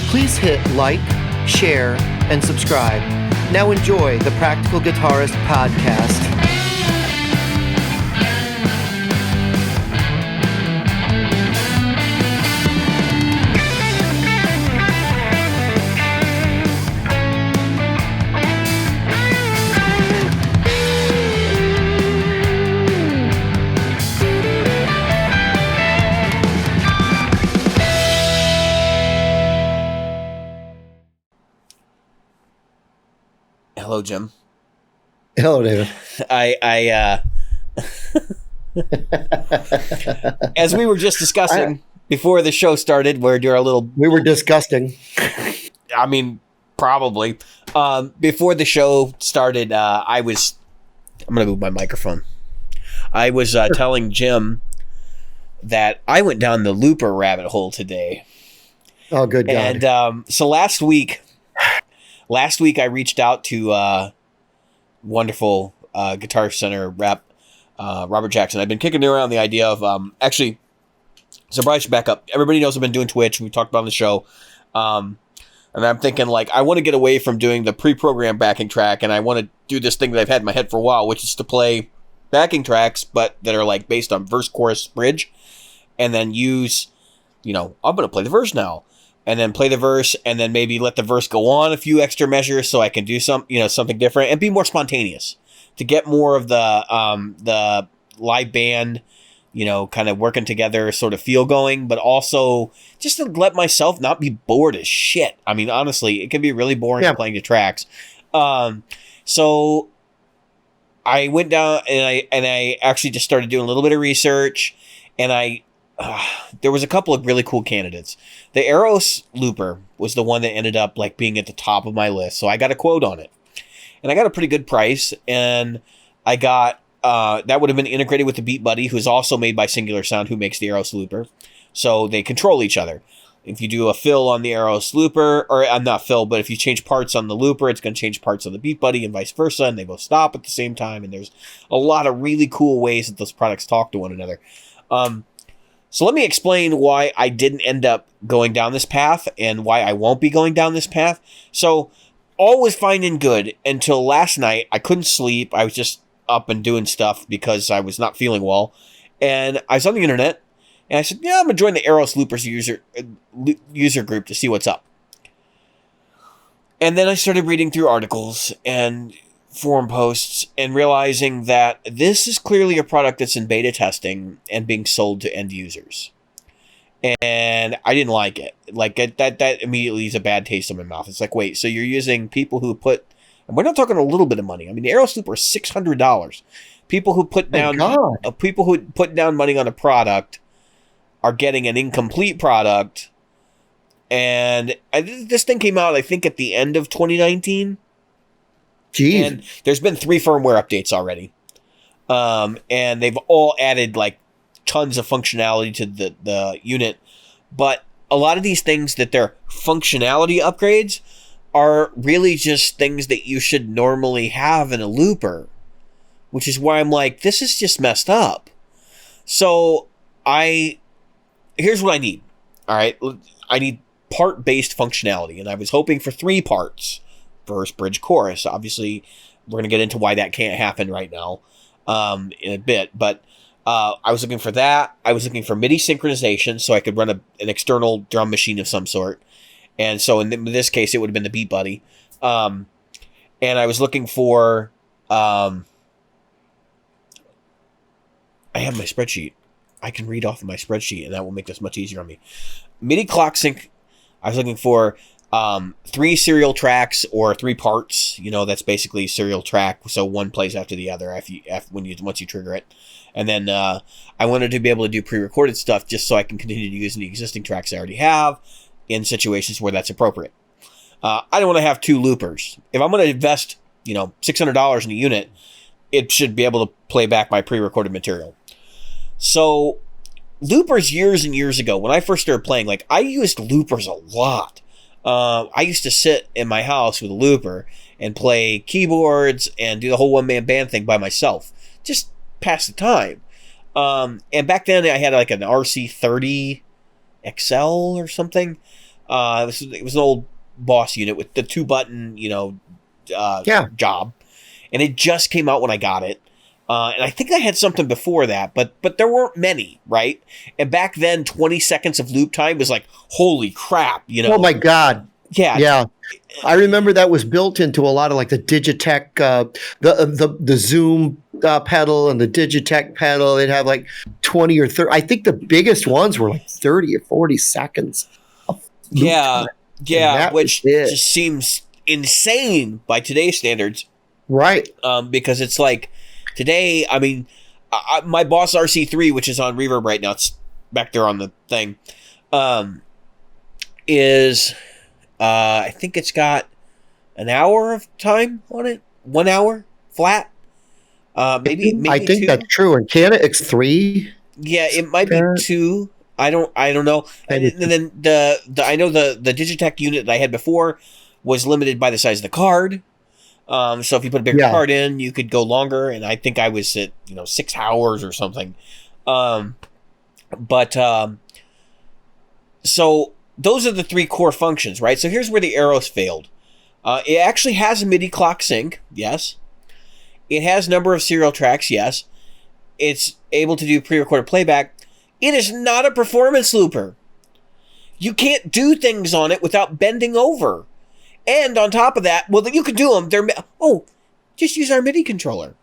Please hit like, share, and subscribe. Now enjoy the Practical Guitarist podcast. Hello, Jim. Hello, David. As we were just discussing before the show started, we were disgusting. I mean, probably. Before the show started, I'm going to move my microphone. I was telling Jim that I went down the looper rabbit hole today. Oh, good God. And so last week I reached out to wonderful Guitar Center rep, Robert Jackson. I've been kicking around the idea of actually, so Bryce, should back up. Everybody knows I've been doing Twitch. We talked about it on the show. And I'm thinking, like, I want to get away from doing the pre-programmed backing track, and I want to do this thing that I've had in my head for a while, which is to play backing tracks, but that are like based on verse, chorus, bridge, and then use, I'm going to play the verse now. And then play the verse, and then maybe let the verse go on a few extra measures so I can do something different and be more spontaneous to get more of the live band, kind of working together sort of feel going, but also just to let myself not be bored as shit. I mean, honestly, it can be really boring playing the tracks. So I went down and I actually just started doing a little bit of research, and there was a couple of really cool candidates. The Eros Looper was the one that ended up like being at the top of my list. So I got a quote on it, and I got a pretty good price. And I got, that would have been integrated with the Beat Buddy, who's also made by Singular Sound, who makes the Eros Looper. So they control each other. If you do a fill on the Eros Looper, or I'm not fill, but if you change parts on the Looper, it's going to change parts on the Beat Buddy and vice versa. And they both stop at the same time. And there's a lot of really cool ways that those products talk to one another. So let me explain why I didn't end up going down this path and why I won't be going down this path. So all was fine and good until last night. I couldn't sleep. I was just up and doing stuff because I was not feeling well. And I was on the internet and I said, I'm going to join the Eros Loopers user group to see what's up. And then I started reading through articles and forum posts and realizing that this is clearly a product that's in beta testing and being sold to end users. And I didn't like it. Like that immediately is a bad taste in my mouth. It's like, wait, so you're using people who put, and we're not talking a little bit of money. I mean, the Eros Looper is $600. People who put down money on a product are getting an incomplete product. And this thing came out, I think, at the end of 2019. Jeez. And there's been 3 firmware updates already. And they've all added like tons of functionality to the unit. But a lot of these things that they're functionality upgrades are really just things that you should normally have in a looper. Which is why I'm like, this is just messed up. So here's what I need. All right. I need part-based functionality. And I was hoping for 3 parts. Verse, bridge, chorus. Obviously, we're going to get into why that can't happen right now in a bit. But I was looking for that. I was looking for MIDI synchronization so I could run an external drum machine of some sort. And so in this case, it would have been the Beat Buddy. And I was looking for... I have my spreadsheet. I can read off of my spreadsheet, and that will make this much easier on me. MIDI clock sync. I was looking for... 3 serial tracks or 3 parts, that's basically serial track. So one plays after the other once you trigger it. And then, I wanted to be able to do pre-recorded stuff just so I can continue to use the existing tracks I already have in situations where that's appropriate. I don't want to have 2 loopers. If I'm going to invest, $600 in a unit, it should be able to play back my pre-recorded material. So loopers years and years ago, when I first started playing, I used loopers a lot. I used to sit in my house with a looper and play keyboards and do the whole one-man band thing by myself. Just pass the time. And back then I had an RC30 XL or something. It was an old Boss unit with the 2-button, job, and it just came out when I got it. And I think I had something before that, but there weren't many, right? And back then, 20 seconds of loop time was like, holy crap, Oh my God. Yeah. Yeah. I remember that was built into a lot of like the Digitech, the Zoom pedal and the Digitech pedal. It had like 20 or 30. I think the biggest ones were like 30 or 40 seconds. Of loop time. Yeah, which just seems insane by today's standards. Right. Because it's like, today, I mean, my Boss RC3, which is on reverb right now, it's back there on the thing, is, I think it's got an hour of time on it, 1 hour flat. Maybe I think 2. that's true. And can it X3? Yeah, it might be 2. I don't know. And then I know the Digitech unit that I had before was limited by the size of the card. So if you put a bigger card in, you could go longer. And I think I was at 6 hours or something. So those are the 3 core functions, right? So here's where the Aeros failed. It actually has a MIDI clock sync, yes. It has number of serial tracks, yes. It's able to do pre-recorded playback. It is not a performance looper. You can't do things on it without bending over. And on top of that, well, you could do them. Just use our MIDI controller.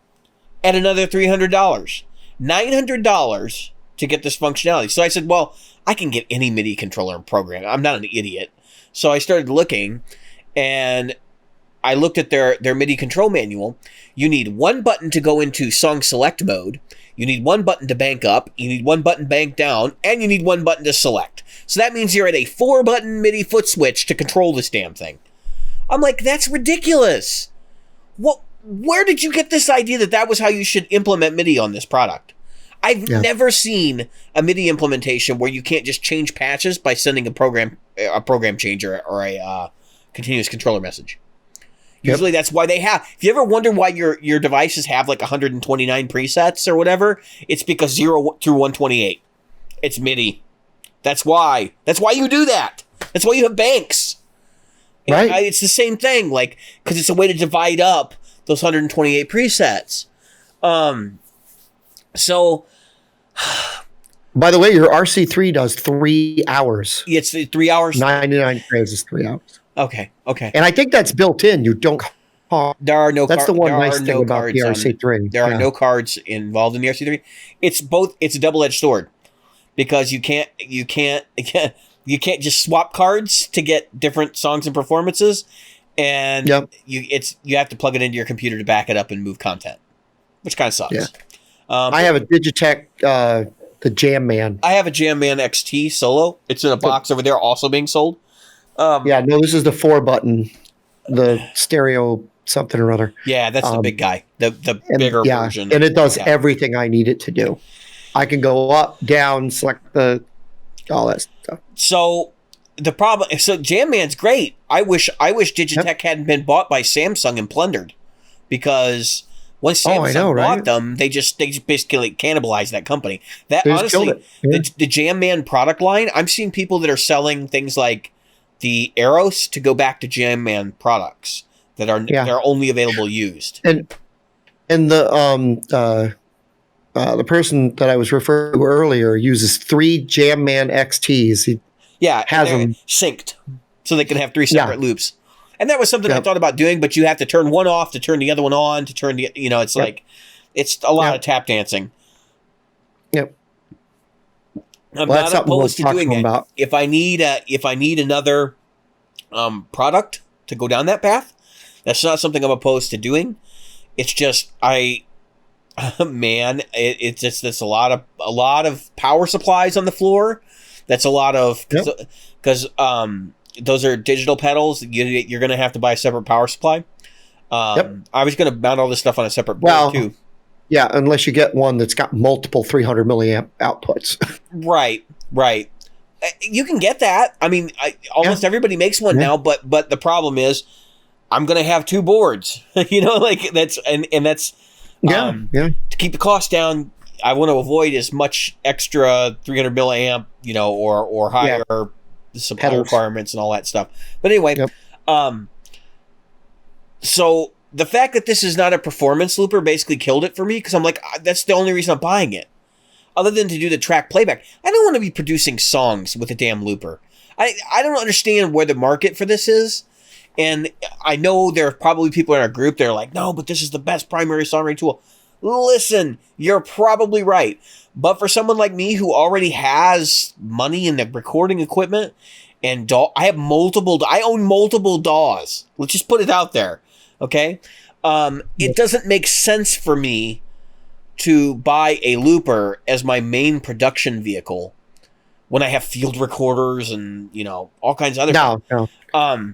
At another $300. $900 to get this functionality. So I said, well, I can get any MIDI controller and program. I'm not an idiot. So I started looking, and I looked at their MIDI control manual. You need 1 button to go into song select mode. You need 1 button to bank up. You need 1 button bank down. And you need 1 button to select. So that means you're at a 4-button MIDI foot switch to control this damn thing. I'm like, that's ridiculous. Where did you get this idea that was how you should implement MIDI on this product? I've never seen a MIDI implementation where you can't just change patches by sending a program changer or a continuous controller message. Usually that's why they have. If you ever wonder why your devices have like 129 presets or whatever, it's because 0 through 128. It's MIDI. That's why. That's why you do that. That's why you have banks. Right. It's the same thing, like, because it's a way to divide up those 128 presets. So, by the way, your RC3 does 3 hours. It's 3 hours. 99 frames is 3 hours. Okay. And I think that's built in. You don't. There are no. That's the one nice thing about the RC3. There are no cards involved in the RC3. It's both. It's a double-edged sword because you can't just swap cards to get different songs and performances, and you have to plug it into your computer to back it up and move content, which kind of sucks. Yeah. I have a Digitech, the Jam Man. I have a Jam Man XT Solo. It's in a box over there, also being sold. This is the 4-button, the stereo something or other. Yeah, that's the big guy, the bigger version, and it does everything I need it to do. I can go up, down, select all that stuff. So Jam Man's great. I wish Digitech hadn't been bought by Samsung and plundered, because once Samsung bought them, they just basically cannibalized that company. That honestly, the Jam Man product line, I'm seeing people that are selling things like the Aeros to go back to Jam Man products that are only available used. And the person that I was referring to earlier uses 3 Jam Man XTs. He has them synced so they can have 3 separate loops. And that was something I thought about doing, but you have to turn one off to turn the other one on to turn the, it's like, it's a lot of tap dancing. Yep. I'm not opposed to doing it. About. If I need another product to go down that path, that's not something I'm opposed to doing. It's just it's just there's a lot of power supplies on the floor. That's a lot of because those are digital pedals. You're going to have to buy a separate power supply. I was going to mount all this stuff on a separate board too. Yeah, unless you get one that's got multiple 300 milliamp outputs. Right. You can get that. I mean, almost everybody makes one now, but the problem is I'm going to have 2 boards. That's to keep the cost down. I want to avoid as much extra 300 milliamp, or higher the supply Pedals. requirements and all that stuff. But anyway, Yep. So the fact that this is not a performance looper basically killed it for me, because I'm like, that's the only reason I'm buying it. Other than to do the track playback. I don't want to be producing songs with a damn looper. I don't understand where the market for this is. And I know there are probably people in our group that are like, no, but this is the best primary songwriting tool. Listen, you're probably right. But for someone like me who already has money in the recording equipment, and I own multiple DAWs. Let's just put it out there. Okay? It doesn't make sense for me to buy a looper as my main production vehicle when I have field recorders and, all kinds of other No. No.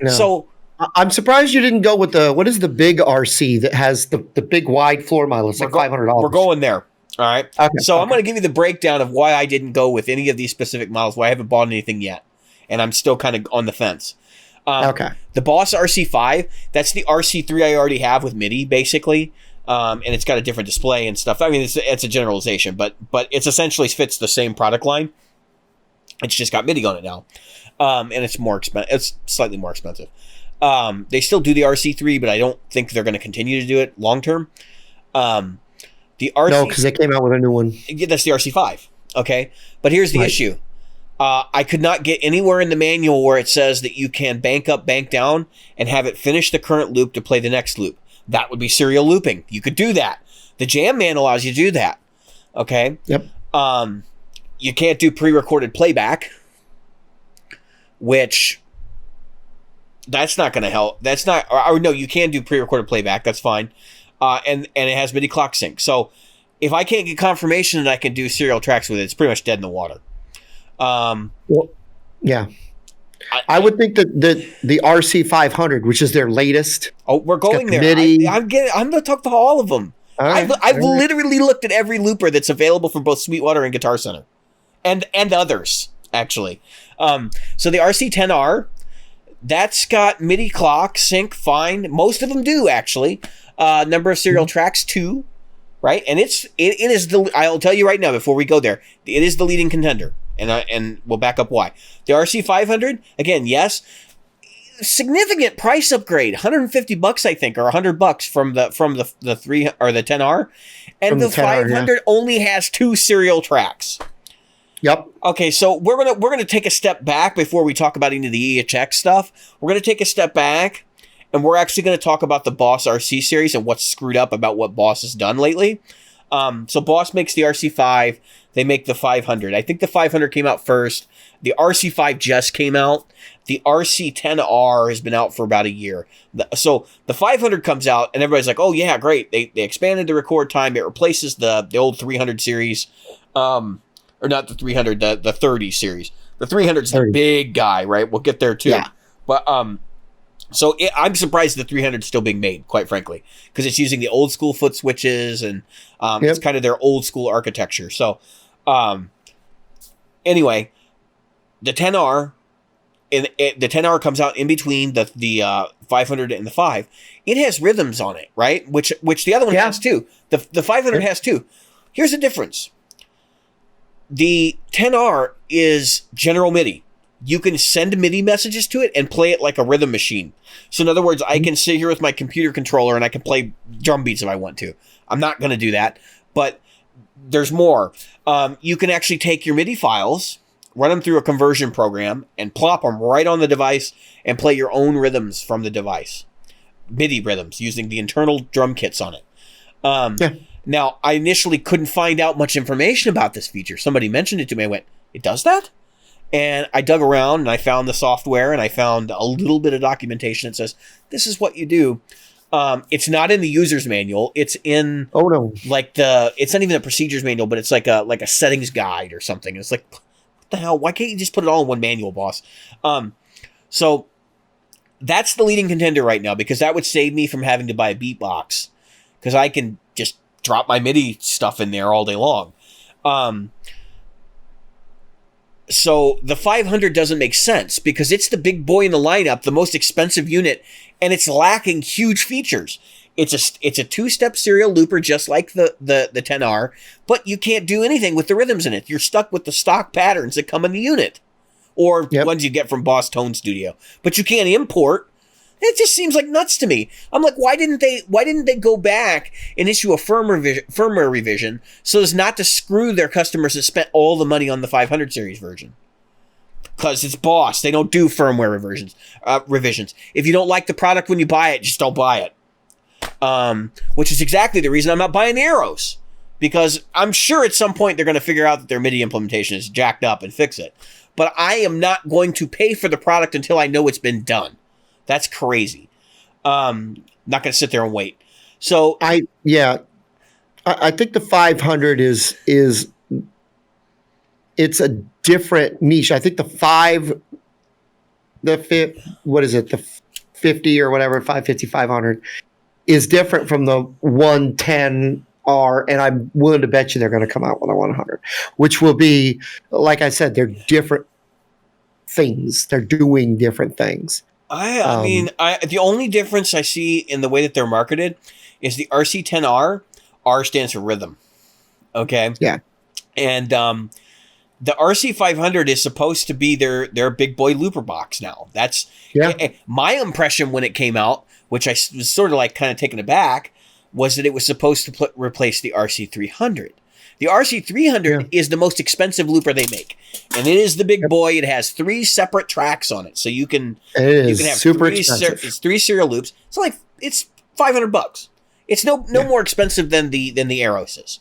So I'm surprised you didn't go with what is the big RC that has the big wide floor model? It's like $500. we're going there. All right. Okay, So I'm going to give you the breakdown of why I didn't go with any of these specific models, why I haven't bought anything yet. And I'm still kind of on the fence. Okay. The Boss RC5, that's the RC3 I already have with MIDI, basically. And it's got a different display and stuff. I mean, it's a generalization, but it essentially fits the same product line. It's just got MIDI on it now. And it's more expensive. It's slightly more expensive. They still do the RC3, but I don't think they're going to continue to do it long term. The RC, No, because they came out with a new one. Yeah, that's the RC5. Okay. But here's the issue. I could not get anywhere in the manual where it says that you can bank up, bank down, and have it finish the current loop to play the next loop. That would be serial looping. You could do that. The Jam Man allows you to do that. Okay. Yep. You can't do pre-recorded playback, which that's not going to help. That's not, or no, you can do pre-recorded playback. That's fine. And it has MIDI clock sync. So if I can't get confirmation that I can do serial tracks with it, it's pretty much dead in the water. Well, yeah. I would think that the RC500, which is their latest. Oh, we're going there. MIDI. I'm going to talk about all of them. I've literally looked at every looper that's available from both Sweetwater and Guitar Center, and others actually. So the RC10R, that's got MIDI clock sync, fine. Most of them do actually. Number of serial tracks 2, right? And it is the. I'll tell you right now before we go there, it is the leading contender, and we'll back up why. The RC500 again, yes. Significant price upgrade, $150 I think, or $100 from the 3 or the 10R, and From the the 10R, 500 only has 2 serial tracks. Yep. Okay, so we're gonna take a step back before we talk about any of the EHX stuff. We're gonna take a step back, and we're actually gonna talk about the Boss RC series and what's screwed up about what Boss has done lately. So Boss makes the RC5. They make the 500. I think the 500 came out first. The RC5 just came out. The RC10R has been out for about a year. So the 500 comes out, and everybody's like, oh, yeah, great. They expanded the record time. It replaces the old 300 series. Or not the 300, the 30 series. The 300's the big guy, right? We'll get there, too. Yeah. But so I'm surprised the 300 is still being made, quite frankly, because it's using the old school foot switches, and it's kind of their old school architecture. So anyway, the 10R, the 10R comes out in between the 500 and the 5. It has rhythms on it, right? Which the other one has too. The 500 has too. Here's the difference. The 10R is general MIDI. You can send MIDI messages to it and play it like a rhythm machine. So in other words, I can sit here with my computer controller and I can play drum beats if I want to. I'm not going to do that, but there's more. You can actually take your MIDI files, run them through a conversion program, and plop them right on the device and play your own rhythms from the device. MIDI rhythms using the internal drum kits on it. Now, I initially couldn't find out much information about this feature. Somebody mentioned it to me. I went, it does that? And I dug around and I found the software and I found a little bit of documentation that says, this is what you do. It's not in the user's manual. It's in it's not even a procedures manual, but it's like a settings guide or something. It's like, what the hell? Why can't you just put it all in one manual, boss? So that's the leading contender right now, because that would save me from having to buy a beatbox, because I can just drop my MIDI stuff in there all day long. So the 500 doesn't make sense because it's the big boy in the lineup, the most expensive unit, and it's lacking huge features. It's a 2-step serial looper just like the 10R, but you can't do anything with the rhythms in it. You're stuck with the stock patterns that come in the unit. or ones you get from Boss Tone Studio, but you can't import. It just seems like nuts to me. I'm like, why didn't they go back and issue a firmware revision so as not to screw their customers that spent all the money on the 500 series version? Because it's Boss. They don't do firmware revisions. If you don't like the product when you buy it, just don't buy it. Which is exactly the reason I'm not buying the Arrows. Because I'm sure at some point they're going to figure out that their MIDI implementation is jacked up and fix it. But I am not going to pay for the product until I know it's been done. That's crazy. Not going to sit there and wait. So I think the 500 is it's a different niche. I think the 50 or whatever, 550, 500 is different from the 110R, and I'm willing to bet you they're going to come out with a 100, which will be, like I said, they're different things. They're doing different things. I mean, the only difference I see in the way that they're marketed is the RC10R. R stands for rhythm. Okay. Yeah. And the RC500 is supposed to be their big boy looper box now. That's my impression when it came out, which I was sort of like kind of taken aback, was that it was supposed to replace the RC300. The RC300 is the most expensive looper they make, and it is the big boy. It has 3 separate tracks on it, so you can have super expensive. It's 3 serial loops. It's $500. It's no more expensive than the Arrows is.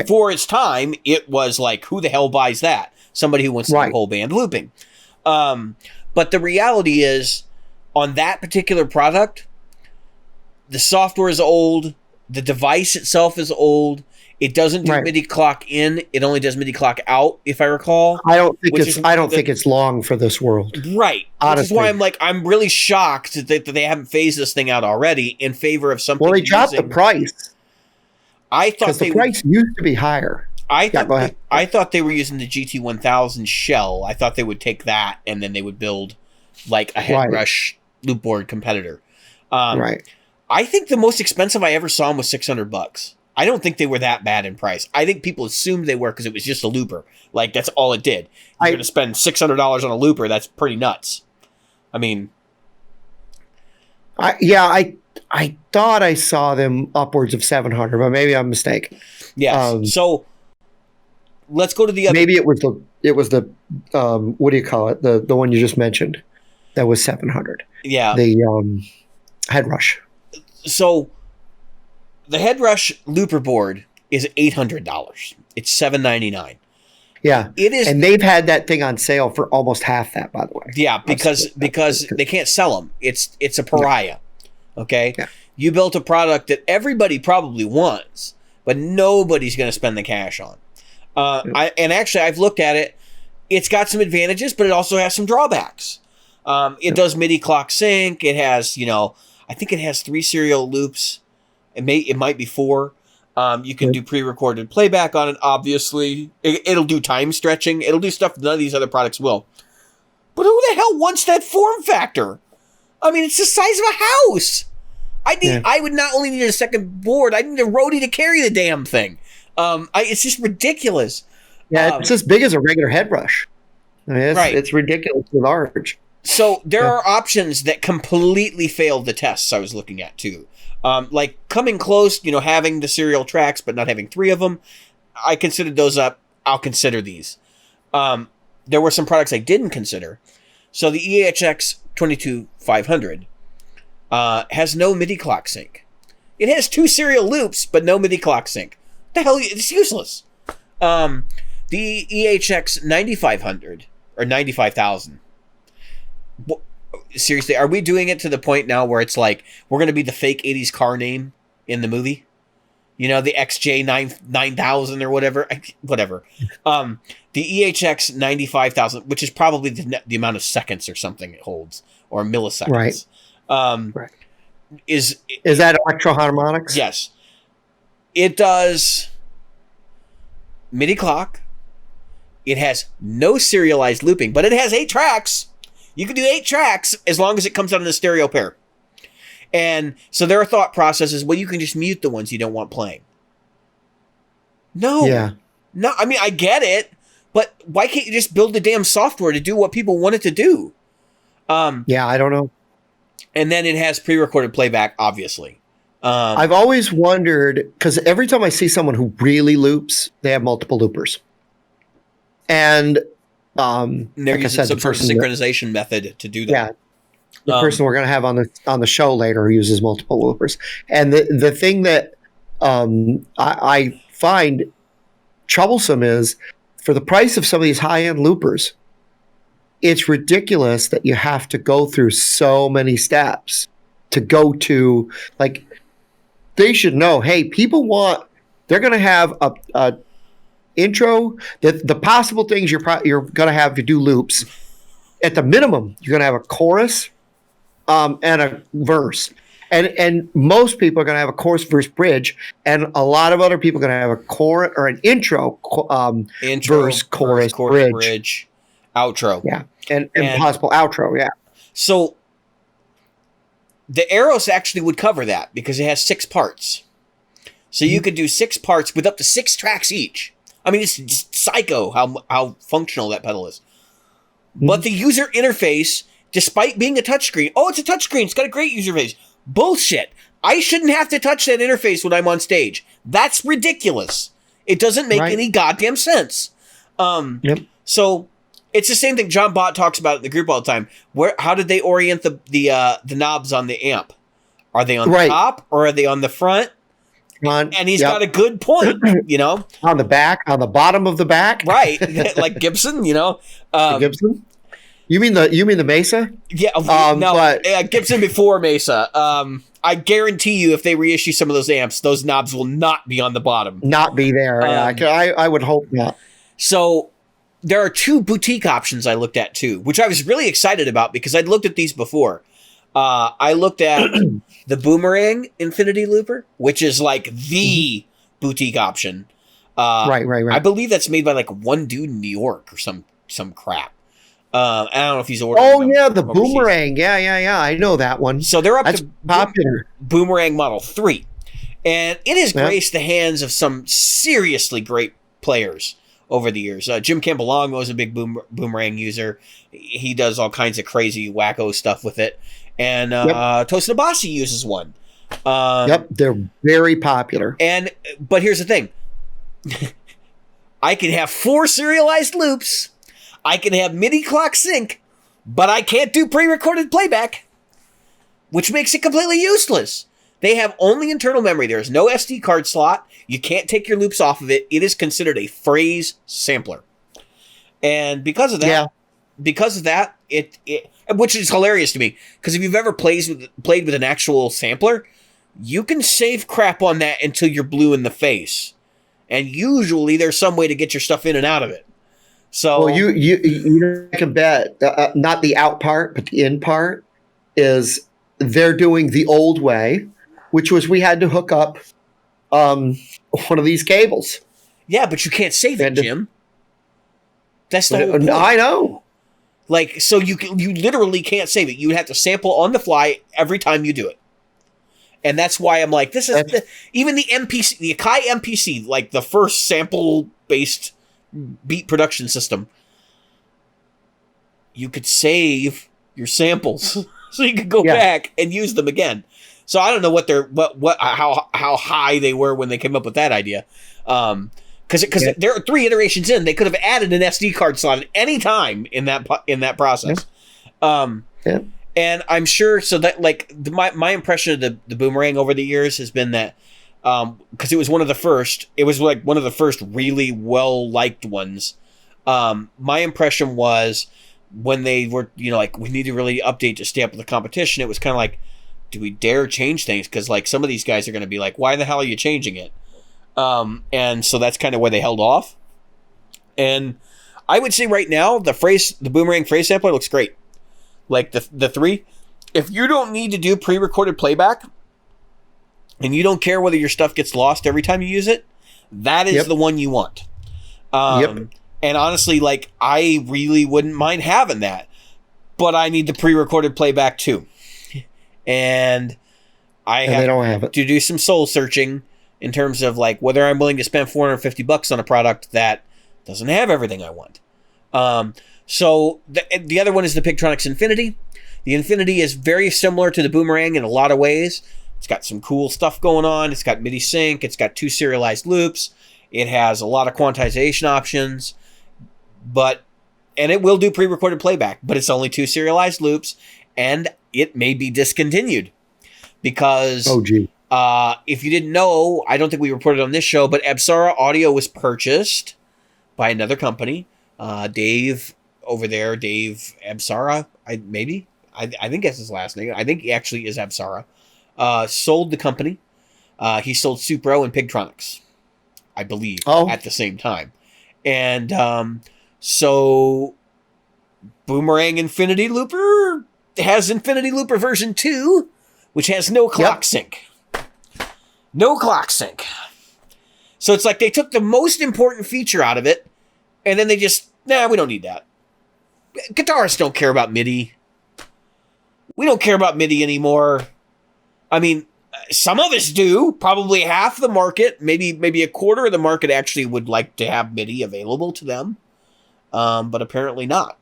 For its time, it was like, who the hell buys that? Somebody who wants to do whole band looping. But the reality is, on that particular product, the software is old. The device itself is old. It doesn't do MIDI clock in. It only does MIDI clock out, if I recall. I don't think it's long for this world. Right. Honestly. Which is why I'm really shocked that they haven't phased this thing out already in favor of something. Well, they dropped the price. I thought the price used to be higher. I thought they were using the GT1000 shell. I thought they would take that and then they would build like a Headrush loop board competitor. I think the most expensive I ever saw them was $600. I don't think they were that bad in price. I think people assumed they were because it was just a looper. Like, that's all it did. You're going to spend $600 on a looper. That's pretty nuts. I mean, I thought I saw them upwards of 700, but maybe I'm mistaken. Yeah. So let's go to the other. Maybe it was the what do you call it? The one you just mentioned that was 700. Yeah. The Headrush. So the Headrush looper board is $800. It's $799. Yeah, it is, and they've had that thing on sale for almost half that, by the way. Yeah, because they can't sell them. It's a pariah. Okay, you built a product that everybody probably wants, but nobody's going to spend the cash on. I've looked at it. It's got some advantages, but it also has some drawbacks. It does MIDI clock sync. It has, I think it has 3 serial loops. It might be 4. You can do pre-recorded playback on it, obviously. It'll do time stretching. It'll do stuff none of these other products will. But who the hell wants that form factor? I mean, it's the size of a house. I would not only need a second board, I need a roadie to carry the damn thing. It's just ridiculous. Yeah, it's as big as a regular Headrush. I mean, it's ridiculously large. So there are options that completely failed the tests I was looking at, too. Like coming close, having the serial tracks, but not having 3 of them. I considered those up. I'll consider these. There were some products I didn't consider. So the EHX 22500 has no MIDI clock sync. It has 2 serial loops, but no MIDI clock sync. The hell, it's useless. The EHX 9500 or 95,000. Seriously, are we doing it to the point now where it's like we're going to be the fake 80s car name in the movie? The XJ 9000 or whatever. The EHX 95,000, which is probably the amount of seconds or something it holds, or milliseconds. Right. Is that electro harmonics? Yes. It does MIDI clock. It has no serialized looping, but it has 8 tracks. You can do 8 tracks as long as it comes out in a stereo pair. And so their thought process is, well, you can just mute the ones you don't want playing. No. Yeah. No, I mean, I get it, But why can't you just build the damn software to do what people want it to do? Yeah, I don't know. And then it has pre-recorded playback, obviously. I've always wondered, because every time I see someone who really loops, they have multiple loopers. And they're like I using said, some the sort of person synchronization method to do that. Yeah. The person we're going to have on the show later uses multiple loopers. And the thing that I find troublesome is, for the price of some of these high-end loopers, it's ridiculous that you have to go through so many steps to go to, like, they should know, hey, people they're going to have a intro, that the possible things you're going to have to do loops. At the minimum, you're going to have a chorus and a verse. And most people are going to have a chorus, verse, bridge, and a lot of other people are going to have a chorus or an intro verse, chorus, bridge, outro. Yeah, and possible outro, yeah. So the Eros actually would cover that because it has 6 parts. So you could do 6 parts with up to 6 tracks each. I mean, it's just psycho how functional that pedal is. But the user interface, despite being a touchscreen, it's a touchscreen, it's got a great user interface. Bullshit. I shouldn't have to touch that interface when I'm on stage. That's ridiculous. It doesn't make any goddamn sense. So it's the same thing John Bott talks about in the group all the time. How did they orient the knobs on the amp? Are they on the top or are they on the front? And he's got a good point, On the back, on the bottom of the back. Right. Like Gibson, Gibson? You mean the Mesa? Yeah, Gibson before Mesa. I guarantee you, if they reissue some of those amps, those knobs will not be on the bottom. Not be there. I would hope not. So there are 2 boutique options I looked at too, which I was really excited about because I'd looked at these before. I looked at the Boomerang Infinity Looper, which is like the boutique option. Right. I believe that's made by like one dude in New York or some crap. I don't know if he's ordering. Oh yeah, the overseas. Boomerang. Yeah. I know that one. So they're up That's to popular. Boomerang Model 3. And it has graced the hands of some seriously great players over the years. Jim Campbellong was a big Boomerang user. He does all kinds of crazy wacko stuff with it. And Tosin Abasi uses one. They're very popular. But here's the thing. I can have 4 serialized loops. I can have MIDI clock sync, but I can't do pre-recorded playback, which makes it completely useless. They have only internal memory. There is no SD card slot. You can't take your loops off of it. It is considered a phrase sampler. And because of that, it which is hilarious to me, because if you've ever played with an actual sampler, you can save crap on that until you're blue in the face. And usually there's some way to get your stuff in and out of it. So you can bet not the out part, but the in part is they're doing the old way, which was we had to hook up one of these cables. Yeah, but you can't save it, Jim. That's the whole point. I know. Like, so you literally can't save it. You would have to sample on the fly every time you do it. And that's why I'm like, even the MPC, the Akai MPC, like the first sample-based beat production system, you could save your samples so you could go back and use them again. So I don't know how high they were when they came up with that idea. Because there are 3 iterations in, they could have added an SD card slot at any time in that process. And I'm sure, so that like my impression of the Boomerang over the years has been that because it was one of the first really well liked ones. My impression was when they were like, we need to really update to stay up with the competition. It was kind of like, do we dare change things? Because like some of these guys are going to be like, why the hell are you changing it? And so that's kind of why they held off. And I would say right now the Boomerang phrase sampler looks great. Like the 3, if you don't need to do pre-recorded playback and you don't care whether your stuff gets lost every time you use it, that is the one you want. And honestly, like, I really wouldn't mind having that, but I need the pre-recorded playback too. And they don't have it. To do some soul searching in terms of like whether I'm willing to spend $450 on a product that Doesn't have everything I want. So the other one is the Pigtronics Infinity. The Infinity is very similar to the Boomerang in a lot of ways. It's got some cool stuff going on. It's got MIDI sync. It's got 2 serialized loops. It has a lot of quantization options, and it will do pre-recorded playback, but it's only 2 serialized loops, and it may be discontinued because if you didn't know, I don't think we reported on this show, but Absara Audio was purchased by another company. Dave over there, Dave Absara, I think that's his last name. I think he actually is Absara. Sold the company. He sold Supro and Pigtronics, I believe, at the same time. And so Boomerang Infinity Looper has Infinity Looper version 2, which has no clock sync. No clock sync. So it's like they took the most important feature out of it, and then they just, we don't need that. Guitarists don't care about MIDI. We don't care about MIDI anymore. I mean, some of us do. Probably half the market, maybe a quarter of the market actually would like to have MIDI available to them, but apparently not.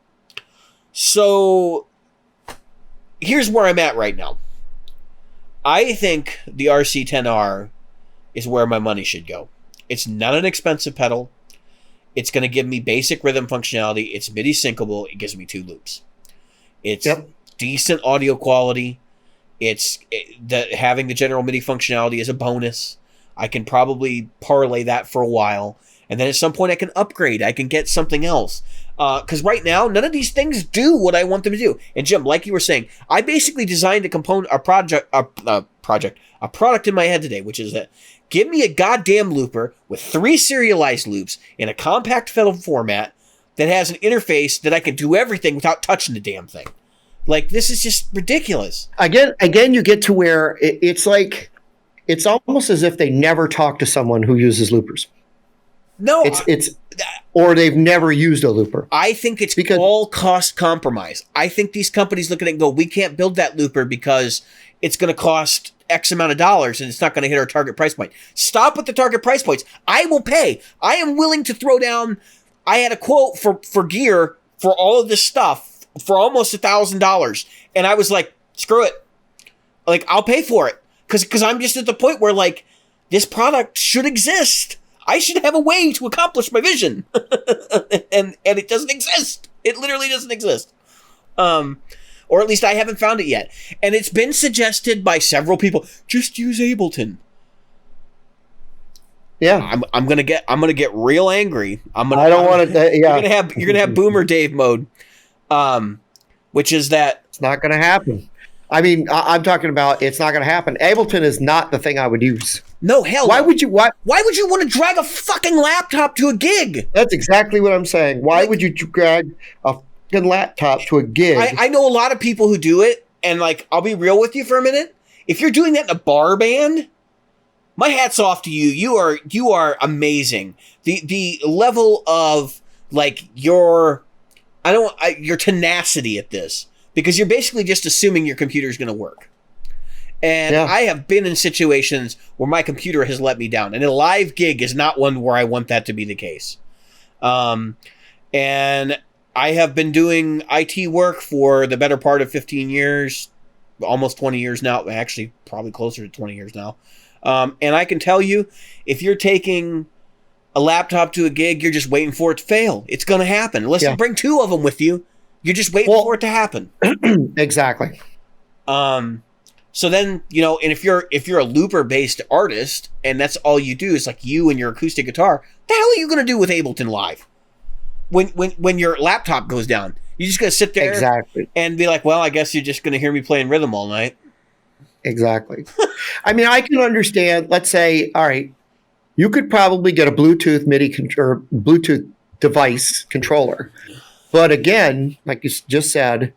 So here's where I'm at right now. I think the RC10R is where my money should go. It's not an expensive pedal. It's going to give me basic rhythm functionality. It's MIDI syncable. It gives me 2 loops. It's decent audio quality. Having the general MIDI functionality is a bonus. I can probably parlay that for a while. And then at some point I can upgrade. I can get something else. Because right now, none of these things do what I want them to do. And Jim, like you were saying, I basically designed a product in my head today, which is that give me a goddamn looper with 3 serialized loops in a compact pedal format that has an interface that I can do everything without touching the damn thing. Like, this is just ridiculous. Again, you get to where it's like, it's almost as if they never talk to someone who uses loopers. No, or they've never used a looper. I think it's all cost compromise. I think these companies look at it and go, we can't build that looper because it's going to cost X amount of dollars and it's not going to hit our target price point. Stop with the target price points. I will pay. I am willing to throw down. I had a quote for gear for all of this stuff for almost $1,000. And I was like, screw it. Like, I'll pay for it. Cause I'm just at the point where, like, this product should exist. I should have a way to accomplish my vision. and it doesn't exist. It literally doesn't exist. Or at least I haven't found it yet. And it's been suggested by several people. Just use Ableton. Yeah, I'm gonna get real angry. I don't want to. Yeah, you're gonna have Boomer Dave mode, which is that it's not gonna happen. I mean, I'm talking about it's not gonna happen. Ableton is not the thing I would use. No, hell. Why would you? Why would you want to drag a fucking laptop to a gig? That's exactly what I'm saying. Why would you drag a fucking laptop to a gig? I know a lot of people who do it, and like, I'll be real with you for a minute. If you're doing that in a bar band, my hat's off to you. You are amazing. The level of like your tenacity at this, because you're basically just assuming your computer is going to work. And I have been in situations where my computer has let me down, and a live gig is not one where I want that to be the case. And I have been doing IT work for the better part of 15 years, almost 20 years now. Actually, probably closer to 20 years now. And I can tell you, if you're taking a laptop to a gig, you're just waiting for it to fail. It's going to happen. Unless you bring 2 of them with you, you're just waiting for it to happen. Exactly. So then, and if you're a looper-based artist, and that's all you do is like you and your acoustic guitar, the hell are you going to do with Ableton Live? When your laptop goes down, you're just going to sit there and be like, well, I guess you're just going to hear me playing rhythm all night. Exactly. I mean, I can understand, let's say, all right, you could probably get a Bluetooth MIDI or Bluetooth device controller. But again, like you just said,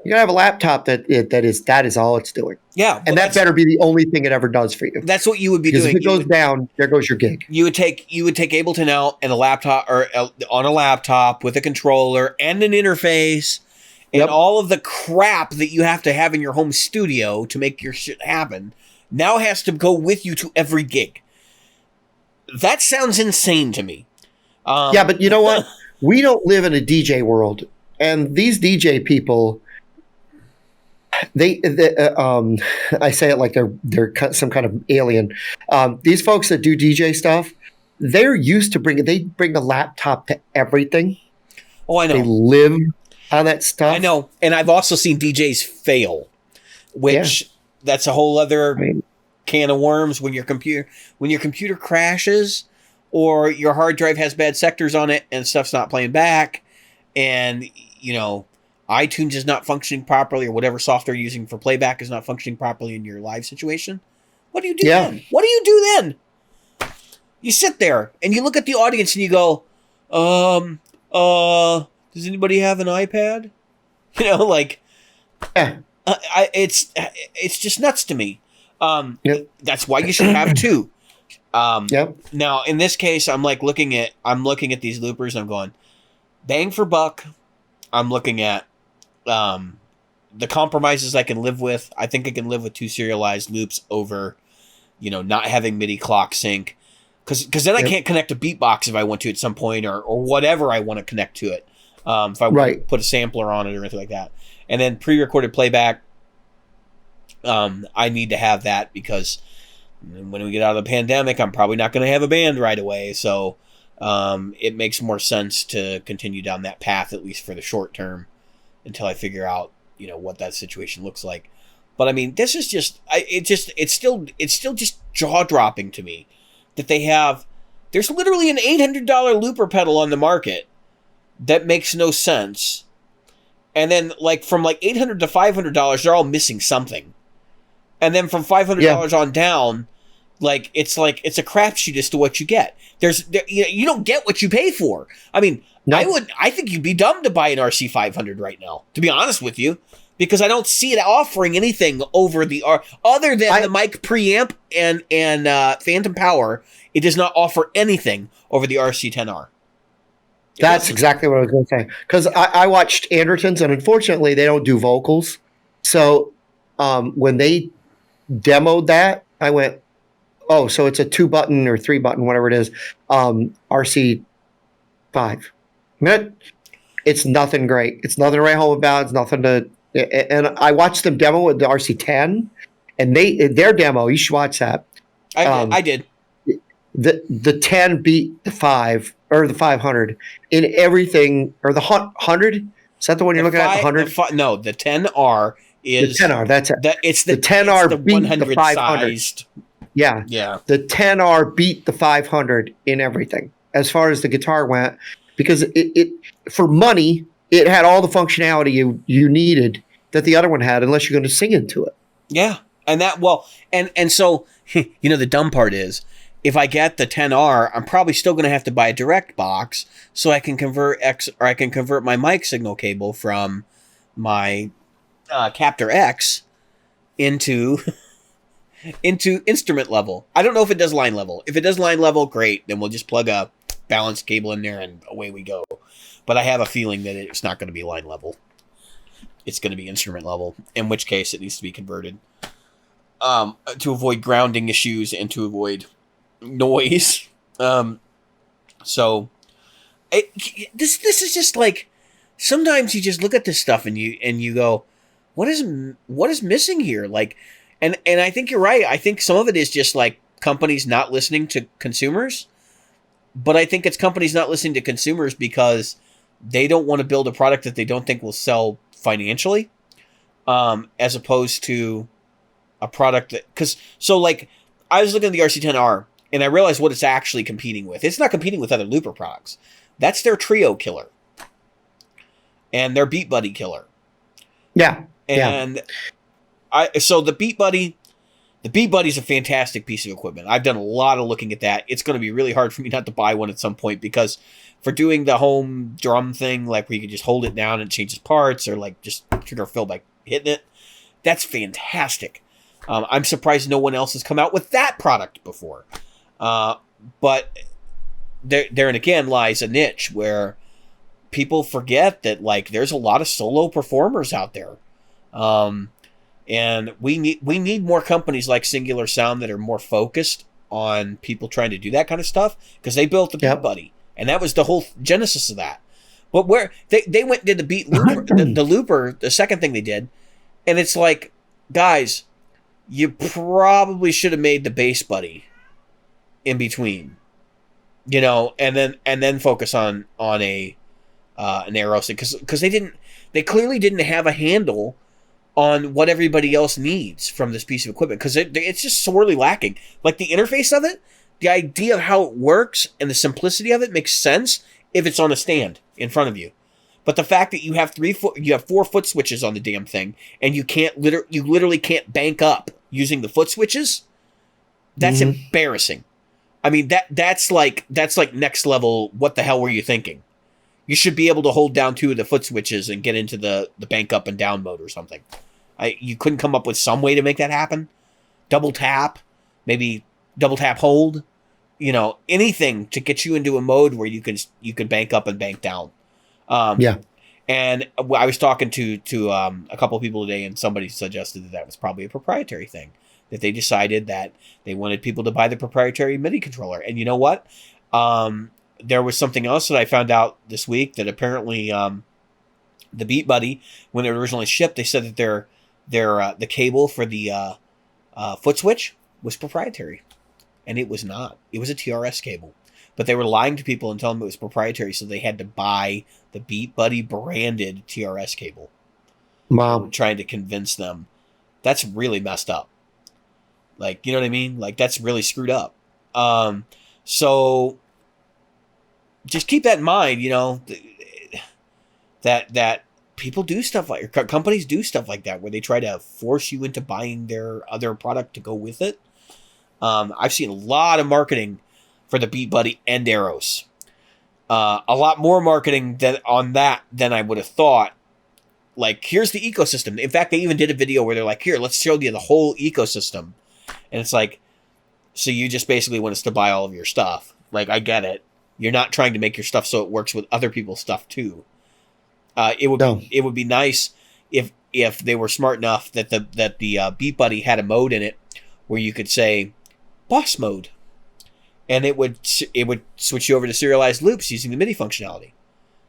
you gotta have a laptop that is all it's doing. Yeah. And that better be the only thing it ever does for you. That's what you would be doing. If it goes down, there goes your gig. You would take Ableton out and a laptop, or on a laptop with a controller and an interface. And all of the crap that you have to have in your home studio to make your shit happen now has to go with you to every gig. That sounds insane to me. Yeah, but you know what? We don't live in a DJ world, and these DJ people, I say it like they're some kind of alien. These folks that do DJ stuff, they're used to they bring a laptop to everything. Oh, I know. They live on that stuff. I know, and I've also seen DJs fail, which that's a whole other can of worms. When your computer crashes, or your hard drive has bad sectors on it, and stuff's not playing back, and iTunes is not functioning properly, or whatever software you're using for playback is not functioning properly in your live situation. What do you do then? What do you do then? You sit there and you look at the audience and you go, does anybody have an iPad? It's just nuts to me. That's why you should have two. Now in this case, I'm looking at these loopers and I'm going, bang for buck. I'm looking at the compromises I can live with. I think I can live with 2 serialized loops over, not having MIDI clock sync. Because then I can't connect a beatbox if I want to at some point, or whatever I want to connect to it. If I want to put a sampler on it or anything like that. And then pre-recorded playback, I need to have that because when we get out of the pandemic, I'm probably not going to have a band right away. So it makes more sense to continue down that path, at least for the short term, until I figure out, what that situation looks like. But I mean, this is just, it's still just jaw-dropping to me that there's literally an $800 looper pedal on the market that makes no sense. And then from $800 to $500, they're all missing something. And then from $500 on down, it's a crapshoot as to what you get. You don't get what you pay for. I mean, I think you'd be dumb to buy an RC 500 right now, to be honest with you, because I don't see it offering anything over the other than the mic preamp and phantom power. It does not offer anything over the RC10R. That's exactly what I was going to say. Because I watched Andertons, and unfortunately, they don't do vocals. So when they demoed that, I went, oh, so it's a 2-button or 3-button, whatever it is, RC5. It's nothing great. It's nothing to write home about. It's nothing to... And I watched them demo with the RC10, and their demo, you should watch that. I did. The 10 beat the 5 or the 500 in everything, or the 100. Is that the one you're looking at? The 100? No, the 10R is the 10R. That's it. It's the 10R beat 100 the 500. Sized. Yeah. The 10R beat the 500 in everything as far as the guitar went, because it for money it had all the functionality you needed that the other one had, unless you're going to sing into it. Yeah, and so the dumb part is, if I get the 10R, I'm probably still going to have to buy a direct box so I can convert my mic signal cable from my Captor X into instrument level. I don't know if it does line level. If it does line level, great. Then we'll just plug a balanced cable in there and away we go. But I have a feeling that it's not going to be line level. It's going to be instrument level, in which case it needs to be converted to avoid grounding issues and to avoid noise. So this is just sometimes you just look at this stuff and you go, what is missing here? And I think you're right. I think some of it is just companies not listening to consumers, but I think it's companies not listening to consumers because they don't want to build a product that they don't think will sell financially, as opposed to a product that, I was looking at the RC10R and I realized what it's actually competing with. It's not competing with other looper products. That's their Trio killer and their Beat Buddy killer. Yeah. And so the Beat Buddy is a fantastic piece of equipment. I've done a lot of looking at that. It's going to be really hard for me not to buy one at some point, because for doing the home drum thing, where you can just hold it down and it changes parts, or just trigger fill by hitting it, that's fantastic. I'm surprised no one else has come out with that product before. But therein again lies a niche where people forget that there's a lot of solo performers out there. And we need more companies like Singular Sound that are more focused on people trying to do that kind of stuff, because they built the Beat Buddy And that was the whole genesis of that. But where they went and did the beat looper, the looper, the second thing they did, and it's like, guys, you probably should have made the bass buddy in between, you know, and then focus on a an Eros, because they clearly didn't have a handle on what everybody else needs from this piece of equipment, because it's just sorely lacking. Like the interface of it, the idea of how it works and the simplicity of it makes sense if it's on a stand in front of you. But the fact that you have 4 foot switches on the damn thing, and you literally can't bank up using the foot switches, that's embarrassing. I mean, that's like next level. What the hell were you thinking? You should be able to hold down 2 of the foot switches and get into the bank up and down mode or something. You couldn't come up with some way to make that happen? Double tap, maybe double tap hold, you know, anything to get you into a mode where you can bank up and bank down. And I was talking to a couple of people today, and somebody suggested that was probably a proprietary thing, that they decided that they wanted people to buy the proprietary MIDI controller. And you know what? There was something else that I found out this week, that apparently the Beat Buddy, when it originally shipped, they said that the cable for the foot switch was proprietary, and it was not. It was a TRS cable, but they were lying to people and telling them it was proprietary, so they had to buy the Beat Buddy branded TRS cable. Mom, trying to convince them. That's really messed up. Like, you know what I mean? Like, that's really screwed up. So just keep that in mind, you know, that people do stuff like, companies do stuff like that, where they try to force you into buying their other product to go with it. I've seen a lot of marketing for the Beat Buddy and Eros. A lot more marketing on that than I would have thought. Like, here's the ecosystem. In fact, they even did a video where they're like, here, let's show you the whole ecosystem. And it's like, so you just basically want us to buy all of your stuff. Like, I get it. You're not trying to make your stuff so it works with other people's stuff too. It would be nice if they were smart enough that the Beat Buddy had a mode in it where you could say boss mode, and it would switch you over to serialized loops using the MIDI functionality,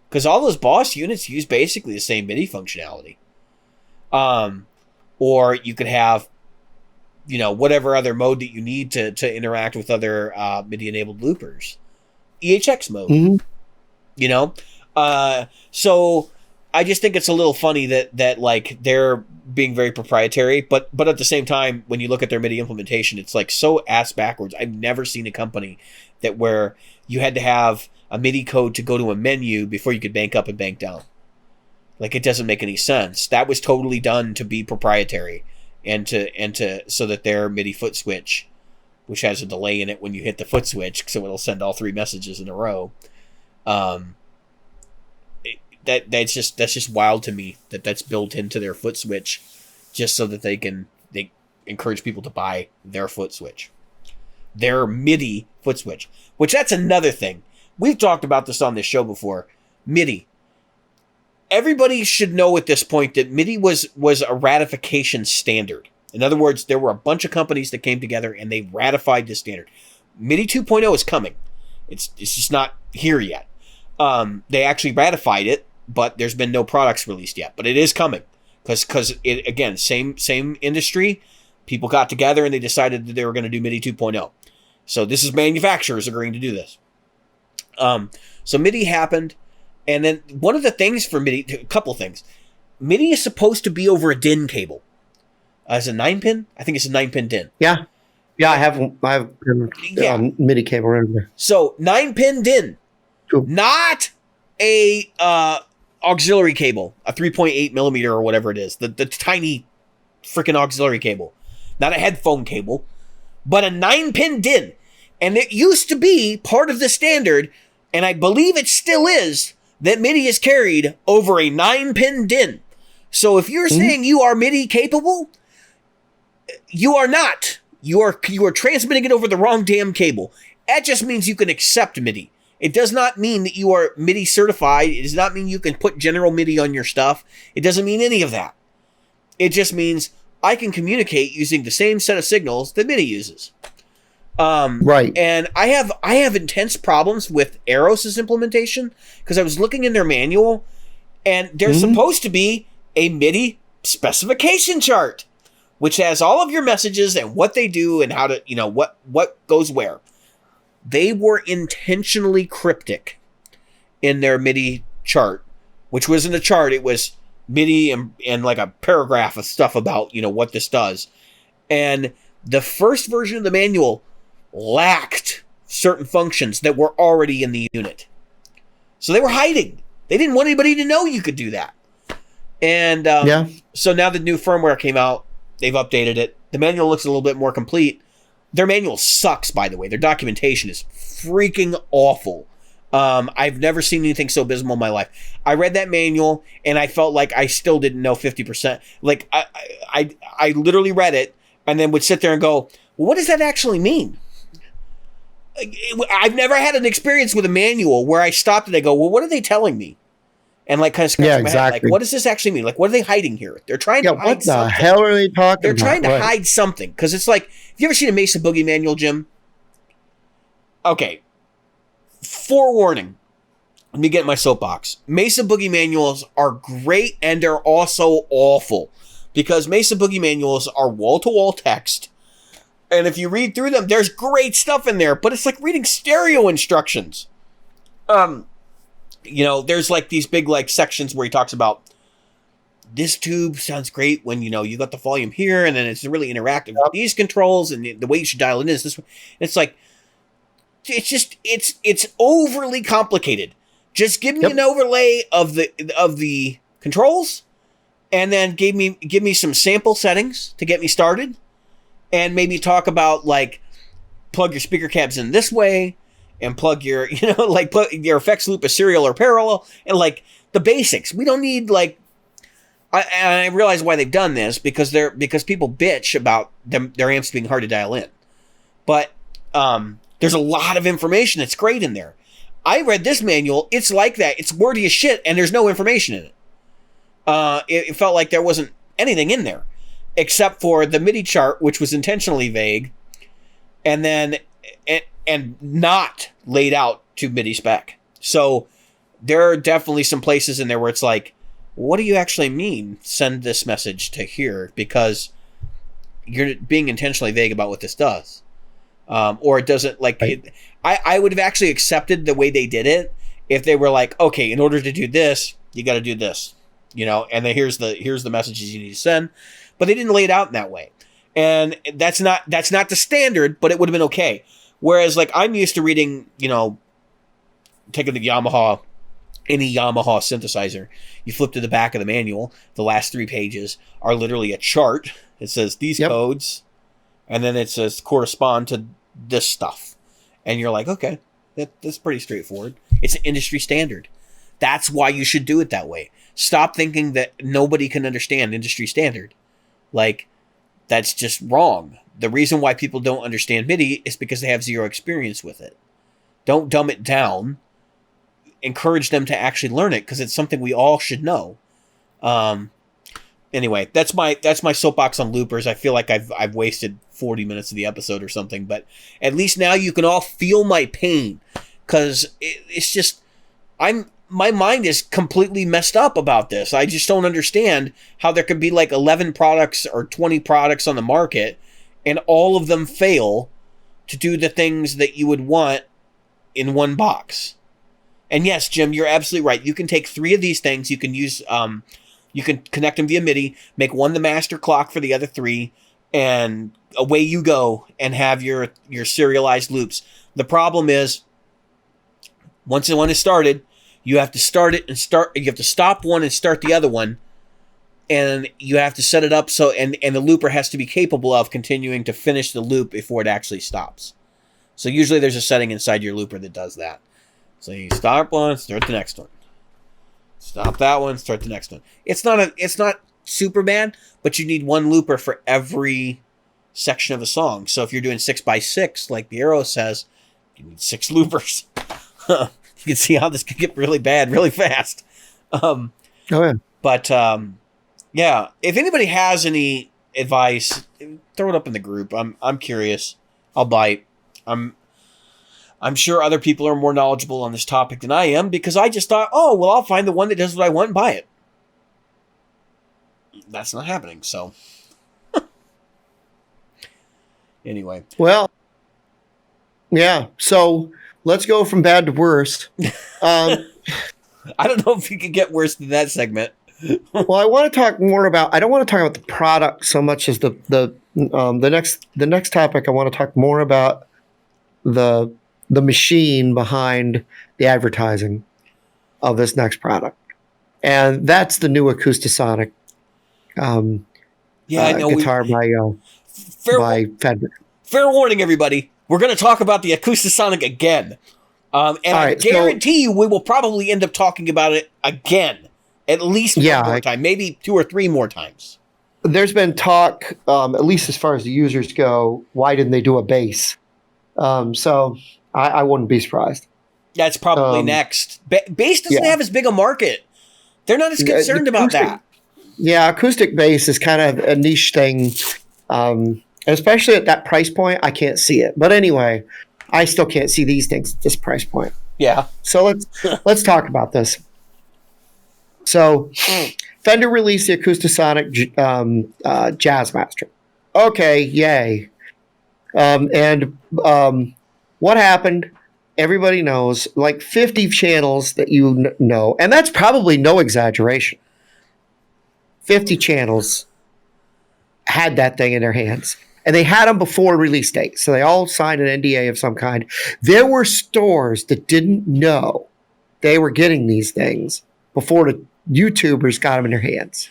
because all those boss units use basically the same MIDI functionality. Or you could have, you know, whatever other mode that you need to interact with other MIDI enabled loopers. EHX mode, you know? So I just think it's a little funny that like they're being very proprietary, but at the same time, when you look at their MIDI implementation, it's like so ass backwards. I've never seen a company that where you had to have a MIDI code to go to a menu before you could bank up and bank down. Like, it doesn't make any sense. That was totally done to be proprietary and to so that their MIDI foot switch, which has a delay in it when you hit the foot switch, so it'll send all 3 messages in a row. That's just wild to me that's built into their foot switch, just so that they encourage people to buy their foot switch, their MIDI foot switch. Which, that's another thing. We've talked about this on this show before. MIDI. Everybody should know at this point that MIDI was a ratification standard. In other words, there were a bunch of companies that came together and they ratified this standard. MIDI 2.0 is coming. It's just not here yet. They actually ratified it, but there's been no products released yet. But it is coming, because it, again, same industry. People got together and they decided that they were going to do MIDI 2.0. So this is manufacturers agreeing to do this. So MIDI happened, and then one of the things for MIDI, a couple things. MIDI is supposed to be over a DIN cable. Is it 9-pin? I think it's a 9-pin DIN. Yeah, I have MIDI cable right there. So 9-pin DIN, cool. Not a auxiliary cable, a 3.8 millimeter or whatever it is, the tiny freaking auxiliary cable, not a headphone cable, but a 9-pin DIN. And it used to be part of the standard, and I believe it still is, that MIDI is carried over a 9-pin DIN. So if you're saying you are MIDI capable, you are not. You are transmitting it over the wrong damn cable. That just means you can accept MIDI. It does not mean that you are MIDI certified. It does not mean you can put general MIDI on your stuff. It doesn't mean any of that. It just means I can communicate using the same set of signals that MIDI uses. Right. And I have intense problems with Eros's implementation because I was looking in their manual, and there's supposed to be a MIDI specification chart, which has all of your messages and what they do and how to, what goes where. They were intentionally cryptic in their MIDI chart, which wasn't a chart. It was MIDI and like a paragraph of stuff about, what this does. And the first version of the manual lacked certain functions that were already in the unit. So they were hiding. They didn't want anybody to know you could do that. And so now the new firmware came out. They've updated it. The manual looks a little bit more complete. Their manual sucks, by the way. Their documentation is freaking awful. I've never seen anything so abysmal in my life. I read that manual and I felt like I still didn't know 50%. Like I literally read it and then would sit there and go, well, what does that actually mean? I've never had an experience with a manual where I stopped and I go, well, what are they telling me? And like kind of scratch my head. Like, what does this actually mean? Like, what are they hiding here? They're trying to hide something. What the hell are they talking about? They're trying to hide something. Because it's like, have you ever seen a Mesa Boogie manual, Jim? Okay. Forewarning. Let me get my soapbox. Mesa Boogie manuals are great and they're also awful. Because Mesa Boogie manuals are wall-to-wall text. And if you read through them, there's great stuff in there. But it's like reading stereo instructions. There's like these big like sections where he talks about this tube sounds great when, you got the volume here and then it's really interactive with these controls and the way you should dial it in is this way. It's like, it's overly complicated. Just give me an overlay of the controls and then give me some sample settings to get me started and maybe talk about like plug your speaker cabs in this way. And plug your, plug your effects loop as serial or parallel, and like the basics. We don't need like. I realize why they've done this because people bitch about their amps being hard to dial in, but there's a lot of information that's great in there. I read this manual. It's like that. It's wordy as shit, and there's no information in it. It felt like there wasn't anything in there, except for the MIDI chart, which was intentionally vague, and then. And not laid out to MIDI spec. So there are definitely some places in there where it's like, what do you actually mean? Send this message to here because you're being intentionally vague about what this does. Or it doesn't like, right. I would have actually accepted the way they did it if they were like, okay, in order to do this, you got to do this, and then here's the messages you need to send. But they didn't lay it out in that way. And that's not the standard, but it would have been okay. Whereas, like, I'm used to reading, taking any Yamaha synthesizer. You flip to the back of the manual. The last 3 pages are literally a chart. It says these codes, and then it says correspond to this stuff. And you're like, okay, that's pretty straightforward. It's an industry standard. That's why you should do it that way. Stop thinking that nobody can understand industry standard. Like, that's just wrong. The reason why people don't understand MIDI is because they have zero experience with it. Don't dumb it down. Encourage them to actually learn it because it's something we all should know. Anyway, that's my soapbox on loopers. I feel like I've wasted 40 minutes of the episode or something, but at least now you can all feel my pain because it's just my mind is completely messed up about this. I just don't understand how there could be like 11 products or 20 products on the market and all of them fail to do the things that you would want in one box. And yes, Jim, you're absolutely right. You can take 3 of these things. You can use, you can connect them via MIDI, make one the master clock for the other 3, and away you go and have your serialized loops. The problem is, once the one is started, you have to start it and you have to stop one and start the other one. And you have to set it up so, and the looper has to be capable of continuing to finish the loop before it actually stops. So usually there's a setting inside your looper that does that. So you stop one, start the next one. Stop that one, start the next one. It's not super bad, but you need one looper for every section of a song. So if you're doing 6x6, like the arrow says, you need 6 loopers. You can see how this can get really bad really fast. But yeah, if anybody has any advice, throw it up in the group. I'm curious. I'll bite. I'm sure other people are more knowledgeable on this topic than I am, because I just thought, oh, well, I'll find the one that does what I want and buy it. That's not happening, so. Anyway. Well, yeah. So let's go from bad to worse. I don't know if you could get worse than that segment. Well, I want to talk more about. I don't want to talk about the product so much as the next topic. I want to talk more about the machine behind the advertising of this next product, and that's the new Acoustasonic guitar by Fender. Fair warning, everybody. We're going to talk about the Acoustasonic again. And I guarantee you we will probably end up talking about it again. At least one more time. Maybe 2 or 3 more times. There's been talk, at least as far as the users go, why didn't they do a bass? So I wouldn't be surprised. That's probably next. Bass doesn't have as big a market. They're not as concerned about that. Yeah, acoustic bass is kind of a niche thing. Especially at that price point, I can't see it. But anyway, I still can't see these things at this price point. Yeah. So let's talk about this. So Fender released the Acoustasonic Jazzmaster. Okay, yay. And what happened? Everybody knows, like 50 channels that you know, and that's probably no exaggeration. 50 channels had that thing in their hands. And they had them before release date. So they all signed an NDA of some kind. There were stores that didn't know they were getting these things before the YouTubers got them in their hands.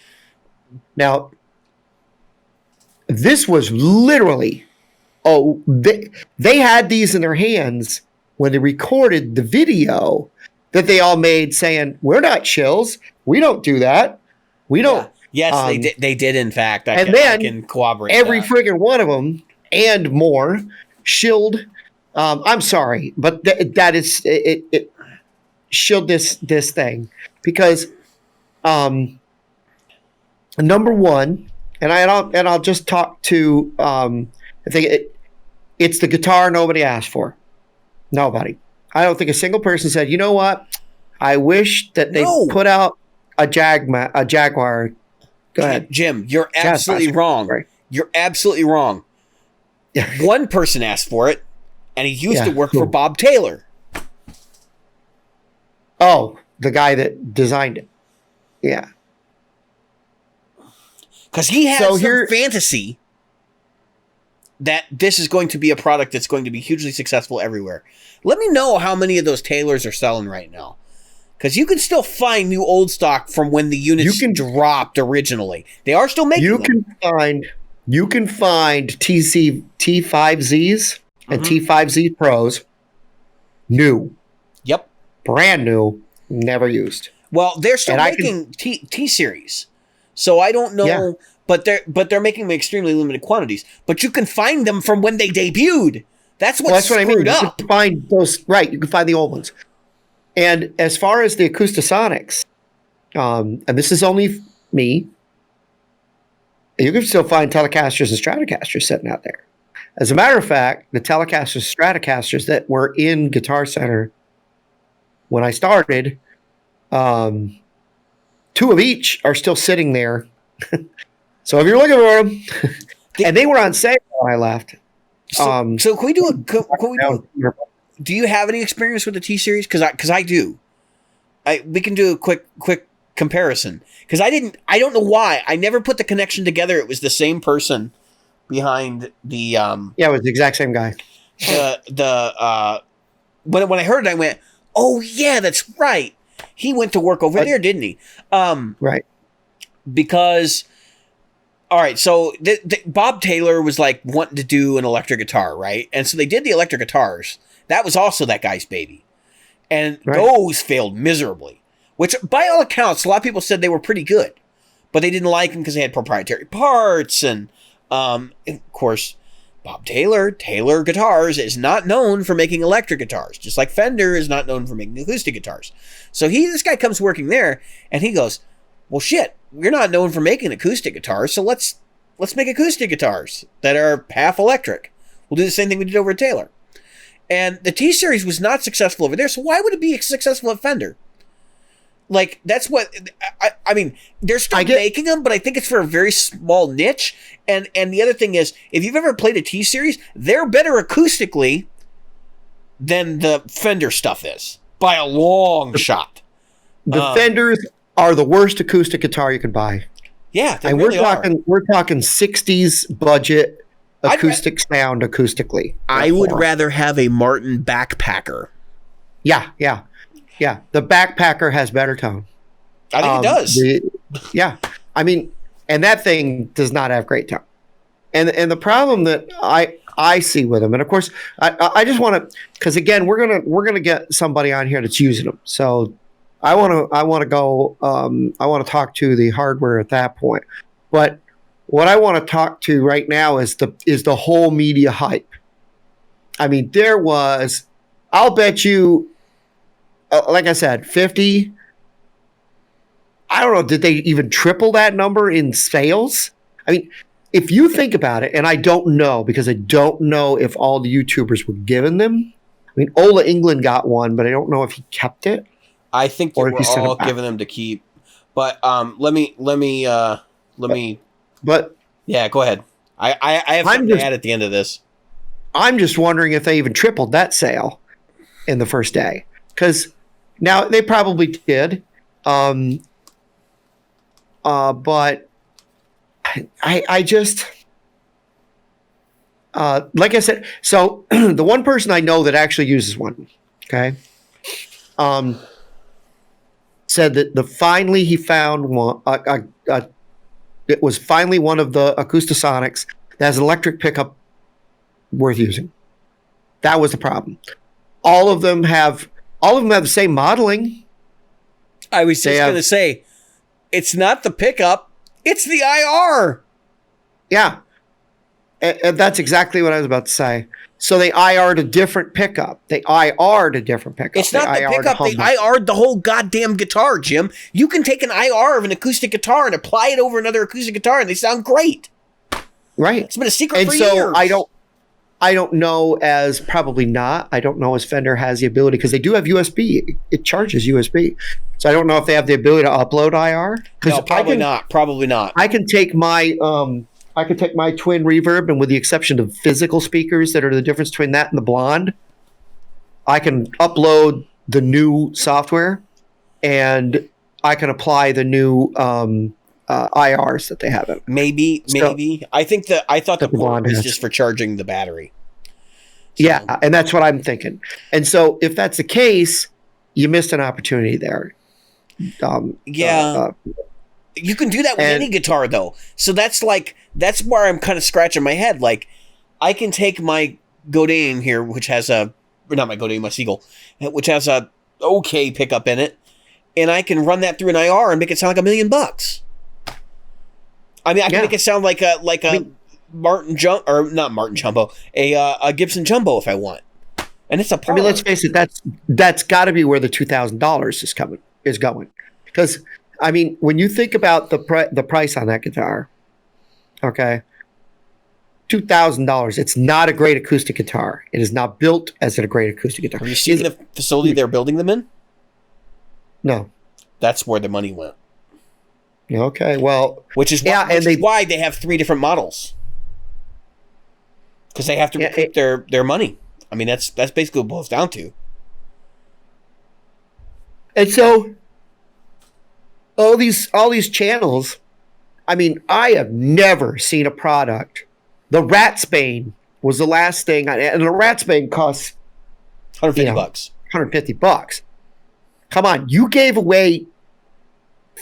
Now, this was literally, they had these in their hands when they recorded the video that they all made saying, we're not chills. We don't do that. We don't. Yeah. Yes, they did, in fact. I can corroborate every friggin' one of them and more shilled. I'm sorry, but that is it shilled this thing because number one, and I'll just talk to I think it's the guitar nobody asked for. Nobody. I don't think a single person said, you know what? I wish that they put out a Jaguar. Go ahead. Jim, you're absolutely wrong. Right. You're absolutely wrong. One person asked for it, and he used to work for Bob Taylor. Oh, the guy that designed it. Yeah. Because he has some fantasy that this is going to be a product that's going to be hugely successful everywhere. Let me know how many of those Taylors are selling right now. Because you can still find new old stock from when the units dropped originally. They are still making them. You can find T5Zs and T5Z Pros new. Yep. Brand new, never used. Well, they're still making T-Series. So I don't know, but they're making them extremely limited quantities. But you can find them from when they debuted. That's what I mean. You can find those, right, you can find the old ones. And as far as the Acoustasonics, and this is only me, you can still find Telecasters and Stratocasters sitting out there. As a matter of fact, the Telecasters, Stratocasters that were in Guitar Center when I started, 2 of each are still sitting there. So if you're looking for them, and they were on sale when I left. So can we do do you have any experience with the T-Series? Because I do. We can do a quick comparison. Because I don't know why. I never put the connection together. It was the same person behind the... it was the exact same guy. When I heard it, I went, oh, yeah, that's right. He went to work over there, didn't he? Right. Because... All right, so Bob Taylor was like wanting to do an electric guitar, right? And so they did the electric guitars. That was also that guy's baby. And those failed miserably, which by all accounts, a lot of people said they were pretty good, but they didn't like them because they had proprietary parts. And of course, Bob Taylor Guitars is not known for making electric guitars, just like Fender is not known for making acoustic guitars. So this guy comes working there and he goes, well, shit, we're not known for making acoustic guitars, so let's make acoustic guitars that are half electric. We'll do the same thing we did over at Taylor. And the T series was not successful over there, so why would it be successful at Fender? Like, that's what I mean. They're still making them, but I think it's for a very small niche. And the other thing is, if you've ever played a T series, they're better acoustically than the Fender stuff is by a long shot. The Fenders are the worst acoustic guitar you can buy. Yeah, they and really we're talking 60s budget acoustic sound acoustically. I would rather have a Martin backpacker. Yeah. The backpacker has better tone. I think it does. I mean, and that thing does not have great tone. And the problem that I see with them, and of course, I just want to, because again, we're gonna get somebody on here that's using them. So I want to talk to the hardware at that point. But what I want to talk to right now is the whole media hype. I mean, there was, I'll bet you, like I said, 50. I don't know, did they even triple that number in sales? I mean, if you think about it, and I don't know, because I don't know if all the YouTubers were given them. I mean, Ola England got one, but I don't know if he kept it. I think they were all given them to keep. But let me. But yeah, go ahead. I have something to add at the end of this. I'm just wondering if they even tripled that sale in the first day, because now they probably did. But I just, like I said, so the one person I know that actually uses one, okay, said that finally he found one, it was finally one of the Acoustasonics that has an electric pickup worth using. That was the problem. All of them have the same modeling. I was just going to say, it's not the pickup, it's the IR. Yeah. And that's exactly what I was about to say. So they IR'd a different pickup. They IR'd a different pickup. It's not the pickup, they IR'd the whole goddamn guitar, Jim. You can take an IR of an acoustic guitar and apply it over another acoustic guitar and they sound great. Right. It's been a secret for years. And so I don't know, as probably not. I don't know as Fender has the ability, because they do have USB. It charges USB. So I don't know if they have the ability to upload IR. No, probably not. Probably not. I can take my twin reverb, and with the exception of physical speakers that are the difference between that and the blonde, I can upload the new software, and I can apply the new IRs that they have. Maybe. I thought the port was just for charging the battery. So. Yeah, and that's what I'm thinking. And so if that's the case, you missed an opportunity there. You can do that with any guitar, though. So that's where I'm kind of scratching my head. Like, I can take my Godin here, which has my Siegel, which has a okay pickup in it, and I can run that through an IR and make it sound like $1 million. I mean, I can make it sound like a Martin not Martin Jumbo, a Gibson Jumbo if I want, and it's a part. I mean, let's face it, that's got to be where the $2,000 is going, because I mean, when you think about the price on that guitar, okay, $2,000. It's not a great acoustic guitar. It is not built as a great acoustic guitar. Have you seen the facility they're building them in? No, that's where the money went. Okay, well, which is why they have 3 different models, because they have to recoup their money. I mean, that's basically what it boils down to. And so, all these channels, I mean, I have never seen a product. The Ratsbane was the last thing, and the Ratsbane costs $150. $150. Come on, you gave away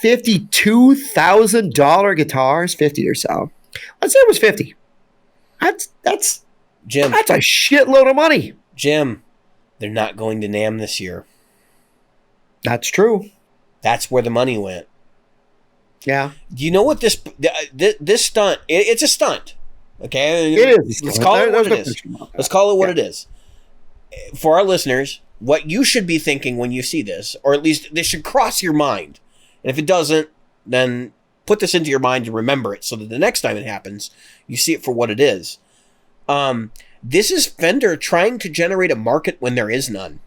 $52,000 guitars, 50 or so. Let's say it was 50. That's Jim. That's a shitload of money. Jim, they're not going to NAMM this year. That's true. That's where the money went. Yeah. Do you know what this stunt? It's a stunt. Okay, it is. Let's call it what it is. Let's call it what it is. For our listeners, what you should be thinking when you see this, or at least this should cross your mind. And if it doesn't, then put this into your mind and remember it, so that the next time it happens, you see it for what it is. This is Fender trying to generate a market when there is none.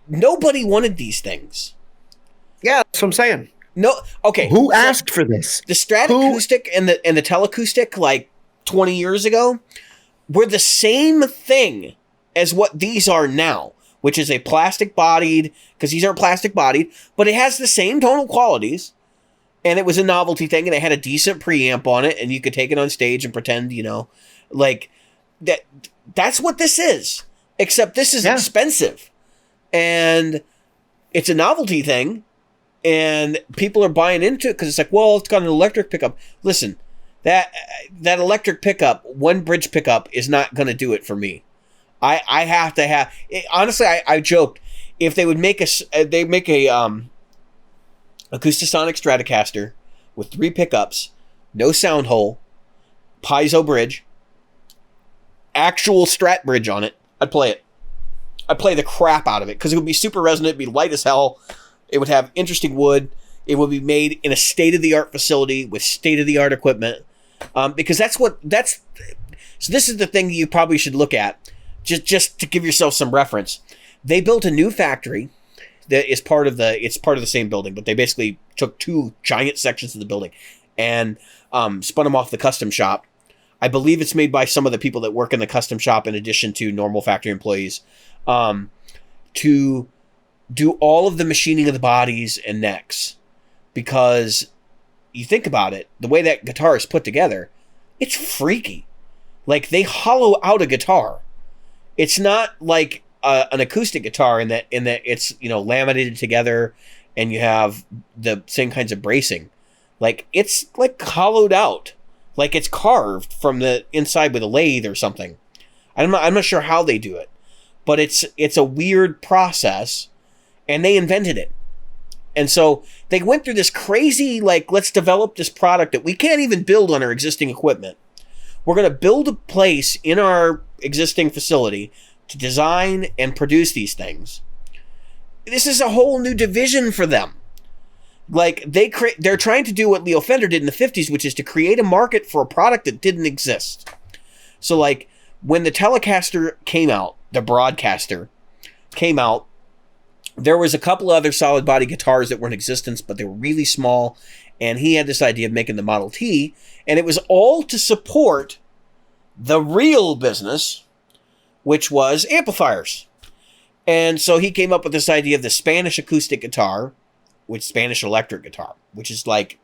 Nobody wanted these things. Yeah, that's what I'm saying. No, okay. Who asked for this? The Stratacoustic and the Teleacoustic, like 20 years ago, were the same thing as what these are now, which is a plastic-bodied, because these are plastic-bodied, but it has the same tonal qualities, and it was a novelty thing, and it had a decent preamp on it, and you could take it on stage and pretend, like, that's what this is, except this is expensive, and it's a novelty thing, and people are buying into it because it's like, well, it's got an electric pickup. Listen, that electric pickup, one bridge pickup, is not going to do it for me. I have to have it. Honestly, I joked if they would make a Acoustasonic Stratocaster with 3 pickups, no sound hole, piezo bridge, actual Strat bridge on it, I'd play it. I'd play the crap out of it because it would be super resonant, it'd be light as hell. It would have interesting wood. It would be made in a state-of-the-art facility with state-of-the-art equipment. Because so this is the thing you probably should look at, just to give yourself some reference. They built a new factory that is part of the same building, but they basically took 2 giant sections of the building and spun them off the custom shop. I believe it's made by some of the people that work in the custom shop in addition to normal factory employees, to do all of the machining of the bodies and necks. Because you think about it, the way that guitar is put together, it's freaky. Like, they hollow out a guitar. It's not like an acoustic guitar in that it's, laminated together and you have the same kinds of bracing. Like, it's like hollowed out. Like it's carved from the inside with a lathe or something. I'm not sure how they do it. But it's a weird process, and they invented it. And so they went through this crazy, like, let's develop this product that we can't even build on our existing equipment. We're going to build a place in our existing facility to design and produce these things. This is a whole new division for them. Like, they're trying to do what Leo Fender did in the 50s, which is to create a market for a product that didn't exist. So, like, when the Telecaster came out, the Broadcaster came out, there was a couple other solid body guitars that were in existence, but they were really small, and he had this idea of making the Model T, and it was all to support the real business, which was amplifiers. And so he came up with this idea of the Spanish acoustic guitar, which Spanish electric guitar, which is like,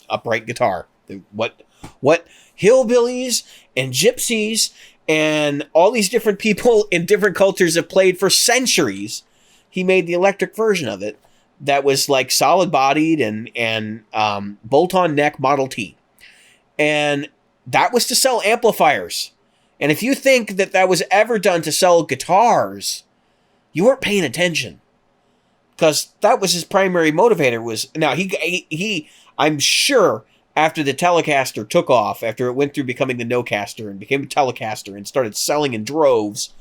upright guitar. What hillbillies and gypsies and all these different people in different cultures have played for centuries. He made the electric version of it that was like solid bodied and bolt-on neck Model T. And that was to sell amplifiers. And if you think that was ever done to sell guitars, you weren't paying attention. Because that was his primary motivator. Now he I'm sure after the Telecaster took off, after it went through becoming the Nocaster and became a Telecaster and started selling in droves,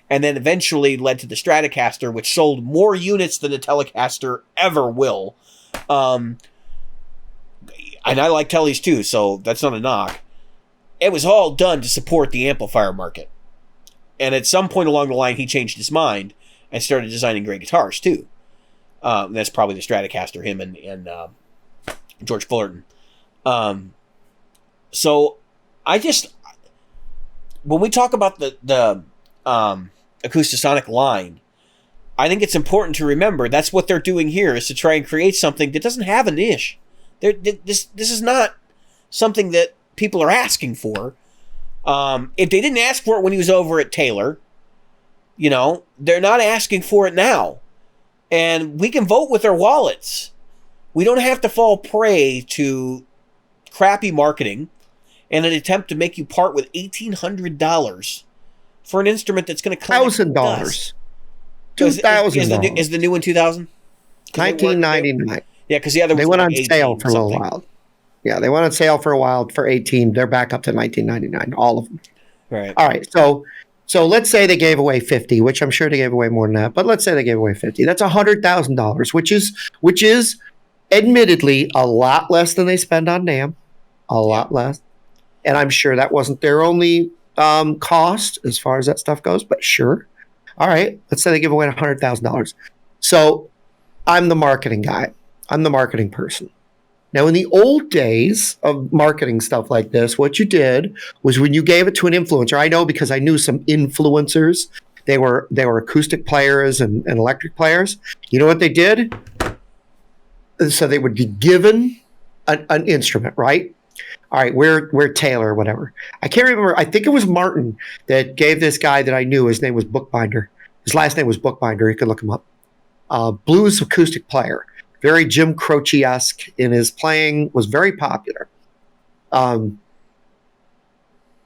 and then eventually led to the Stratocaster, which sold more units than the Telecaster ever will. And I like Tellies too, so that's not a knock. It was all done to support the amplifier market. And at some point along the line, he changed his mind and started designing great guitars too. That's probably the Stratocaster, him and George Fullerton. So when we talk about the Acoustasonic line, I think it's important to remember that's what they're doing here, is to try and create something that doesn't have a niche. This is not something that people are asking for. If they didn't ask for it when he was over at Taylor, they're not asking for it now. And we can vote with our wallets. We don't have to fall prey to crappy marketing and an attempt to make you part with $1,800 for an instrument that's going to collect $1,000. $2,000. Is the new one 2000? $19.99. Yeah, because the other they went on sale for a little while. Yeah, they went on sale for a while for $18. They're back up to $19.99, all of them. Right. All right. So let's say they gave away $50, which I'm sure they gave away more than that. But let's say they gave away $50. That's $100,000, which is admittedly a lot less than they spend on NAMM. A lot less. And I'm sure that wasn't their only cost as far as that stuff goes, but sure. All right, let's say they give away $100,000. So I'm the marketing guy. I'm the marketing person. Now, in the old days of marketing stuff like this, what you did was when you gave it to an influencer, I know because I knew some influencers, they were acoustic players and electric players. You know what they did? So they would be given an instrument, right? All right, we're Taylor or whatever. I can't remember. I think it was Martin that gave this guy that I knew. His name was Bookbinder. His last name was Bookbinder. You could look him up. Blues acoustic player. Very Jim Croce-esque in his playing, was very popular.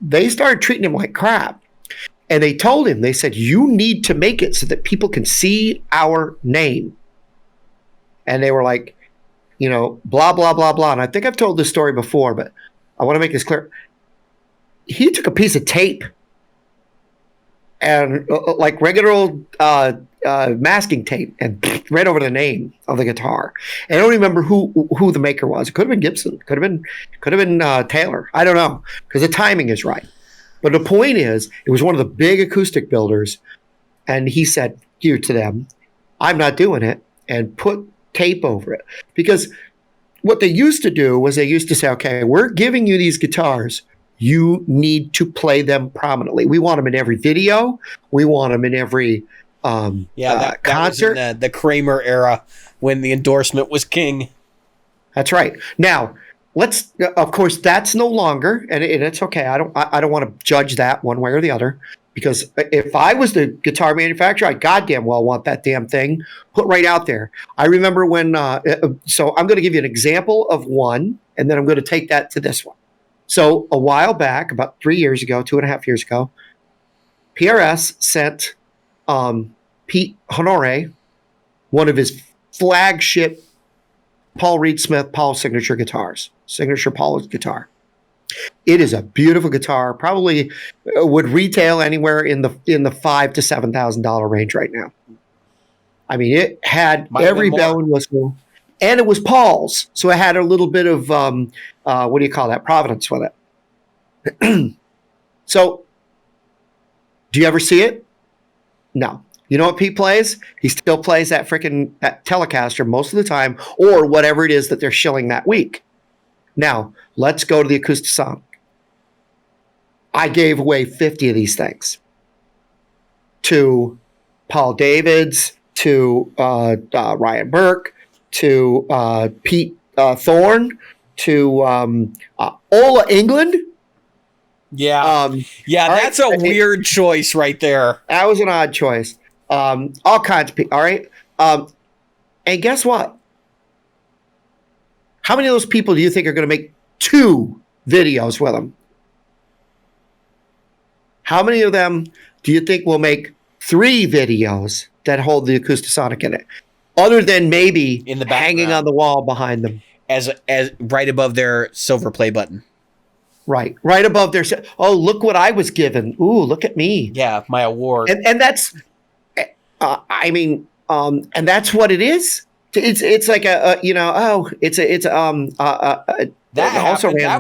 They started treating him like crap. And they told him, they said, you need to make it so that people can see our name. And they were like, you know, blah, blah, blah, blah. And I think I've told this story before, but I want to make this clear. He took a piece of tape and like regular old masking tape and read over the name of the guitar. And I don't remember who the maker was. It could have been Gibson. Could have been Taylor. I don't know, because the timing is right. But the point is, it was one of the big acoustic builders, and he said here to them, I'm not doing it, and put tape over it. Because what they used to do was they used to say, okay, we're giving you these guitars. You need to play them prominently. We want them in every video. We want them in every that concert. was in the Kramer era when the endorsement was king. That's right. Now, of course, that's no longer, and it's okay. I don't want to judge that one way or the other, because if I was the guitar manufacturer, I goddamn well want that damn thing put right out there. I remember when, so I'm going to give you an example of one, and then I'm going to take that to this one. So a while back, about 3 years ago, 2.5 years ago, PRS sent Pete Honore one of his flagship Paul Reed Smith Paul signature guitars, signature Paul guitar. It is a beautiful guitar. Probably would retail anywhere in the $5,000 to $7,000 range right now. I mean, it had every bell and whistle, and it was Paul's, so it had a little bit of what do you call that? Provenance with it. So, do you ever see it? No. You know what Pete plays? He still plays that Telecaster most of the time, or whatever it is that they're shilling that week. Now, let's go to the Acoustasonic. I gave away 50 of these things to Paul Davids, to Ryan Burke, to Pete Thorne, to Ola England. Yeah, that's a weird choice right there. That was an odd choice. All kinds of people. All right. And guess what? How many of those people do you think are going to make 2 videos with them? How many of them do you think will make 3 videos that hold the Acoustasonic in it? Other than maybe in the hanging on the wall behind them. As right above their silver play button. Right above their, oh, look what I was given. Ooh, look at me. Yeah, my award. And that's, and that's what it is. It's like that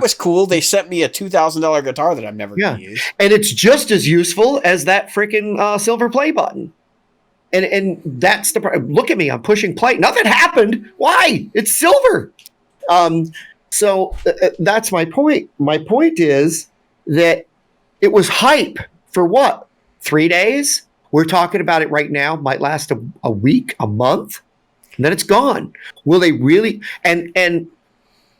was cool. They sent me a $2,000 guitar that I've never going to use, and it's just as useful as that freaking silver play button. And that's the look at me. I'm pushing play. Nothing happened. Why? It's silver. So that's my point. My point is that it was hype for what? 3 days. We're talking about it right now. Might last a week, a month. And then it's gone. Will they really? And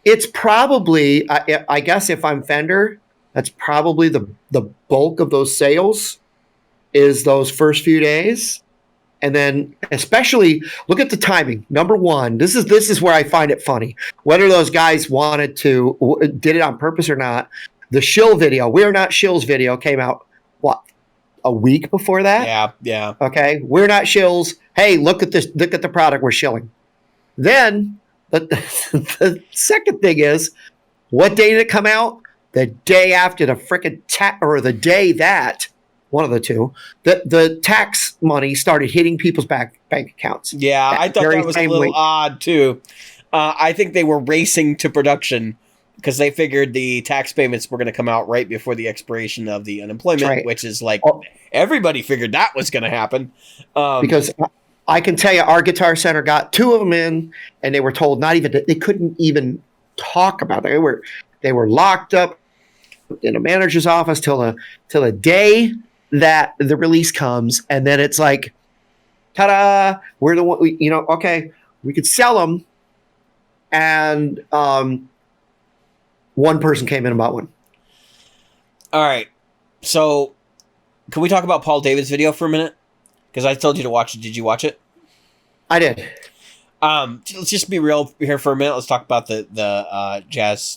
it's probably, I guess if I'm Fender, that's probably the bulk of those sales is those first few days. And then especially look at the timing. Number one, this is where I find it funny. Whether those guys did it on purpose or not, the shill video, We're Not Shills video came out, what, a week before that? Yeah. Okay, We're Not Shills. Hey, look at this. Look at the product we're shilling. Then the second thing is, what day did it come out? The day after the frickin' or the day that, one of the two, the tax money started hitting people's bank accounts. Yeah, I thought that was a little odd too. I think they were racing to production because they figured the tax payments were going to come out right before the expiration of the unemployment, Right. which is like everybody figured that was going to happen. Because I can tell you, our Guitar Center got 2 of them in, and they were told they couldn't even talk about it. They were locked up in a manager's office till the day that the release comes, and then it's like, ta-da! We're the one. Okay, we could sell them, and one person came in and bought one. All right, so can we talk about Paul David's video for a minute? Because I told you to watch it. Did you watch it? I did. Let's just be real here for a minute. Let's talk about the Jazzmaster,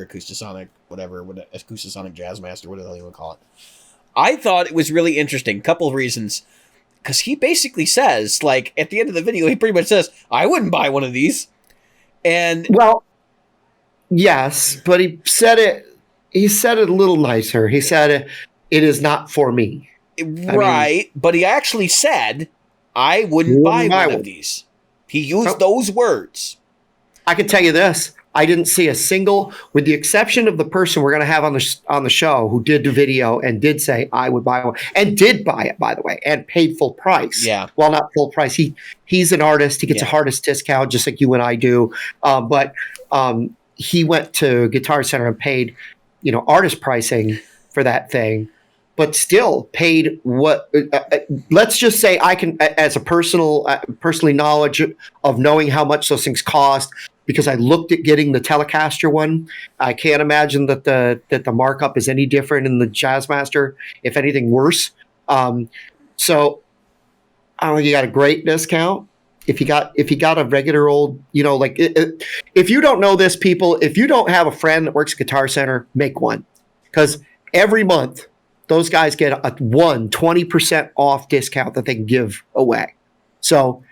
Acoustasonic, Acoustasonic Jazzmaster, whatever the hell you want to call it. I thought it was really interesting. Couple of reasons. Because he basically says, like, at the end of the video, he pretty much says, I wouldn't buy one of these. And well, yes, but he said it a little nicer. He said it is not for me. Right, but he actually said, I wouldn't buy one of these. He used those words. I can tell you this. I didn't see a single, with the exception of the person we're going to have on the show who did the video and did say, I would buy one, and did buy it, by the way, and paid full price. Yeah. Well, not full price. He's an artist. He gets a artist discount just like you and I do. But he went to Guitar Center and paid, artist pricing for that thing. But still paid what? Let's just say I can, as a personally knowledge of knowing how much those things cost, because I looked at getting the Telecaster one. I can't imagine that the markup is any different in the Jazzmaster, if anything worse. So I don't know. You got a great discount if you got a regular old, if you don't know this, people, if you don't have a friend that works at Guitar Center, make one, because every month those guys get a 20% off discount that they can give away. So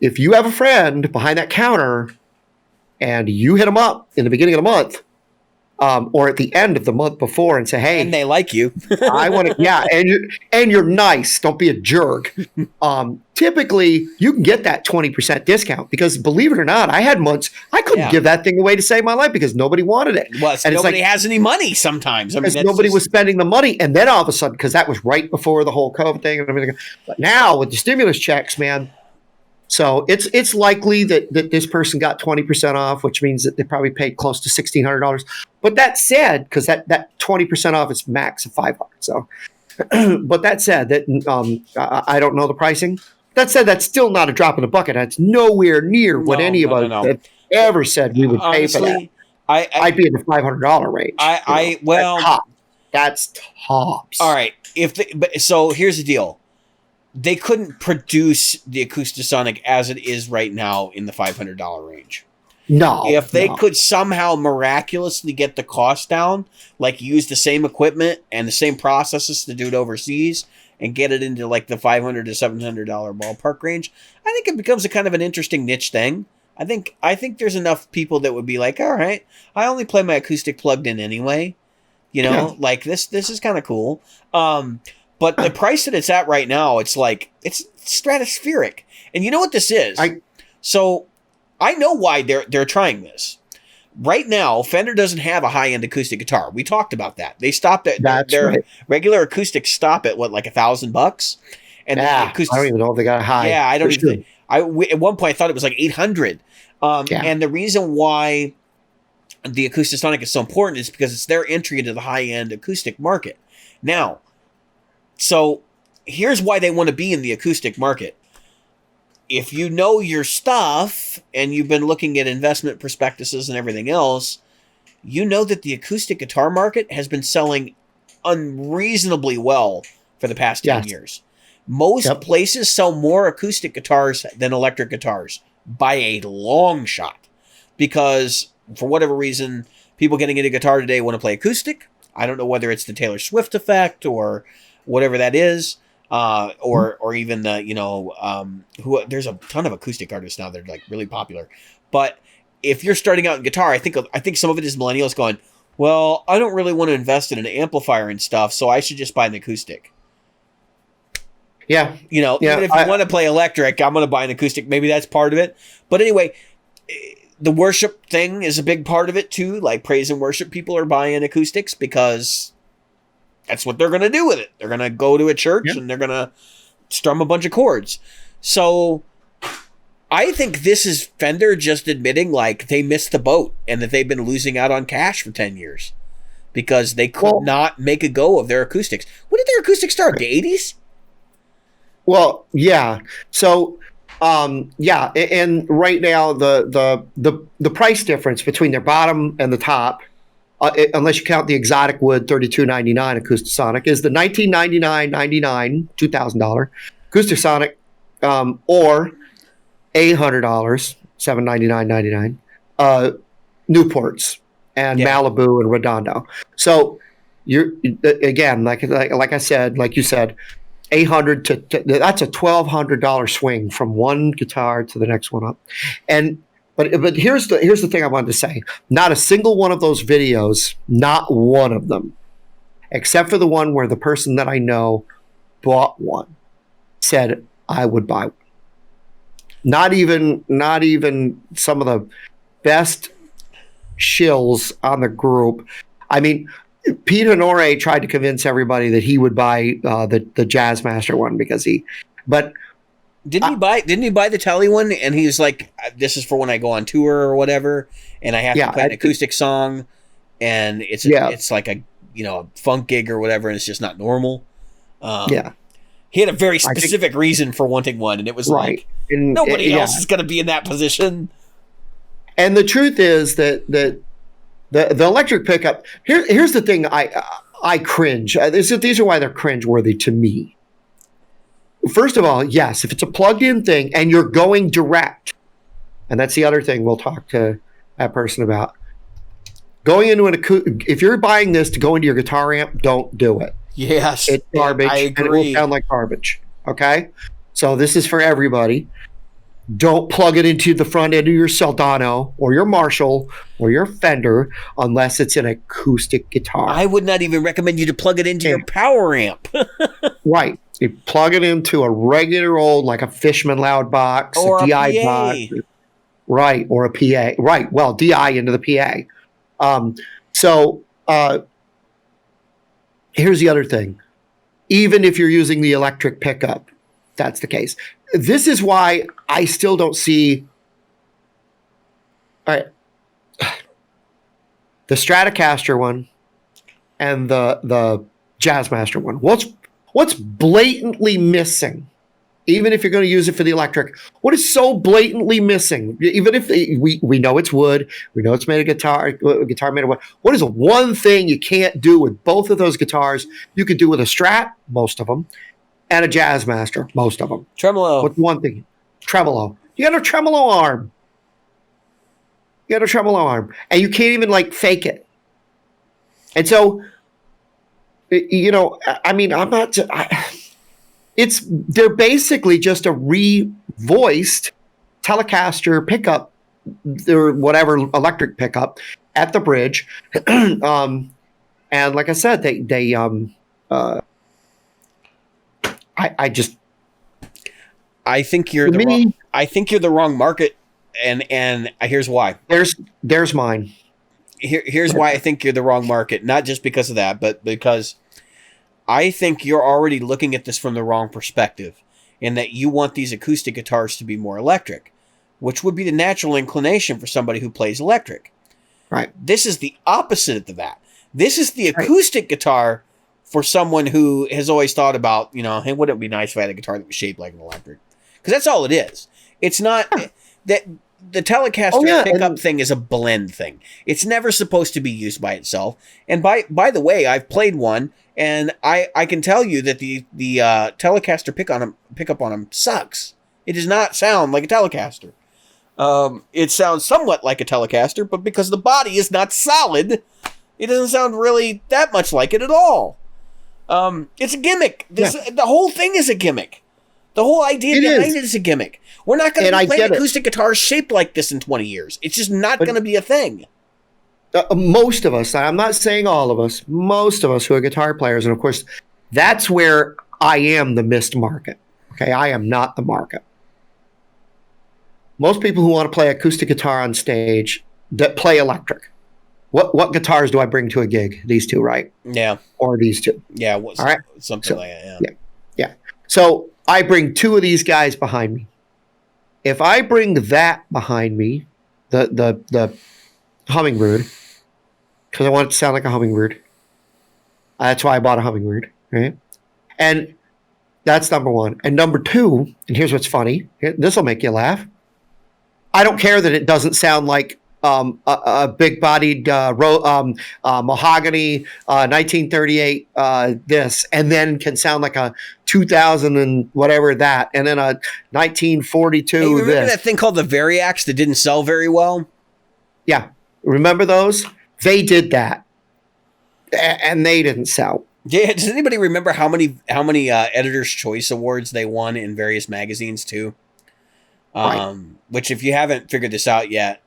if you have a friend behind that counter and you hit them up in the beginning of the month, or at the end of the month before, and say, "Hey," and they like you, I want to, and you're nice. Don't be a jerk. Typically, you can get that 20% discount, because, believe it or not, I had months I couldn't give that thing away to save my life because nobody wanted it. Well, and nobody has any money sometimes. Because nobody was spending the money, and then all of a sudden, because that was right before the whole COVID thing and everything. But now with the stimulus checks, man. So it's likely that this person got 20% off, which means that they probably paid close to $1,600. But that said, because that 20% off is max of $500. So, but that said, that I don't know the pricing. That said, that's still not a drop in the bucket. That's nowhere near what any of us have ever said we would pay for that. I'd be in the $500 range. That's tops. All right. So here's the deal. They couldn't produce the Acoustasonic as it is right now in the $500 range. No. If they could somehow miraculously get the cost down, like use the same equipment and the same processes to do it overseas and get it into like the $500 to $700 ballpark range, I think it becomes a kind of an interesting niche thing. I think there's enough people that would be like, all right, I only play my acoustic plugged in anyway. Like this is kind of cool. But the price that it's at right now, it's stratospheric. And you know what this is? So I know why they're trying this. Right now, Fender doesn't have a high-end acoustic guitar. We talked about that. They stopped at their regular acoustics stop at what, like $1,000? And I don't even know if they got a high. Yeah, I don't even. At one point I thought it was like $800. And the reason why the Acoustasonic is so important is because it's their entry into the high-end acoustic market. Now, so here's why they want to be in the acoustic market. If you know your stuff and you've been looking at investment prospectuses and everything else, you know that the acoustic guitar market has been selling unreasonably well for the past 10 years. Most places sell more acoustic guitars than electric guitars by a long shot, because for whatever reason, people getting into guitar today want to play acoustic. I don't know whether it's the Taylor Swift effect or whatever that is, or even the there's a ton of acoustic artists now that are like really popular. But if you're starting out in guitar, I think some of it is millennials going, well, I don't really want to invest in an amplifier and stuff, so I should just buy an acoustic. Yeah. Even if you want to play electric, I'm going to buy an acoustic. Maybe that's part of it. But anyway, the worship thing is a big part of it too. Like praise and worship people are buying acoustics because that's what they're going to do with it. They're going to go to a church and they're going to strum a bunch of chords. So I think this is Fender just admitting like they missed the boat and that they've been losing out on cash for 10 years because they could not make a go of their acoustics. When did their acoustics start? The 80s? Well, yeah. So, yeah, and right now the price difference between their bottom and the top, unless you count the exotic wood $32.99 Acoustasonic, is the $1999.99 $2,000 Acoustasonic, or $800 $799.99 Newports and Malibu and Redondo. So you're again, like I said, like you said, 800 to that's a $1,200 swing from one guitar to the next one up. And but here's the thing I wanted to say. Not a single one of those videos, not one of them, except for the one where the person that I know bought one, said I would buy one. Not even some of the best shills on the group. I mean, Pete Honore tried to convince everybody that he would buy the Jazzmaster one because didn't he buy the Telly one? And he was like, "This is for when I go on tour or whatever, and I have to play an acoustic song, and it's like a a funk gig or whatever, and it's just not normal." He had a very specific reason for wanting one, and it was like nobody else is going to be in that position. And the truth is that the electric pickup. Here's the thing. I cringe. These are why they're cringe-worthy to me. First of all, yes, if it's a plugged-in thing and you're going direct, and that's the other thing we'll talk to that person about. Going into if you're buying this to go into your guitar amp, don't do it. Yes, it's garbage, I agree. And it will sound like garbage. Okay, so this is for everybody. Don't plug it into the front end of your Soldano or your Marshall or your Fender unless it's an acoustic guitar. I would not even recommend you to plug it into your power amp. Right. You plug it into a regular old, like a Fishman loud box, or a DI PA. box. Right, or a PA. Right, well, DI into the PA. Here's the other thing. Even if you're using the electric pickup, that's the case. This is why I still don't see. All right, the Stratocaster one and the Jazzmaster one. What's blatantly missing? Even if you're going to use it for the electric, what is so blatantly missing? Even if we know it's wood, we know it's made of guitar made of wood. What is one thing you can't do with both of those guitars? You could do with a Strat, most of them, and a Jazzmaster, most of them. Tremolo. What's one thing? Tremolo. You got a tremolo arm. And you can't even like fake it. And so, I mean, I'm not. They're basically just a revoiced Telecaster pickup or whatever electric pickup at the bridge, and like I said, I think you're I think you're the wrong market, and here's why. There's mine. Here's why I think you're the wrong market. Not just because of that, but because I think you're already looking at this from the wrong perspective, in that you want these acoustic guitars to be more electric, which would be the natural inclination for somebody who plays electric. Right. This is the opposite of that. This is the acoustic guitar for someone who has always thought about, hey, wouldn't it be nice if I had a guitar that was shaped like an electric? Because that's all it is. It's not that the Telecaster pickup thing is a blend thing. It's never supposed to be used by itself. And by the way, I've played one, and I can tell you that the Telecaster pickup on them sucks. It does not sound like a Telecaster. It sounds somewhat like a Telecaster, but because the body is not solid, it doesn't sound really that much like it at all. It's a gimmick. The whole thing is a gimmick. The whole idea behind it is a gimmick. We're not going to be playing acoustic guitars shaped like this in 20 years. It's just not going to be a thing. Most of us, I'm not saying all of us, most of us who are guitar players, and of course, that's where I am the missed market. Okay, I am not the market. most people who want to play acoustic guitar on stage that play electric. What guitars do I bring to a gig? These two, right? Yeah. Or these two. Yeah. All right. Something like that. Yeah. Yeah. So I bring two of these guys behind me. If I bring that behind me, the hummingbird, because I want it to sound like a hummingbird. That's why I bought a hummingbird, right? And that's number one. And number two, and here's what's funny. This will make you laugh. I don't care that it doesn't sound like a big-bodied mahogany 1938 this, and then can sound like a 2000 and whatever that, and then a 1942 hey, you remember this. that thing called the Variax that didn't sell very well? Yeah, remember those? They did that, and they didn't sell. Yeah. Does anybody remember how many Editor's Choice Awards they won in various magazines too? Right. Which, if you haven't figured this out yet,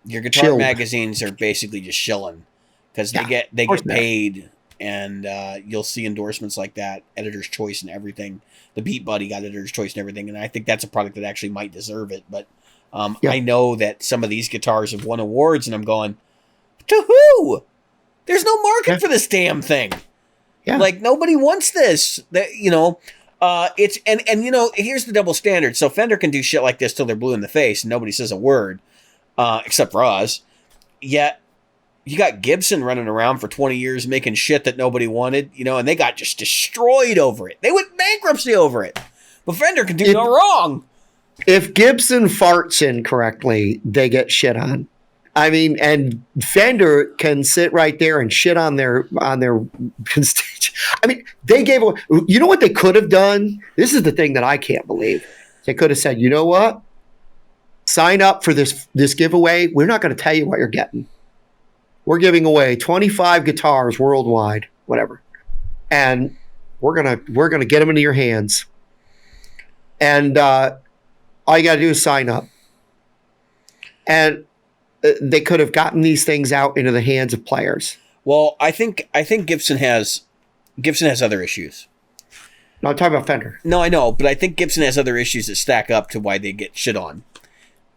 your guitar Chilled. magazines are basically just shilling because they get paid, and you'll see endorsements like that, Editor's Choice and everything. The Beat Buddy got Editor's Choice and everything, and I think that's a product that actually might deserve it. But I know that some of these guitars have won awards, and I'm going, to who? There's no market for this damn thing. Yeah. Like, nobody wants this. It's and here's the double standard. So Fender can do shit like this till they're blue in the face and nobody says a word, except for us. Yet you got Gibson running around for 20 years making shit that nobody wanted, and they got just destroyed over it. They went bankruptcy over it. But Fender can do no wrong. If Gibson farts incorrectly, they get shit on. I mean, and Fender can sit right there and shit on their stage. I mean, they gave away. You know what they could have done? This is the thing that I can't believe. They could have said, you know what? Sign up for this giveaway. We're not going to tell you what you're getting. We're giving away 25 guitars worldwide, whatever, and we're gonna get them into your hands. And all you got to do is sign up. And they could have gotten these things out into the hands of players. Well, I think Gibson has other issues. No, I'm talking about Fender. No, I know, but I think Gibson has other issues that stack up to why they get shit on.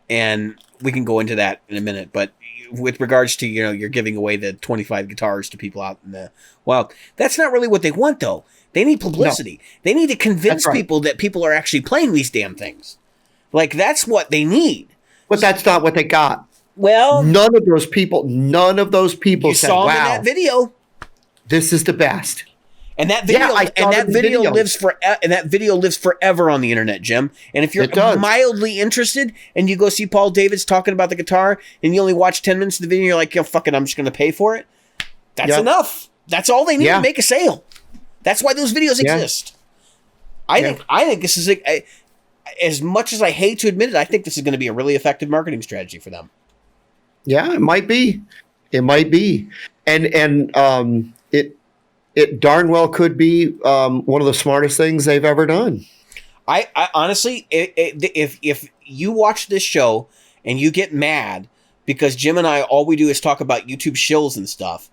And we can go into that in a minute. But with regards to, you're giving away the 25 guitars to people out in the wild, that's not really what they want, though. They need publicity. No. They need to convince people that people are actually playing these damn things. Like, that's what they need. But that's not what they got. Well, none of those people said, saw them wow, in that video. This is the best. And that video, lives forever on the internet, Jim. And if you're mildly interested and you go see Paul Davis talking about the guitar and you only watch 10 minutes of the video and you're like, fuck it, I'm just going to pay for it. That's enough. That's all they need to make a sale. That's why those videos exist. I think this is as much as I hate to admit it, I think this is going to be a really effective marketing strategy for them. Yeah, it might be. And it darn well could be one of the smartest things they've ever done. I honestly, if you watch this show and you get mad because Jim and I, all we do is talk about YouTube shills and stuff,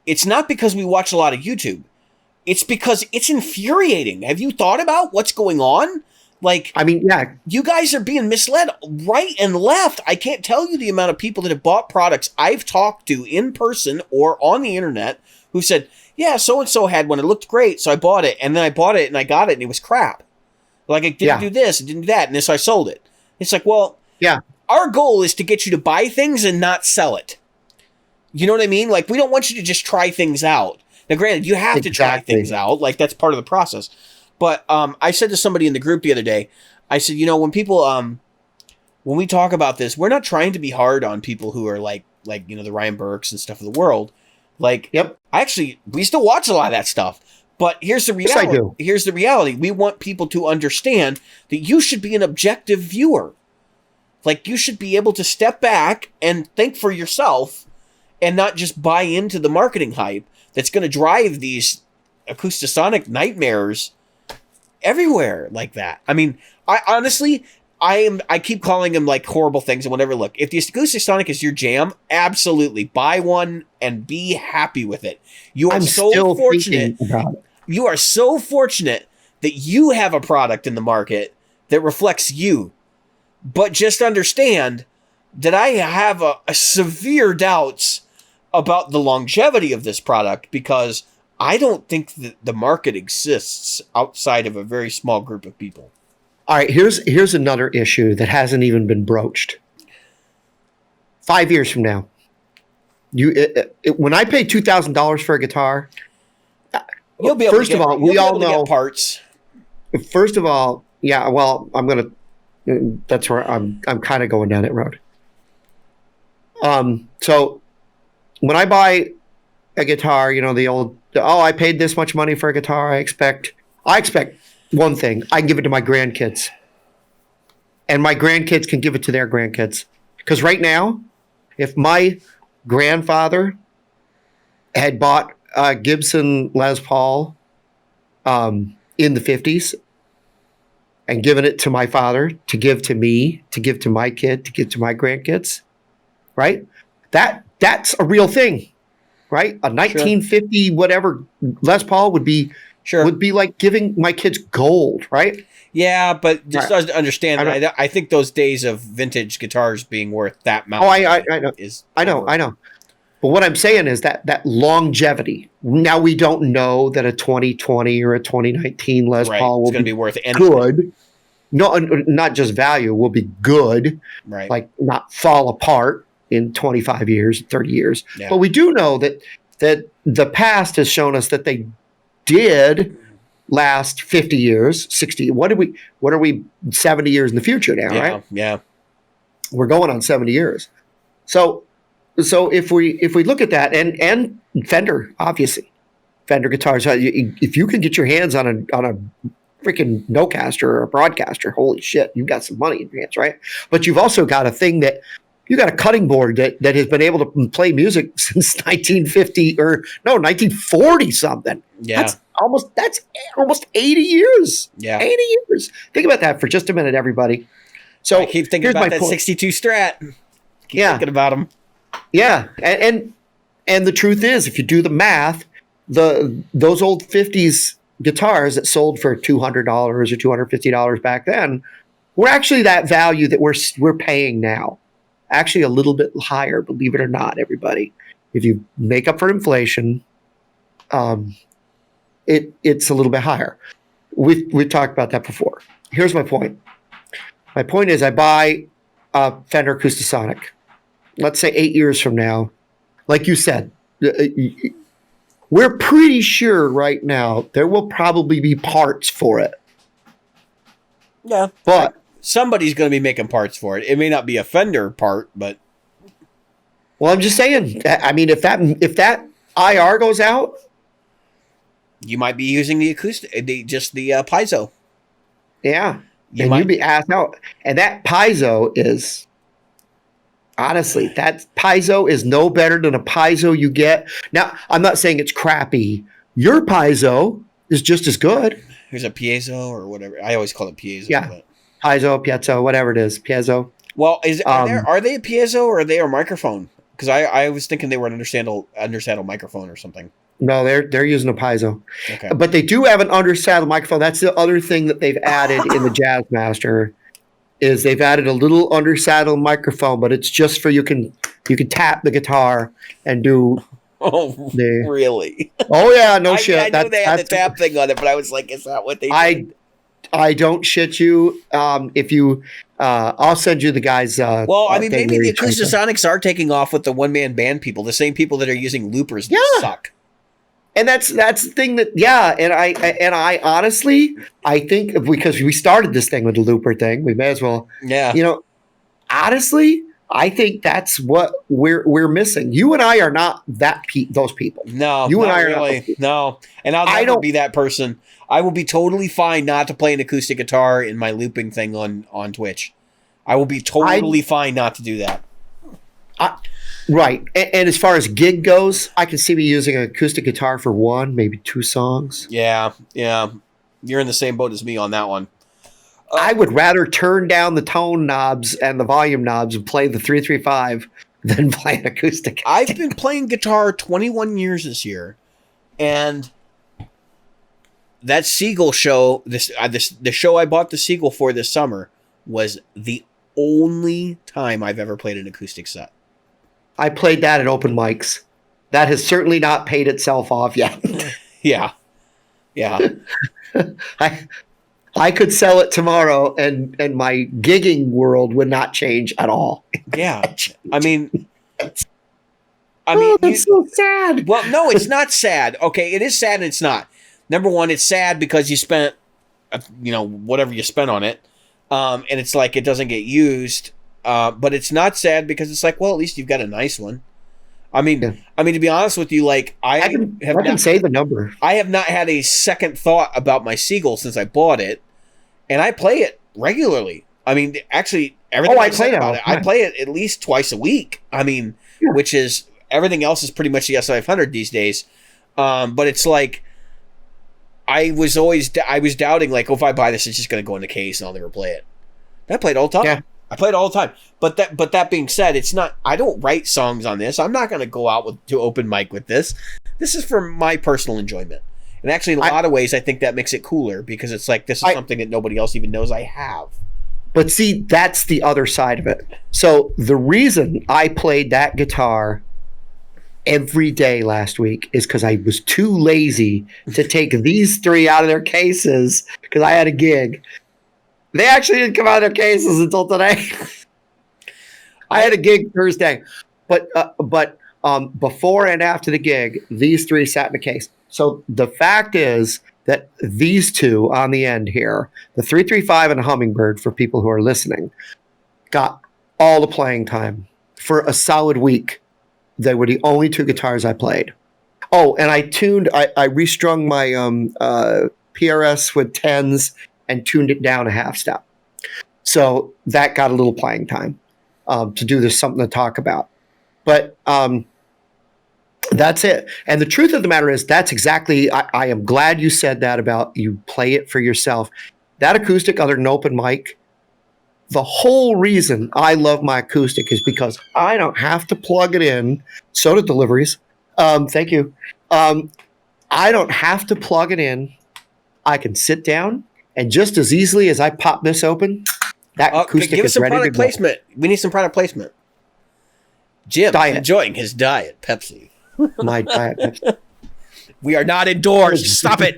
it's not because we watch a lot of YouTube. It's because it's infuriating. Have you thought about what's going on? Like, I mean, you guys are being misled right and left. I can't tell you the amount of people that have bought products I've talked to in person or on the internet who said, yeah, so-and-so had one. It looked great, so I bought it. And then I bought it and I got it and it was crap. Like, it didn't do this, it didn't do that, and so I sold it. It's like, well, our goal is to get you to buy things and not sell it. You know what I mean? Like, we don't want you to just try things out. Now, granted, you have to try things out. Like, that's part of the process. But I said to somebody in the group the other day, I said, when people, when we talk about this, we're not trying to be hard on people who are like the Ryan Burks and stuff of the world. Like, we still watch a lot of that stuff. But here's the reality. Yes, I do. Here's the reality. We want people to understand that you should be an objective viewer. Like, you should be able to step back and think for yourself and not just buy into the marketing hype that's going to drive these Acoustasonic nightmares everywhere like that. I mean, I honestly, I keep calling them like horrible things and whatever. Look, if the Acoustasonic is your jam, absolutely buy one and be happy with it. You are so fortunate. You are so fortunate that you have a product in the market that reflects you. But just understand that I have a severe doubts about the longevity of this product, because I don't think that the market exists outside of a very small group of people. All right, here's another issue that hasn't even been broached. 5 years from now, when I pay $2,000 for a guitar, You'll be able first to get, of all, you'll we be all able to know. get parts. First of all, yeah. Well, that's where I'm kind of going down that road. So when I buy a guitar, the old, I paid this much money for a guitar. I expect one thing: I can give it to my grandkids, and my grandkids can give it to their grandkids. Because right now, if my grandfather had bought a Gibson Les Paul in the 50s and given it to my father to give to me, to give to my kid, to give to my grandkids, right? That's a real thing, right? A 1950 whatever Les Paul would be like giving my kids gold, right? Yeah, but just understand, I think those days of vintage guitars being worth that amount. I know. But what I'm saying is that longevity. Now we don't know that a 2020 or a 2019 Les Paul will be worth anything. Good. No, not just value, will be good. Right. Like not fall apart in 25 years, 30 years. Yeah. But we do know that the past has shown us that they did last 50 years, 60. What are we 70 years in the future now, right? Yeah. We're going on 70 years. So if we look at that, and Fender, obviously, Fender guitars, if you can get your hands on a freaking Nocaster or a Broadcaster, holy shit, you've got some money in your hands, right? But you've also got a thing that you got a cutting board that has been able to play music since 1940 something. Yeah, that's almost 80 years. Yeah, 80 years. Think about that for just a minute, everybody. So I keep thinking about that 62 Strat. Keep thinking about them. Yeah, and the truth is, if you do the math, those old 50s guitars that sold for $200 or $250 back then were actually that value that we're paying now. Actually, a little bit higher, believe it or not, everybody. If you make up for inflation, it's a little bit higher. We've talked about that before. Here's my point. My point is, I buy a Fender Acoustasonic. Let's say 8 years from now, like you said, we're pretty sure right now there will probably be parts for it. Yeah. But somebody's going to be making parts for it. It may not be a Fender part, but. Well, I'm just saying, I mean, if that IR goes out. You might be using the piezo. Yeah. You'd be asked out. And that piezo is. Honestly, that piezo is no better than a piezo you get. Now, I'm not saying it's crappy. Your piezo is just as good. Here's a piezo or whatever. I always call it piezo. Yeah, but. piezo, whatever it is, piezo. Well, are they a piezo or are they a microphone? Because I was thinking they were an undersaddle microphone or something. No, they're using a piezo. Okay. But they do have an undersaddle microphone. That's the other thing that they've added in the Jazzmaster. Is they've added a little undersaddle microphone, but it's just for you can tap the guitar and do. Oh, really? Oh yeah, no shit. I knew they had the tap thing on it, but I was like, is that what they did? I don't shit you. If you, I'll send you the guys. Well, I mean, maybe the Acoustasonics are taking off with the one-man band people, the same people that are using loopers that suck. And that's the thing that and I honestly I think because we started this thing with the looper thing, we may as well honestly I think that's what we're missing. You and I are not those people. No, you and I are really no, and I'll never be that person. I will be totally fine not to play an acoustic guitar in my looping thing on Twitch. I will be totally fine not to do that. Right. And as far as gig goes, I can see me using an acoustic guitar for one, maybe two songs. Yeah. You're in the same boat as me on that one. I would rather turn down the tone knobs and the volume knobs and play the 335 than play an acoustic guitar. I've been playing guitar 21 years this year, and that Seagull show, the show I bought the Seagull for this summer, was the only time I've ever played an acoustic set. I played that at open mics. That has certainly not paid itself off yet. Yeah. I could sell it tomorrow, and my gigging world would not change at all. Yeah. I mean, that's so sad. Well, no, it's not sad. Okay, it is sad and it's not. Number one, it's sad because you spent, whatever you spent on it, and it's like it doesn't get used. But it's not sad because it's like, well, at least you've got a nice one. I mean, to be honest with you, like I can say the number. I have not had a second thought about my Seagull since I bought it, and I play it regularly. I mean, actually, everything I said about it, I play it at least twice a week. I mean, which is everything else is pretty much the S500 these days. But it's like I was doubting, like, if I buy this, it's just going to go in the case and I'll never play it. I played all the time. Yeah. I played all the time. But that being said, it's not. I don't write songs on this. I'm not going to go out to open mic with this. This is for my personal enjoyment. And actually, in a lot of ways, I think that makes it cooler because it's like this is something that nobody else even knows I have. But see, that's the other side of it. So the reason I played that guitar every day last week is because I was too lazy to take these three out of their cases because I had a gig. They actually didn't come out of their cases until today. I had a gig Thursday, but before and after the gig, these three sat in the case. So the fact is that these two on the end here, the 335 and the Hummingbird, for people who are listening, got all the playing time for a solid week. They were the only two guitars I played. Oh, and I restrung my PRS with 10s and tuned it down a half step. So that got a little playing time to do this, something to talk about. But that's it. And the truth of the matter is that's exactly, I am glad you said that about you play it for yourself. That acoustic, other than open mic, the whole reason I love my acoustic is because I don't have to plug it in. So do deliveries. Thank you. I don't have to plug it in. I can sit down, and just as easily as I pop this open, that acoustic give us is some ready product to go. placement. We need some product placement. Jim's enjoying his diet Pepsi. My diet Pepsi. We are not endorsed. Stop it.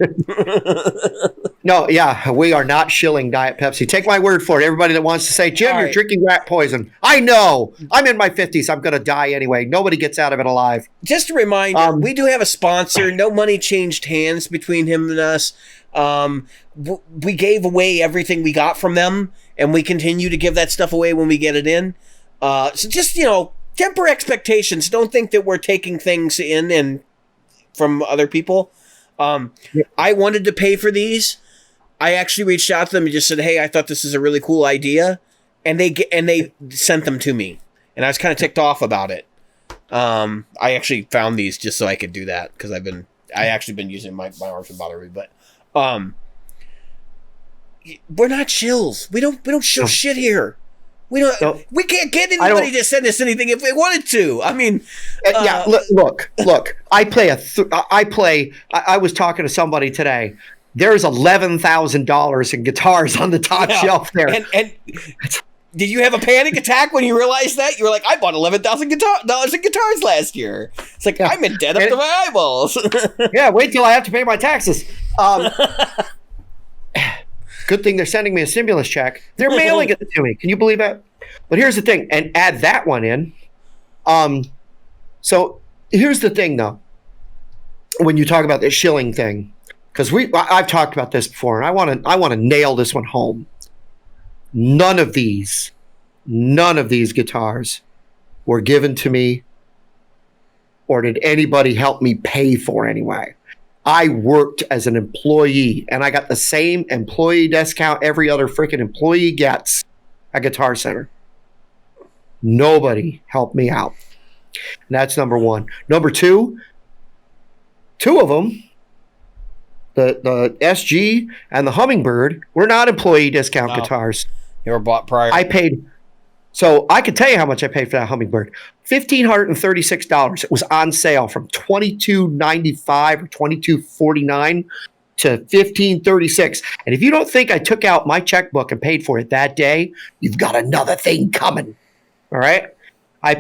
No, yeah, we are not shilling Diet Pepsi. Take my word for it. Everybody that wants to say, Jim, you're drinking rat poison. I know. I'm in my 50s. I'm going to die anyway. Nobody gets out of it alive. Just a reminder, we do have a sponsor. No money changed hands between him and us. We gave away everything we got from them, and we continue to give that stuff away when we get it in. So just, temper expectations. Don't think that we're taking things in and from other people. I wanted to pay for these. I actually reached out to them and just said, "Hey, I thought this is a really cool idea," and they sent them to me, and I was kind of ticked off about it. I actually found these just so I could do that because I actually been using my arms to bother me, but we're not shills. We don't shill shit here. We can't get anybody to send us anything if we wanted to. I mean, yeah. Look. I was talking to somebody today. There's $11,000 in guitars on the top shelf there. And did you have a panic attack when you realized that? You were like, I bought $11,000 in guitars last year. It's like, I'm in debt up to my eyeballs. Yeah, wait till I have to pay my taxes. Good thing they're sending me a stimulus check. They're mailing it to me. Can you believe that? But here's the thing, and add that one in. So here's the thing, though. When you talk about this shilling thing, because I've talked about this before, and I want to nail this one home. None of these guitars were given to me, or did anybody help me pay for anyway. I worked as an employee, and I got the same employee discount every other freaking employee gets at Guitar Center. Nobody helped me out. And that's number one. Number two of them, the SG and the Hummingbird, were not employee discount guitars. They were bought prior. I paid. So I can tell you how much I paid for that Hummingbird. $1,536. It was on sale from $22.95 or $22.49 to 1536. And if you don't think I took out my checkbook and paid for it that day, you've got another thing coming. All right. I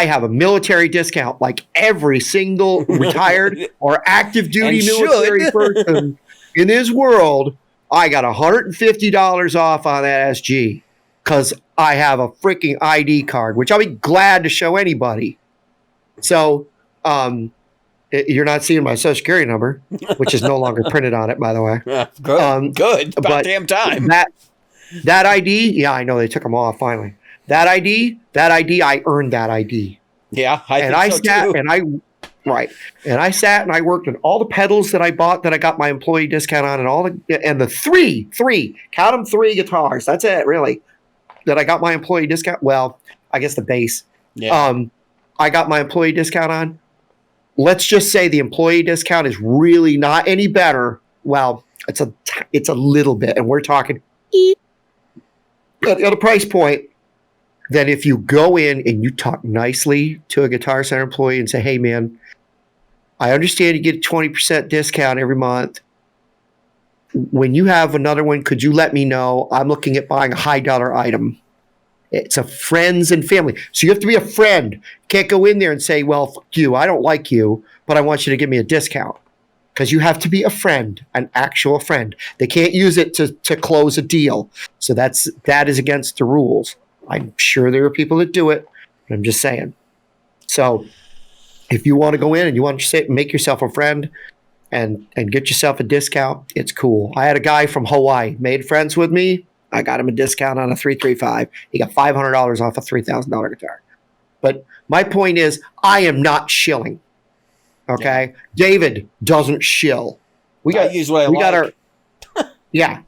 have a military discount like every single retired or active duty military person in this world. I got $150 off on that SG because I have a freaking ID card, which I'll be glad to show anybody. So, you're not seeing my social security number, which is no longer printed on it, by the way. Good. Good. About damn time. That ID, yeah, I know they took them off finally. That ID, I earned that ID. Yeah, I sat and I worked on all the pedals that I bought that I got my employee discount on, and the three, count them, 3 guitars. That's it, really. That I got my employee discount. Well, I guess the bass. Yeah. I got my employee discount on. Let's just say the employee discount is really not any better. Well, it's a little bit, and we're talking at a price point that if you go in and you talk nicely to a Guitar Center employee and say, hey, man, I understand you get a 20% discount every month. When you have another one, could you let me know? I'm looking at buying a high dollar item. It's a friends and family. So you have to be a friend. You can't go in there and say, well, fuck you. I don't like you, but I want you to give me a discount. Because you have to be a friend, an actual friend. They can't use it to close a deal. So that is against the rules. I'm sure there are people that do it, but I'm just saying. So if you want to go in and you want to make yourself a friend and get yourself a discount, it's cool. I had a guy from Hawaii made friends with me. I got him a discount on a 335. He got $500 off a $3,000 guitar. But my point is, I am not shilling. Okay, yeah. David doesn't shill. We got yeah.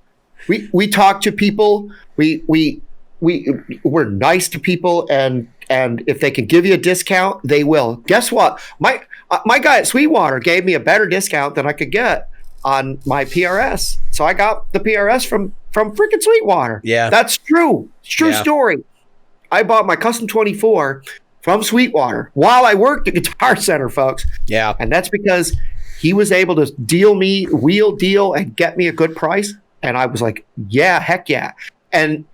We talk to people. We're nice to people, and if they can give you a discount, they will. Guess what? My guy at Sweetwater gave me a better discount than I could get on my PRS. So I got the PRS from freaking Sweetwater. Yeah. That's true. It's true story. I bought my Custom 24 from Sweetwater while I worked at Guitar Center, folks. Yeah. And that's because he was able to wheel deal and get me a good price. And I was like, yeah, heck yeah. And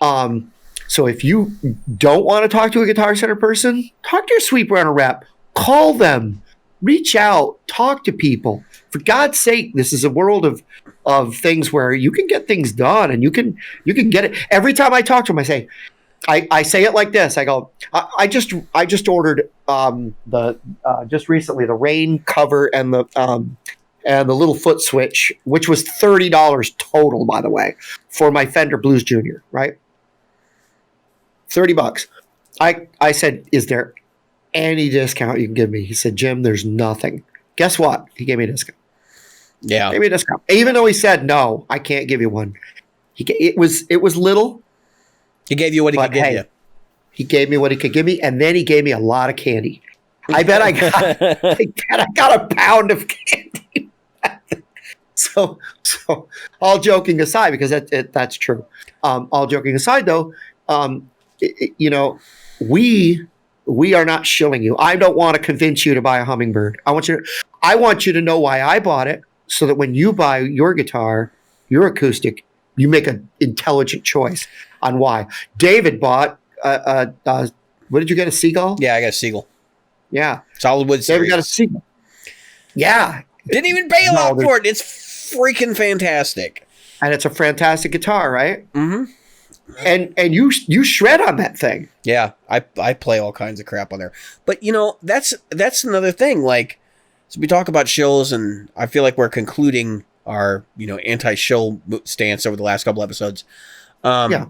so if you don't want to talk to a Guitar Center person, talk to your Sweetwater rep. Call them. Reach out. Talk to people. For God's sake, this is a world of things where you can get things done, and you can get it. Every time I talk to them, I say it like this. I go, I just ordered just recently the rain cover and the little foot switch, which was $30 total, by the way, for my Fender Blues Junior, right? $30. I said, is there any discount you can give me? He said, Jim, there's nothing. Guess what? He gave me a discount. Yeah. Gave me a discount. Even though he said, no, I can't give you one. It was little. He gave you what he could give you. He gave me what he could give me, and then he gave me a lot of candy. I bet I got a pound of candy. So all joking aside, because that's true. All joking aside, though, we are not shilling you. I don't want to convince you to buy a Hummingbird. I want you to know why I bought it, so that when you buy your guitar, your acoustic, you make an intelligent choice on why. David bought what did you get, a Seagull? Yeah, I got a Seagull. Yeah. Solid wood series. David got a Seagull. Yeah. Didn't even bail out for it. It's freaking fantastic. And it's a fantastic guitar, right? Mm-hmm. And you shred on that thing. Yeah, I play all kinds of crap on there. But that's another thing. Like, so we talk about shills, and I feel like we're concluding our anti-shill stance over the last couple episodes. Yeah.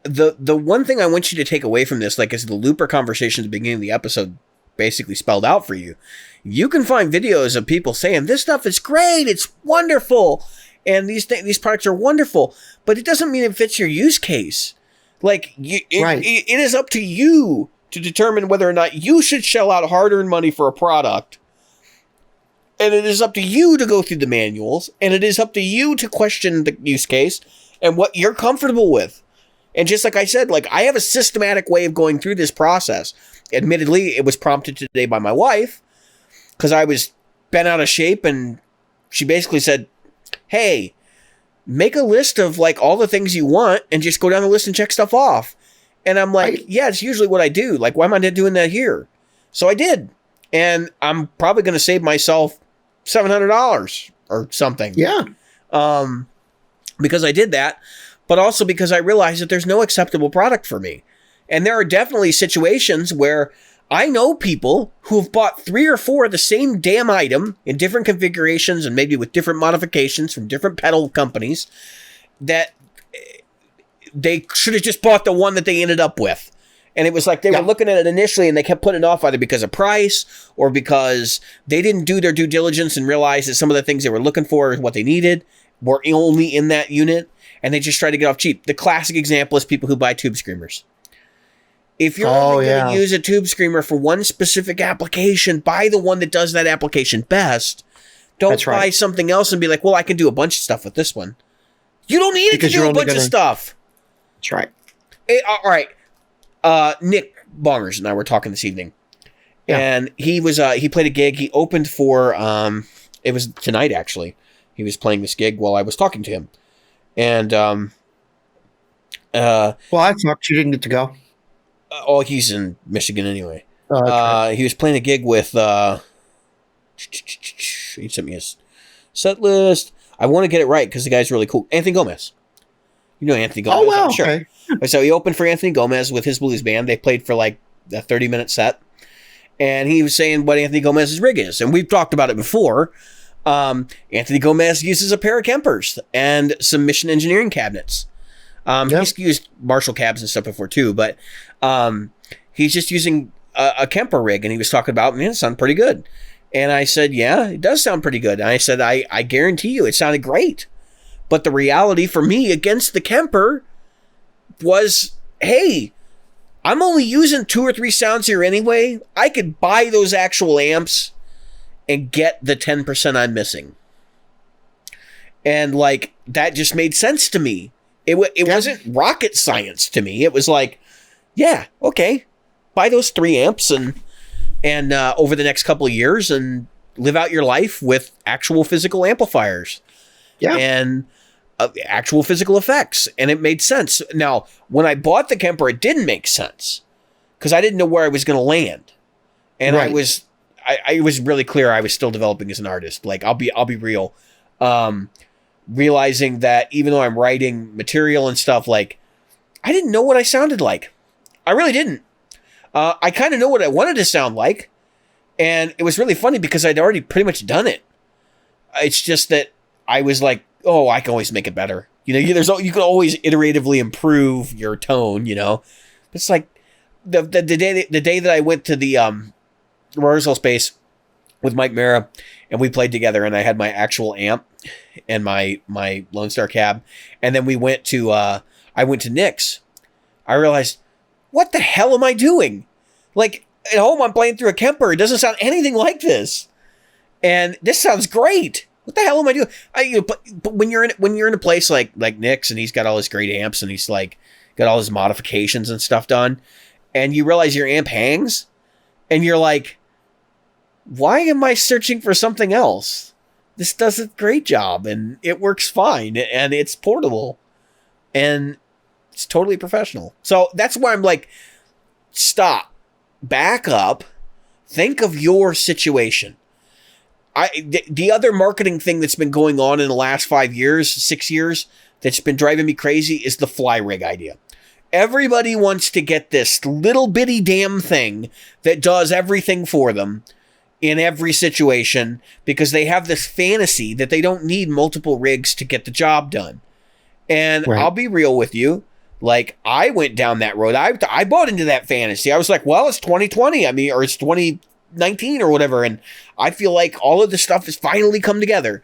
The one thing I want you to take away from this, like as the looper conversation at the beginning of the episode basically spelled out for you, you can find videos of people saying this stuff is great, it's wonderful, and these products are wonderful, but it doesn't mean it fits your use case. Like, it is up to you to determine whether or not you should shell out hard-earned money for a product. And it is up to you to go through the manuals, and it is up to you to question the use case and what you're comfortable with. And just like I said, like, I have a systematic way of going through this process. Admittedly, it was prompted today by my wife, because I was bent out of shape, and she basically said, hey, make a list of like all the things you want and just go down the list and check stuff off. And I'm like, yeah, it's usually what I do. Like, why am I not doing that here? So I did. And I'm probably going to save myself $700 or something. Yeah. Because I did that, but also because I realized that there's no acceptable product for me. And there are definitely situations where I know people who have bought 3 or 4 of the same damn item in different configurations and maybe with different modifications from different pedal companies that they should have just bought the one that they ended up with. And it was like they were looking at it initially and they kept putting it off either because of price or because they didn't do their due diligence and realize that some of the things they were looking for is what they needed were only in that unit. And they just tried to get off cheap. The classic example is people who buy tube screamers. If you're only going to use a tube screamer for one specific application, buy the one that does that application best. Don't buy something else and be like, well, I can do a bunch of stuff with this one. You don't need it to do a bunch of stuff. That's right. All right. Nick Bongers and I were talking this evening. Yeah. And he played a gig. He opened for, it was tonight actually. He was playing this gig while I was talking to him. And, well, I thought you didn't get to go. He's in Michigan anyway. Oh, right. He was playing a gig with, he sent me his set list. I want to get it right because the guy's really cool. Anthony Gomez. You know Anthony Gomez. Oh, wow. I'm sure. Okay. So he opened for Anthony Gomez with his blues band. They played for like a 30-minute set. And he was saying what Anthony Gomez's rig is. And we've talked about it before. Anthony Gomez uses a pair of Kempers and some Mission Engineering cabinets. He's used Marshall cabs and stuff before too, but he's just using a Kemper rig, and he was talking about, man, it sounded pretty good. And I said, yeah, it does sound pretty good. And I said, I guarantee you it sounded great. But the reality for me against the Kemper was, hey, I'm only using 2 or 3 sounds here anyway. I could buy those actual amps and get the 10% I'm missing. And like, that just made sense to me. It wasn't rocket science to me. It was like, yeah, okay, buy those 3 amps and over the next couple of years and live out your life with actual physical amplifiers. Yeah. And actual physical effects. And it made sense. Now, when I bought the Kemper, it didn't make sense because I didn't know where I was going to land. And I was really clear I was still developing as an artist. Like, I'll be real. Realizing that even though I'm writing material and stuff, like, I didn't know what I sounded like. I really didn't. I kind of know what I wanted to sound like. And it was really funny because I'd already pretty much done it. It's just that I was like, oh, I can always make it better. You know, you can always iteratively improve your tone, you know. It's like the day that I went to the rehearsal space with Mike Mara and we played together and I had my actual amp and my Lone Star cab. And then I went to Nick's. I realized, what the hell am I doing? Like, at home, I'm playing through a Kemper. It doesn't sound anything like this. And this sounds great. What the hell am I doing? But when you're in a place like Nick's and he's got all his great amps and he's like got all his modifications and stuff done, and you realize your amp hangs, and you're like, why am I searching for something else? This does a great job and it works fine and it's portable and it's totally professional. So that's why I'm like, stop, back up, think of your situation. The other marketing thing that's been going on in the last 5 years, 6 years, that's been driving me crazy is the fly rig idea. Everybody wants to get this little bitty damn thing that does everything for them in every situation because they have this fantasy that they don't need multiple rigs to get the job done. And I'll be real with you. Like, I went down that road. I bought into that fantasy. I was like, well, it's 2020. I mean, or it's 2019 or whatever. And I feel like all of this stuff has finally come together.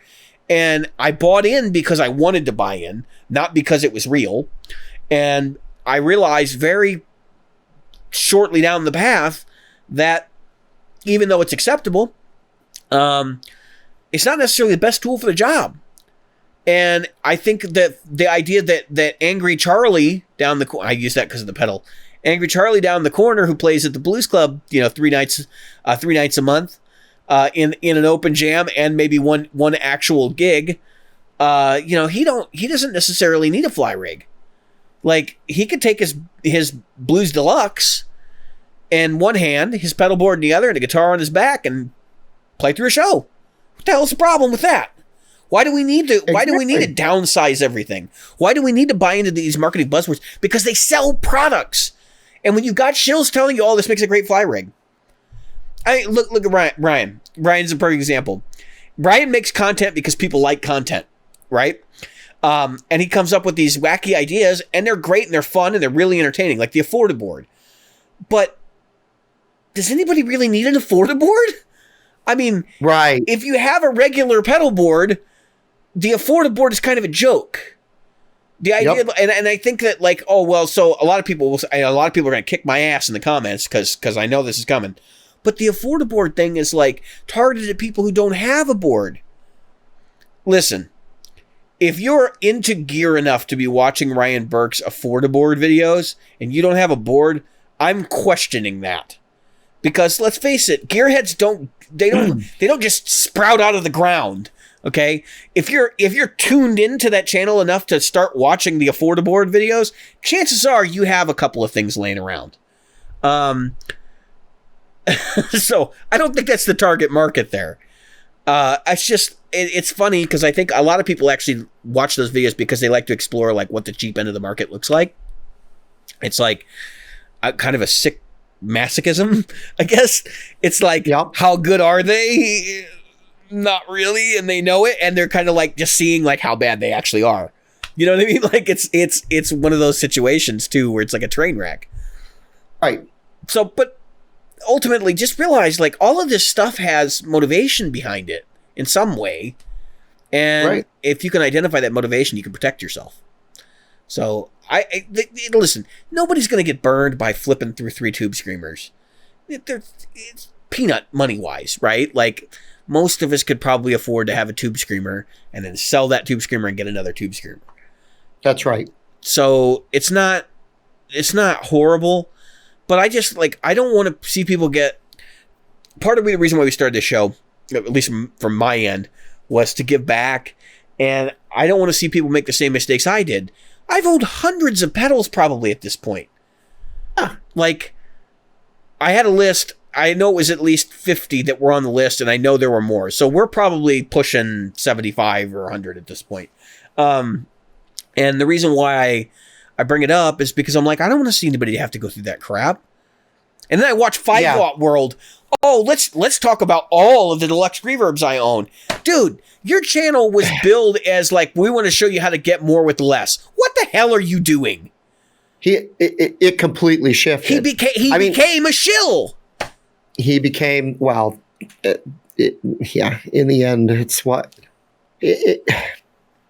And I bought in because I wanted to buy in, not because it was real. And I realized very shortly down the path that even though it's acceptable, it's not necessarily the best tool for the job. And I think that the idea that Angry Charlie down the corner, I use that because of the pedal, Angry Charlie down the corner who plays at the Blues Club, 3 nights a month, in an open jam and maybe one actual gig, he doesn't necessarily need a fly rig. Like, he could take his Blues Deluxe in one hand, his pedal board in the other, and a guitar on his back, and play through a show. What the hell's the problem with that? Why do we need to downsize everything? Why do we need to buy into these marketing buzzwords? Because they sell products. And when you've got shills telling you, oh, this makes a great fly rig. Look at Ryan. Ryan's a perfect example. Ryan makes content because people like content, right? And he comes up with these wacky ideas, and they're great, and they're fun, and they're really entertaining, like the Affordaboard. But does anybody really need an Affordaboard? I mean, right. If you have a regular pedal board, the Affordaboard is kind of a joke. The idea, and I think that, like, oh well, so a lot of people are going to kick my ass in the comments because I know this is coming. But the Affordaboard thing is like targeted at people who don't have a board. Listen, if you're into gear enough to be watching Ryan Burke's Affordaboard videos and you don't have a board, I'm questioning that. Because let's face it, gearheads don't just sprout out of the ground. Okay, if you're tuned into that channel enough to start watching the Affordaboard videos, chances are you have a couple of things laying around. So I don't think that's the target market there. It's funny because I think a lot of people actually watch those videos because they like to explore like what the cheap end of the market looks like. It's like kind of a sick masochism, I guess. It's like, How good are they? Not really, and they know it, and they're kind of like just seeing like how bad they actually are. You know what I mean? Like it's one of those situations too where it's like a train wreck. Right. So, but ultimately, just realize like all of this stuff has motivation behind it in some way, and if you can identify that motivation, you can protect yourself. So listen, nobody's going to get burned by flipping through 3 tube screamers. It's peanut money wise, right? Like most of us could probably afford to have a tube screamer and then sell that tube screamer and get another tube screamer. That's right. So it's not horrible, but I don't want to see people get. Part of the reason why we started this show, at least from my end, was to give back, and I don't want to see people make the same mistakes I did. I've owned hundreds of pedals probably at this point. Like, I had a list. I know it was at least 50 that were on the list, and I know there were more. So we're probably pushing 75 or 100 at this point. And the reason why I bring it up is because I'm like, I don't want to see anybody have to go through that crap. And then I watch 5 Watt World. Oh, let's talk about all of the deluxe reverbs I own. Dude, your channel was billed as like, we want to show you how to get more with less. What the hell are you doing? It completely shifted. He became a shill. He became, well, in the end, it's what.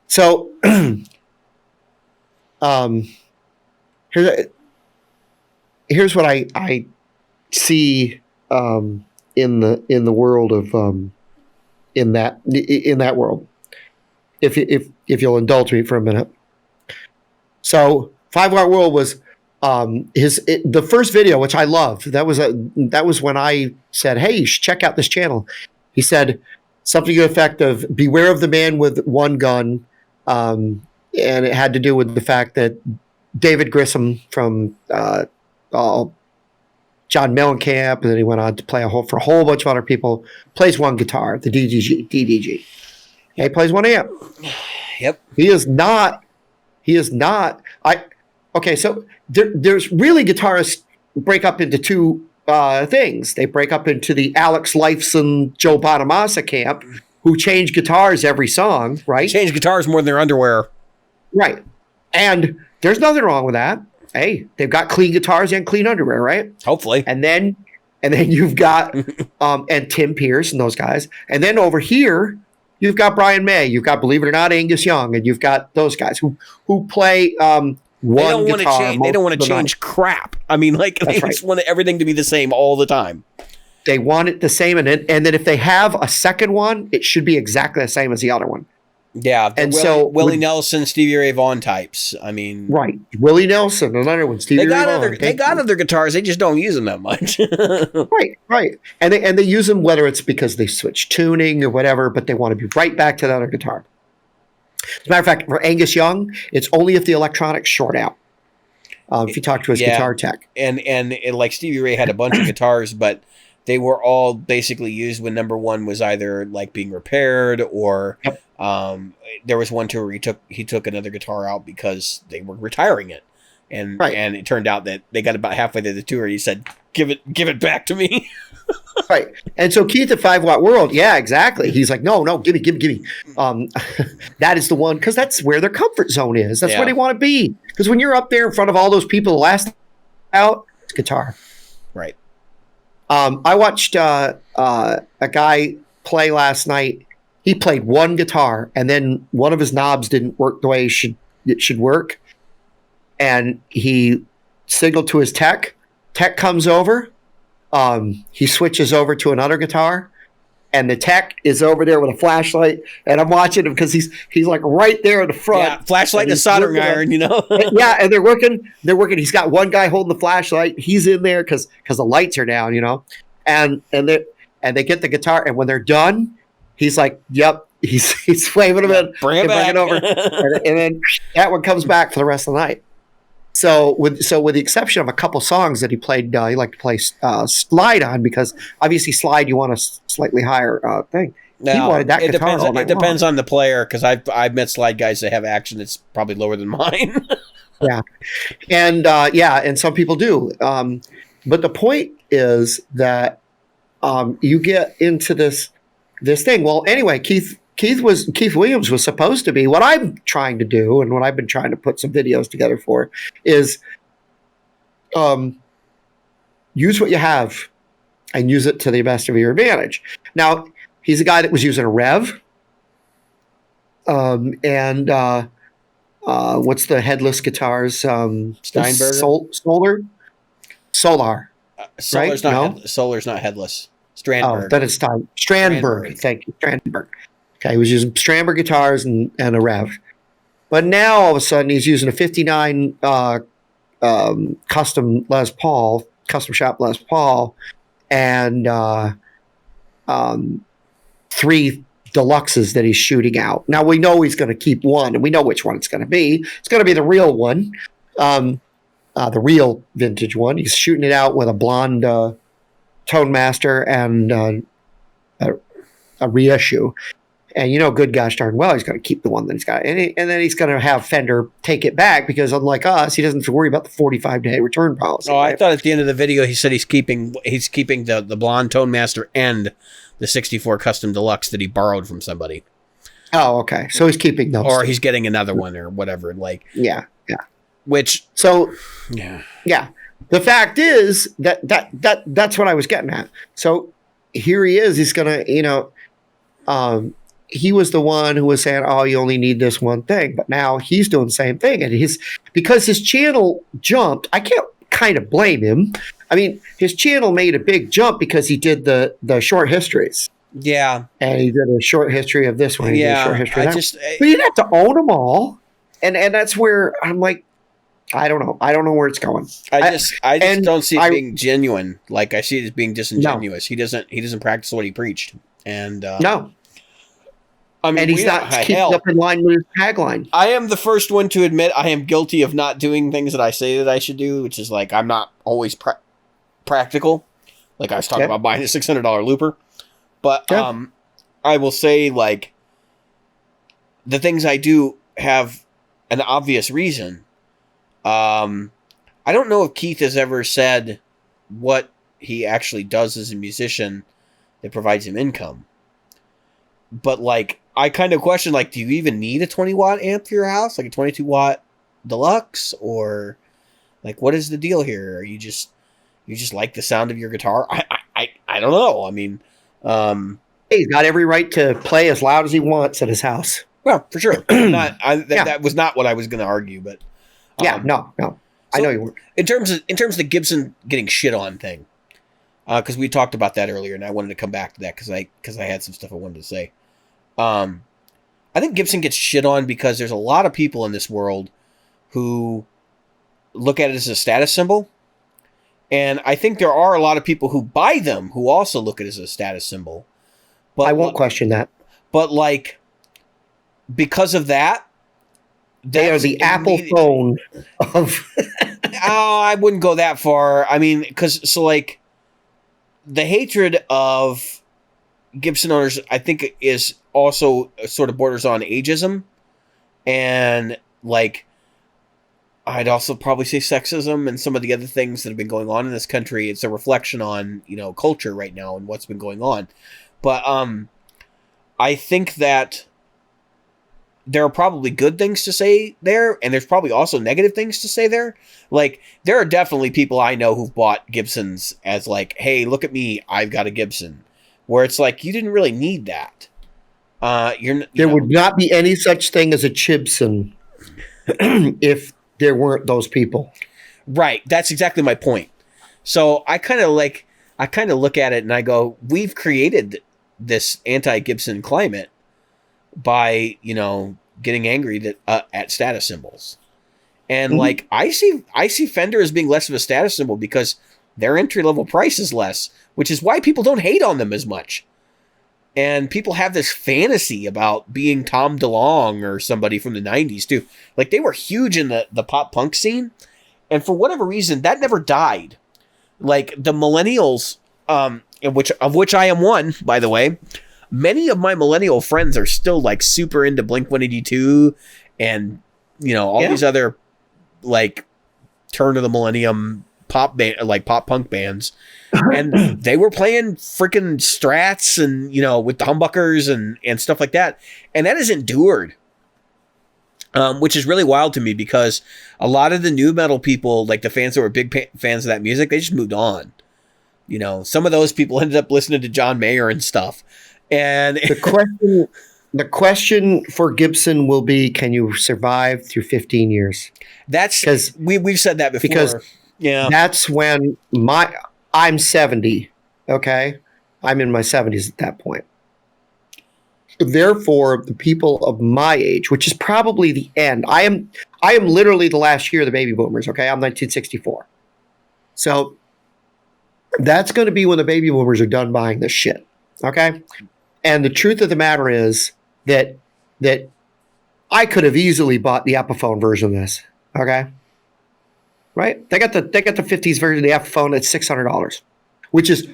So, here's what I see in the world of in that world. If you'll indulge me for a minute. So 5 Watt World was the first video, which I loved. That was when I said, hey, you should check out this channel. He said something to the effect of beware of the man with one gun. And it had to do with the fact that David Grissom from John Mellencamp, and then he went on to play for a whole bunch of other people, plays one guitar, the DDG. He plays one amp. Yep. He is not. Okay, so there's really guitarists break up into 2 things. They break up into the Alex Lifeson, Joe Bonamassa camp, who change guitars every song, right? Change guitars more than their underwear. Right. And there's nothing wrong with that. Hey, they've got clean guitars and clean underwear, right? Hopefully. And then you've got and Tim Pierce and those guys. And then over here, you've got Brian May. You've got, believe it or not, Angus Young, and you've got those guys who play one guitar. They don't want to change crap. I mean, like they just want everything to be the same all the time. They want it the same, and then if they have a second one, it should be exactly the same as the other one. Yeah, the And Willie Nelson, Stevie Ray Vaughan types. I mean, right, Willie Nelson, another one, Stevie Ray Vaughan. They got other guitars. They just don't use them that much. Right, and they use them whether it's because they switch tuning or whatever, but they want to be right back to the other guitar. As a matter of fact, for Angus Young, it's only if the electronics short out. If you talk to his guitar tech, and like Stevie Ray had a bunch of guitars, but they were all basically used when number one was either like being repaired or there was one tour where he took another guitar out because they were retiring it, and it turned out that they got about halfway through the tour and he said, give it back to me. Right. And so Keith at 5 Watt World, yeah, exactly. He's like, no, give me. That is the one, because that's where their comfort zone is. That's where they want to be. Because when you're up there in front of all those people, the last out, it's guitar. Right. I watched a guy play last night. He played one guitar, and then one of his knobs didn't work the way it should work. And he signaled to his tech. Tech comes over. He switches over to another guitar, and the tech is over there with a flashlight, and I'm watching him because he's like right there in the front. Yeah, flashlight and a soldering iron, you know. Yeah, and they're working. He's got one guy holding the flashlight. He's in there because the lights are down, you know, and they get the guitar, and when they're done, he's like, "Yep." He's waving them in, bring it over, and then that one comes back for the rest of the night. So with the exception of a couple songs that he played, he liked to play slide on, because obviously slide, you want a slightly higher thing. No, he wanted that guitar all night It depends long. on the player, because I've met slide guys that have action that's probably lower than mine. Yeah, and some people do. But the point is that you get into this thing. Well, anyway, Keith Williams was supposed to be, what I'm trying to do, and what I've been trying to put some videos together for, is use what you have and use it to the best of your advantage. Now, he's a guy that was using a Rev, and what's the headless guitars? Steinberger? Solar. Solar's right? Solar's not headless. Strandberg. Oh, then it's time. Strandberg. Thank you, Strandberg. Okay, he was using Strandberg guitars and a Rev. But now, all of a sudden, he's using a 59 custom shop Les Paul, and 3 deluxes that he's shooting out. Now, we know he's going to keep one, and we know which one it's going to be. It's going to be the real one, the real vintage one. He's shooting it out with a blonde Tone Master and a reissue. And you know, good gosh darn well, he's going to keep the one that he's got. And then he's going to have Fender take it back, because unlike us, he doesn't have to worry about the 45-day return policy. Oh, right? I thought at the end of the video he said he's keeping the blonde Tone Master and the 64 Custom Deluxe that he borrowed from somebody. Oh, okay. So he's keeping those. Or he's getting another one or whatever. Like, yeah. Which, so, yeah. The fact is that's what I was getting at. So here he is. He's going to, he was the one who was saying, oh, you only need this one thing. But now he's doing the same thing. And because his channel jumped, I can't kind of blame him. I mean, his channel made a big jump because he did the short histories. Yeah. And he did a short history of this one. Yeah. A short history of that. But you didn't have to own them all. And that's where I'm like, I don't know. I don't know where it's going. I just don't see it being genuine. Like, I see it as being disingenuous. No. He doesn't practice what he preached. And no. I mean, and he's not keeping up in line with his tagline. I am the first one to admit I am guilty of not doing things that I say that I should do, which is like, I'm not always practical. Like I was talking about buying a $600 looper. But I will say, like, the things I do have an obvious reason. I don't know if Keith has ever said what he actually does as a musician that provides him income. But, like, I kind of question, like, do you even need a 20-watt amp for your house? Like a 22-watt deluxe? Or, like, what is the deal here? Are you just like the sound of your guitar? I don't know. I mean, he's got every right to play as loud as he wants at his house. Well, for sure. That was not what I was going to argue, but no. I know you weren't. In terms of the Gibson getting shit on thing, because we talked about that earlier, and I wanted to come back to that because I had some stuff I wanted to say. I think Gibson gets shit on because there's a lot of people in this world who look at it as a status symbol. And I think there are a lot of people who buy them who also look at it as a status symbol. But I won't question that. But like, because of that, they are the Apple phone of. Oh, I wouldn't go that far. I mean, like, the hatred of Gibson owners, I think, is also sort of borders on ageism, and like, I'd also probably say sexism and some of the other things that have been going on in this country. It's a reflection on, culture right now and what's been going on. But I think that there are probably good things to say there, and there's probably also negative things to say there. Like, there are definitely people I know who've bought Gibsons as like, hey, look at me, I've got a Gibson. Where it's like, you didn't really need that. There would not be any such thing as a Chibson if there weren't those people. Right. That's exactly my point. So I kind of look at it and I go, we've created this anti-Gibson climate by, getting angry that at status symbols. And like, I see Fender as being less of a status symbol because their entry-level price is less, which is why people don't hate on them as much. And people have this fantasy about being Tom DeLonge or somebody from the 90s too. Like, they were huge in the pop punk scene. And for whatever reason, that never died. Like, the millennials, of which I am one, by the way, many of my millennial friends are still like super into Blink-182 and, these other like turn of the millennium pop punk bands. And they were playing freaking Strats and, with the humbuckers and stuff like that. And that has endured, which is really wild to me because a lot of the new metal people, like the fans that were big fans of that music, they just moved on. Some of those people ended up listening to John Mayer and stuff. And the question for Gibson will be, can you survive through 15 years? That's because we've said that before. Because that's when I'm 70, okay? I'm in my 70s at that point. Therefore, the people of my age, which is probably the end, I am literally the last year of the baby boomers, okay? I'm 1964. So that's going to be when the baby boomers are done buying this shit, okay? And the truth of the matter is that I could have easily bought the Epiphone version of this, okay? Right? They got the 50s version of the Epiphone at $600, which is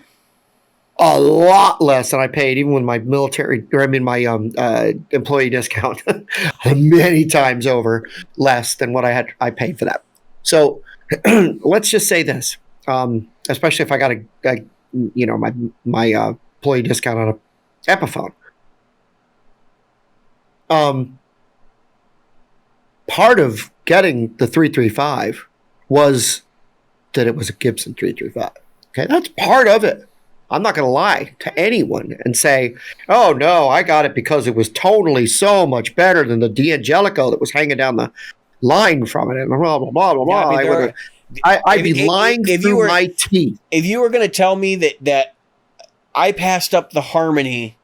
a lot less than I paid even with my employee discount, many times over less than what I paid for that. So let's just say this, especially if I got my employee discount on a Epiphone. Part of getting the 335 was that it was a Gibson 335. Okay, that's part of it. I'm not going to lie to anyone and say, oh, no, I got it because it was totally so much better than the D'Angelico that was hanging down the line from it and blah, blah, blah, blah, blah. I'd be lying through my teeth. If you were going to tell me that I passed up the Harmony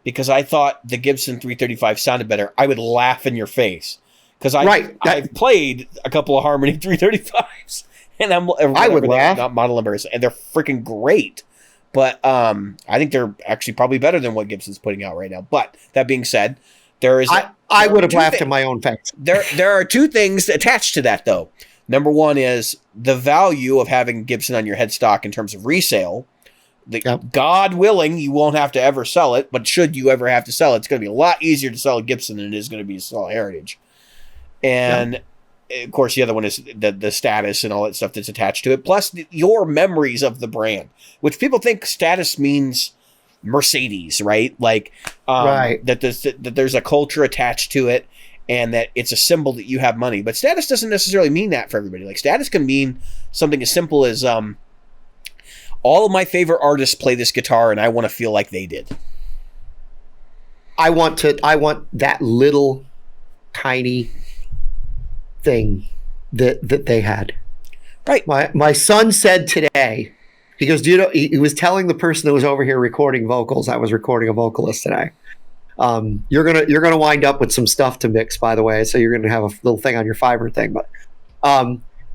because I thought the Gibson 335 sounded better, I would laugh in your face. Because I've played a couple of Harmony 335s, and I would laugh. Not model numbers, and they're freaking great. But I think they're actually probably better than what Gibson's putting out right now. But that being said, I would have laughed in my own face. There are two things attached to that, though. Number one is the value of having Gibson on your headstock in terms of resale. God willing, you won't have to ever sell it, but should you ever have to sell it, it's going to be a lot easier to sell a Gibson than it is going to be to sell a Heritage. And of course, the other one is the status and all that stuff that's attached to it, plus your memories of the brand, which people think status means Mercedes, right? Like, that there's a culture attached to it and that it's a symbol that you have money. But status doesn't necessarily mean that for everybody. Like, status can mean something as simple as all of my favorite artists play this guitar and I want to feel like they did. I want that little tiny thing that they had. Right. My son said today, he goes, he was telling the person that was over here recording vocals, I was recording a vocalist today. You're gonna wind up with some stuff to mix, by the way. So you're gonna have a little thing on your Fiverr thing, but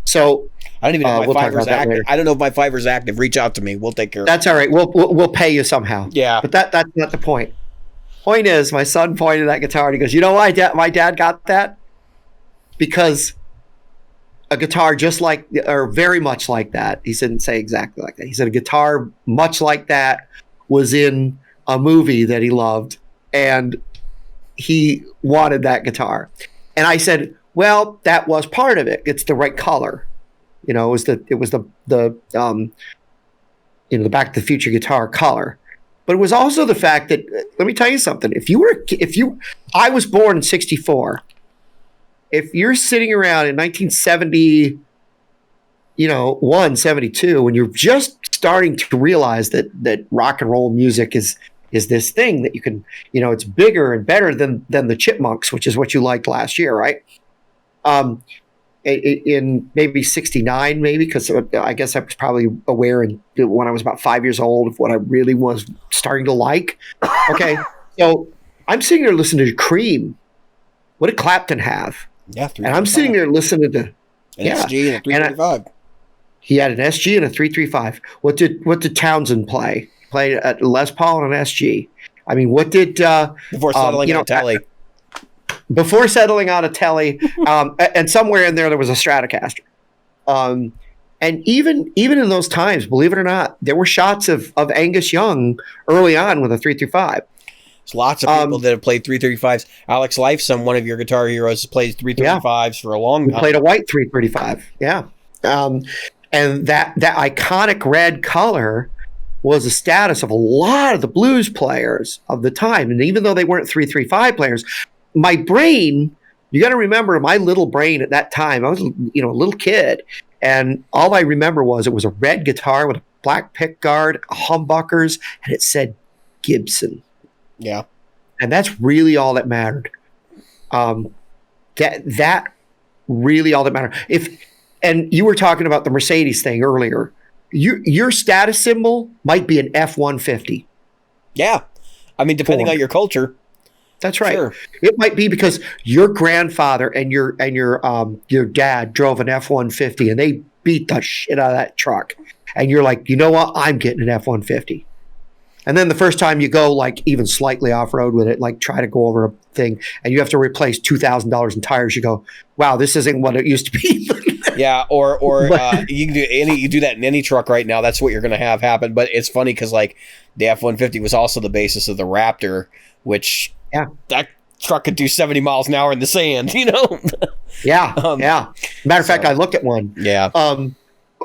so I don't even know if we'll my talk about Fiverr's that active. later. I don't know if my Fiverr's active. Reach out to me. We'll take care of it. That's all right. We'll pay you somehow. Yeah. But that's not the point. Point is, my son pointed at that guitar and he goes, "You know why my dad got that? Because a guitar just like, or very much like that." He didn't say exactly like that. He said a guitar much like that was in a movie that he loved, and he wanted that guitar. And I said, well, that was part of it. It's the right color. You know, it was the the Back to the Future guitar color. But it was also the fact that, let me tell you something. I was born in 64. If you're sitting around in 1970, 72, when you're just starting to realize that rock and roll music is this thing that you can, it's bigger and better than the Chipmunks, which is what you liked last year, right? In maybe 69, maybe, because I guess I was probably aware when I was about 5 years old of what I really was starting to like. Okay, so I'm sitting there listening to Cream. What did Clapton have? Yeah, and I'm sitting there listening to an SG and a 335. He had an SG and a 335. What did Townsend play? He played at Les Paul and an SG. I mean, what did Before settling on Telly? Before settling on a Telly, and somewhere in there was a Stratocaster. And even in those times, believe it or not, there were shots of Angus Young early on with a 335. There's lots of people that have played 335s. Alex Lifeson, one of your guitar heroes, has played 335s for a long time. He played a white 335, yeah. And that iconic red color was the status of a lot of the blues players of the time. And even though they weren't 335 players, my brain, you got to remember my little brain at that time, I was, a little kid. And all I remember was it was a red guitar with a black pick guard, humbuckers, and it said Gibson. Yeah. And that's really all that mattered. That really all that mattered. And you were talking about the Mercedes thing earlier. Your status symbol might be an F-150. Yeah. I mean, depending on your culture. That's right. Sure. It might be because your grandfather and your dad drove an F-150 and they beat the shit out of that truck. And you're like, you know what? I'm getting an F-150. And then the first time you go like even slightly off-road with it, like try to go over a thing and you have to replace $2,000 in tires, you go, wow, this isn't what it used to be. Yeah, or you can do that in any truck right now. That's what you're going to have happen. But it's funny because like the F-150 was also the basis of the Raptor, which that truck could do 70 miles an hour in the sand, Yeah, yeah. Matter of fact, I looked at one. Yeah.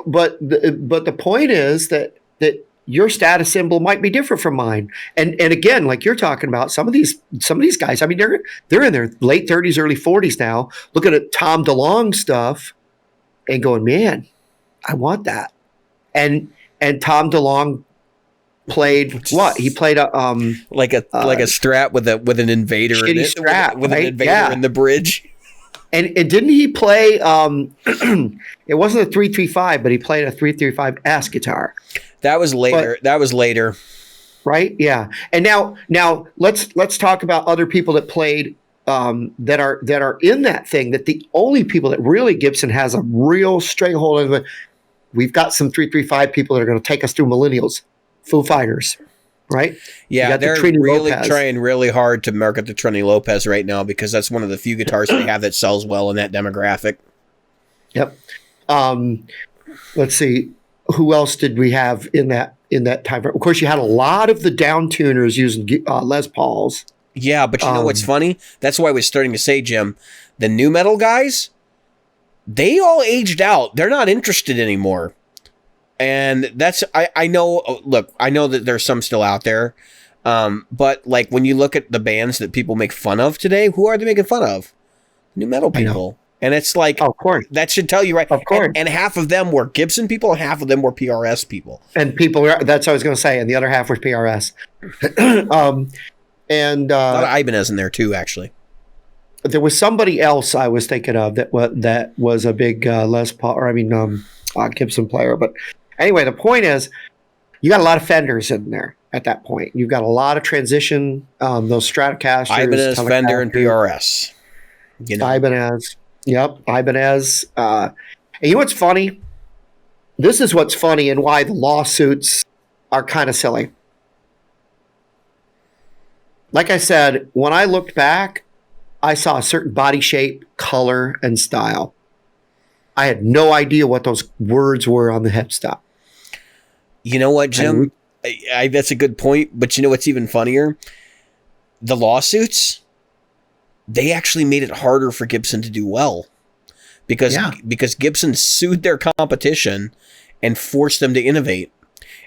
But the point is that your status symbol might be different from mine. And again, like you're talking about, some of these guys, I mean, they're in their late 30s, early 40s now, looking at Tom DeLonge stuff and going, man, I want that. And Tom DeLonge played what? He played a like a Strat with an Invader in it, Strat, with an Invader in the bridge. And didn't he play? It wasn't a 335, but he played a 335S guitar. That was later. Right? Yeah. And now let's talk about other people that played that are in that thing. That the only people that really Gibson has a real stranglehold of. We've got some 335 people that are going to take us through millennials. Foo Fighters, right? Yeah, they're really trying really hard to market the Trini Lopez right now because that's one of the few guitars they have that sells well in that demographic. Yep. Let's see, who else did we have in that time? Of course, you had a lot of the down tuners using Les Pauls. Yeah, but you know what's funny? That's why I was starting to say, Jim, the new metal guys, they all aged out. They're not interested anymore. And that's, I know, look, I know that there's some still out there. But like when you look at the bands that people make fun of today, who are they making fun of? New metal people. And it's like, of course, that should tell you, right? Of course. And half of them were Gibson people and half of them were PRS people. And that's what I was going to say. And the other half was PRS. And a lot of Ibanez in there too, actually. There was somebody else I was thinking of that was a big Les Paul, Gibson player. But anyway, the point is, you got a lot of Fenders in there. at that point. You've got a lot of transition, those Stratocasters, Ibanez, Fender, and Telecasters, PRS. You know, Ibanez. Yep, Ibanez. And you know what's funny? This is what's funny and why the lawsuits are kind of silly. Like I said, when I looked back, I saw a certain body shape, color, and style. I had no idea what those words were on the headstock. you know what, Jim? That's a good point. But you know what's even funnier? The lawsuits, they actually made it harder for Gibson to do well. Because Gibson sued their competition and forced them to innovate.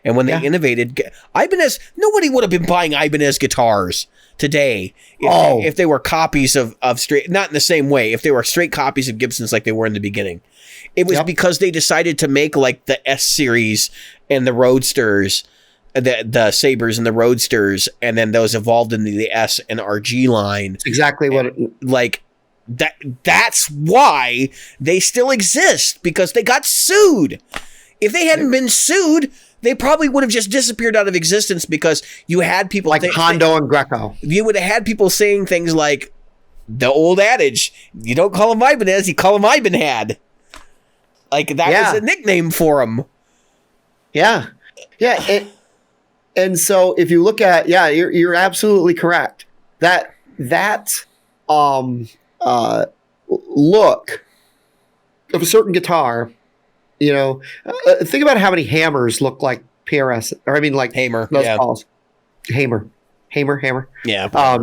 And when they innovated, Ibanez, nobody would have been buying Ibanez guitars today if they were copies of straight, not in the same way, if they were straight copies of Gibsons like they were in the beginning. It was because they decided to make like the S series and the Roadsters, the Sabres and the Roadsters, and then those evolved into the S and RG line. That's exactly what that's why they still exist, because they got sued. If they hadn't been sued, they probably would have just disappeared out of existence, because you had people like Hondo and Greco. You would have had people saying things like the old adage, you don't call him Ibanez, you call him Ibanhad. Like that was a nickname for him. Yeah. Yeah. And so if you look at, you're absolutely correct. That look of a certain guitar, you know, think about how many hammers look like PRS, or I mean like Hamer. Les Pauls. Hammer. Yeah.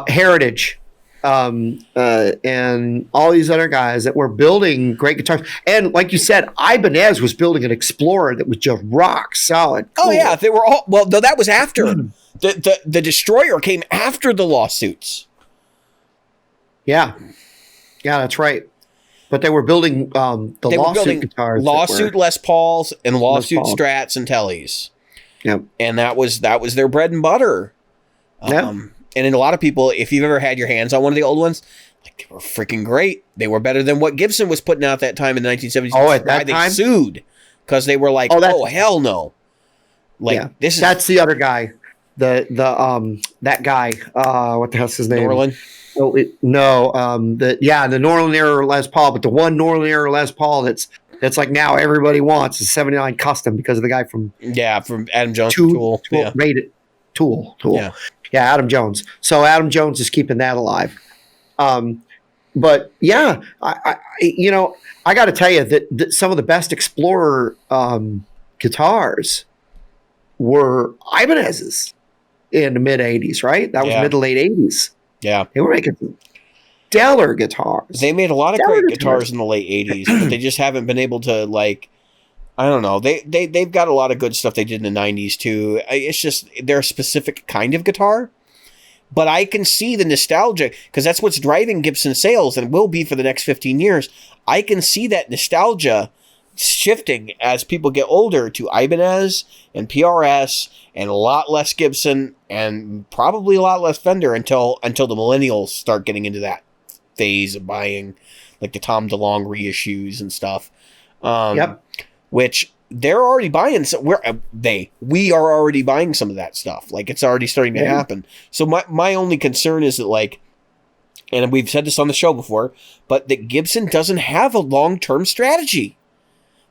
Heritage. And all these other guys that were building great guitars. And like you said, Ibanez was building an Explorer that was just rock solid. Cool. Oh yeah, they were all, well, no, that was after. The Destroyer came after the lawsuits. Yeah, that's right. But they were building lawsuit guitars. Lawsuit Les Pauls and lawsuit Strats and Tellys. Yep. And that was their bread and butter. And in a lot of people, if you've ever had your hands on one of the old ones, like, they were freaking great. They were better than what Gibson was putting out that time in the 1970s. Oh, at that time? They sued because they were like, oh hell no. Like that's the other guy. That guy. What the hell's his name? Norland? The Norland era Les Paul, but the one Norland era Les Paul that's like now everybody wants is 79 Custom because of the guy from Adam Jones Tool. Tool. Yeah, Adam Jones. So Adam Jones is keeping that alive. But yeah, I got to tell you that some of the best Explorer guitars were Ibanez's in the mid 80s, right? That was mid to late 80s. Yeah. They were making stellar guitars. They made a lot of great guitars in the late 80s, but they just haven't been able to, like, I don't know. They've got a lot of good stuff they did in the 90s too. It's just they're a specific kind of guitar. But I can see the nostalgia, because that's what's driving Gibson sales and will be for the next 15 years. I can see that nostalgia shifting as people get older to Ibanez and PRS and a lot less Gibson and probably a lot less Fender until the millennials start getting into that phase of buying like the Tom DeLonge reissues and stuff. Which they're already buying. We are already buying some of that stuff. Like, it's already starting to happen. So my only concern is that, like, and we've said this on the show before, but that Gibson doesn't have a long-term strategy.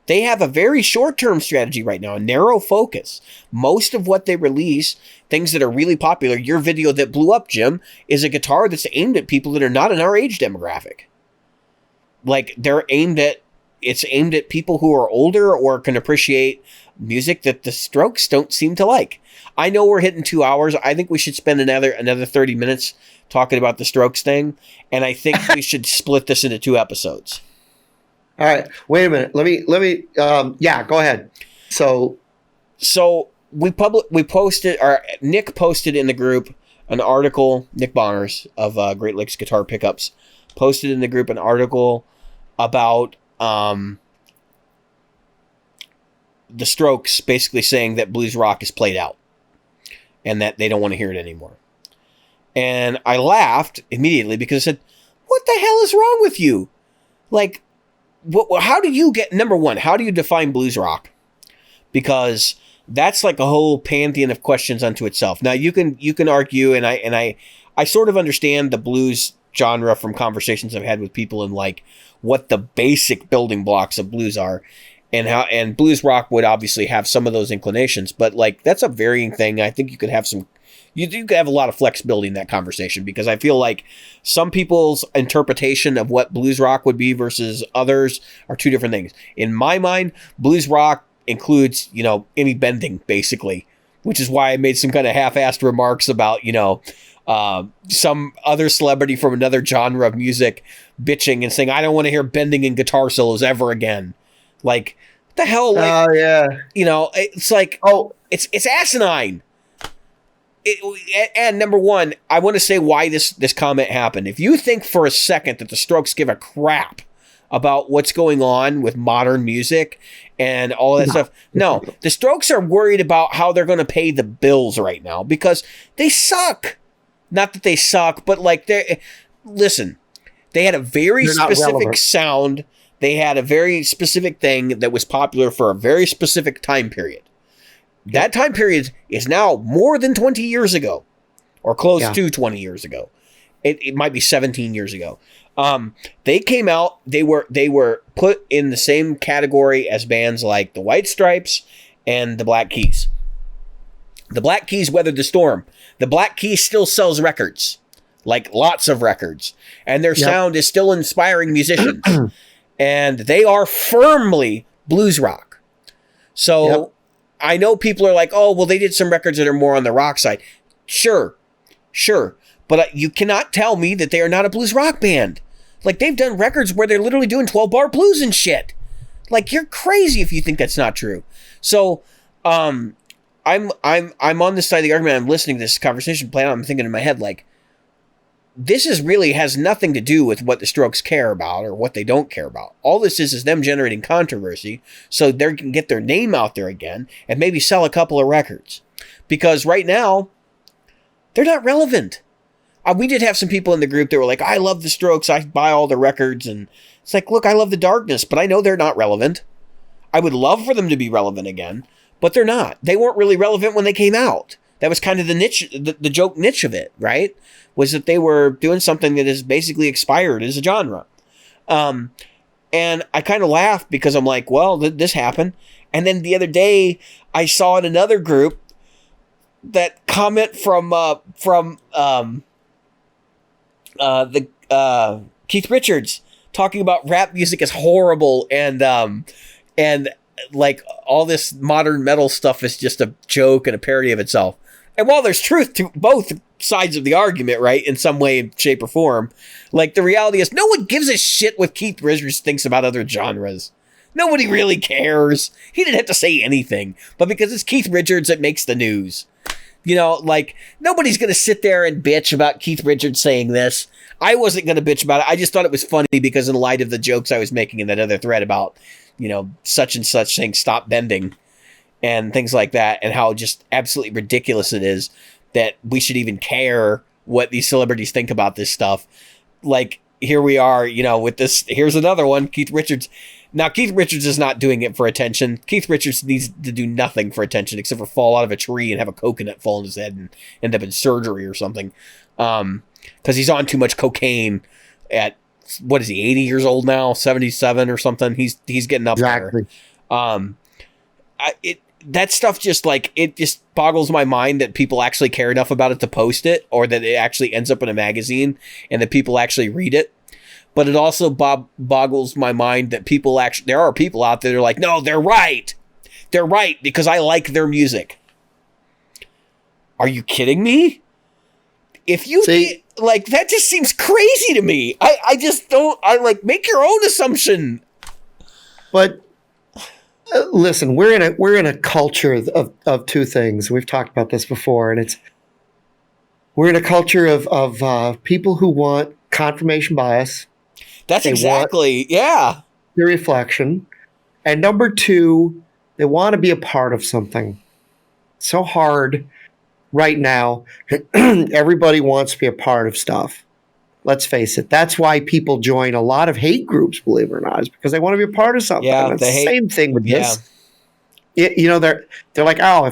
They have a very short-term strategy right now, a narrow focus. Most of what they release, things that are really popular, your video that blew up, Jim, is a guitar that's aimed at people that are not in our age demographic. Like, it's aimed at people who are older or can appreciate music that the Strokes don't seem to like. I know we're hitting 2 hours. I think we should spend another 30 minutes talking about the Strokes thing, and I think we should split this into 2 episodes. All right. Wait a minute. Let me go ahead. So we posted, or Nick posted in the group an article, Nick Bonners of Great Lakes Guitar Pickups, posted in the group an article about the Strokes basically saying that blues rock is played out and that they don't want to hear it anymore. And I laughed immediately because I said, what the hell is wrong with you? Like, how do you define blues rock? Because that's like a whole pantheon of questions unto itself. Now you can argue, and I sort of understand the blues genre from conversations I've had with people and like what the basic building blocks of blues are, and blues rock would obviously have some of those inclinations, but like that's a varying thing. I think you could have a lot of flexibility in that conversation, because I feel like some people's interpretation of what blues rock would be versus others are two different things. In my mind, blues rock includes, any bending basically, which is why I made some kind of half-assed remarks about, some other celebrity from another genre of music bitching and saying, I don't want to hear bending and guitar solos ever again. Like, what the hell? Like, oh yeah. It's like, it's asinine. And number one, I want to say why this comment happened. If you think for a second that the Strokes give a crap about what's going on with modern music and all that stuff, no. The Strokes are worried about how they're going to pay the bills right now because they suck. Not that they suck, but like listen, they had a very specific sound. They had a very specific thing that was popular for a very specific time period. That time period is now more than 20 years ago, or close to 20 years ago. It might be 17 years ago. They came out. They were put in the same category as bands like the White Stripes and the Black Keys. The Black Keys weathered the storm. The Black Keys still sells records, like lots of records, and their sound is still inspiring musicians. And they are firmly blues rock. So I know people are like, oh, well, they did some records that are more on the rock side. Sure. But you cannot tell me that they are not a blues rock band. Like, they've done records where they're literally doing 12-bar blues and shit. Like, you're crazy if you think that's not true. So, I'm on this side of the argument. I'm listening to this conversation playing out. I'm thinking in my head, like, this is really has nothing to do with what the Strokes care about or what they don't care about. All this is them generating controversy so they can get their name out there again and maybe sell a couple of records. Because right now, they're not relevant. We did have some people in the group that were like, I love the Strokes, I buy all the records. And it's like, look, I love the Darkness, but I know they're not relevant. I would love for them to be relevant again, but they're not. They weren't really relevant when they came out. That was kind of the niche, the joke niche of it, right? Was that they were doing something that is basically expired as a genre. And I kind of laughed because I'm like, well, this happened. And then the other day, I saw in another group that comment from Keith Richards talking about rap music is horrible and like all this modern metal stuff is just a joke and a parody of itself. And while there's truth to both sides of the argument, right, in some way, shape, or form, like the reality is no one gives a shit what Keith Richards thinks about other genres. Nobody really cares. He didn't have to say anything, but because it's Keith Richards, it makes the news. Like nobody's going to sit there and bitch about Keith Richards saying this. I wasn't going to bitch about it. I just thought it was funny because in light of the jokes I was making in that other thread about, such and such saying stop bending and things like that, and how just absolutely ridiculous it is that we should even care what these celebrities think about this stuff. Like, here we are, with this. Here's another one, Keith Richards. Now, Keith Richards is not doing it for attention. Keith Richards needs to do nothing for attention except for fall out of a tree and have a coconut fall on his head and end up in surgery or something. Because he's on too much cocaine at, what is he, 80 years old now, 77 or something. He's getting up there. That stuff just it just boggles my mind that people actually care enough about it to post it, or that it actually ends up in a magazine and that people actually read it. But it also boggles my mind that there are people out there that are like, no, they're right. They're right because I like their music. Are you kidding me? If you that just seems crazy to me. I just don't. Make your own assumption. But listen, we're in a culture of two things. We've talked about this before, and we're in a culture of people who want confirmation bias. That's exactly, the reflection. And number two, they want to be a part of something. So hard right now. Everybody wants to be a part of stuff. Let's face it. That's why people join a lot of hate groups, believe it or not, is because they want to be a part of something. Yeah, it's the same thing with this. they're like, oh,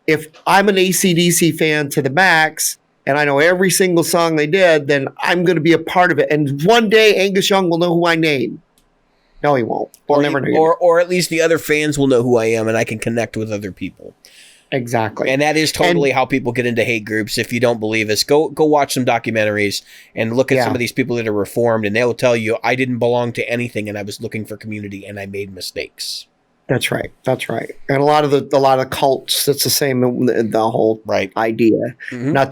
if I'm an AC/DC fan to the max and I know every single song they did, then I'm going to be a part of it. And one day Angus Young will know who I name. No, he won't. We'll never know. Or at least the other fans will know who I am, and I can connect with other people. Exactly. And that is totally how people get into hate groups. If you don't believe us, go watch some documentaries and look at some of these people that are reformed, and they'll tell you, I didn't belong to anything, and I was looking for community, and I made mistakes. That's right. And a lot of cults, that's the same, the whole idea. Mm-hmm. Not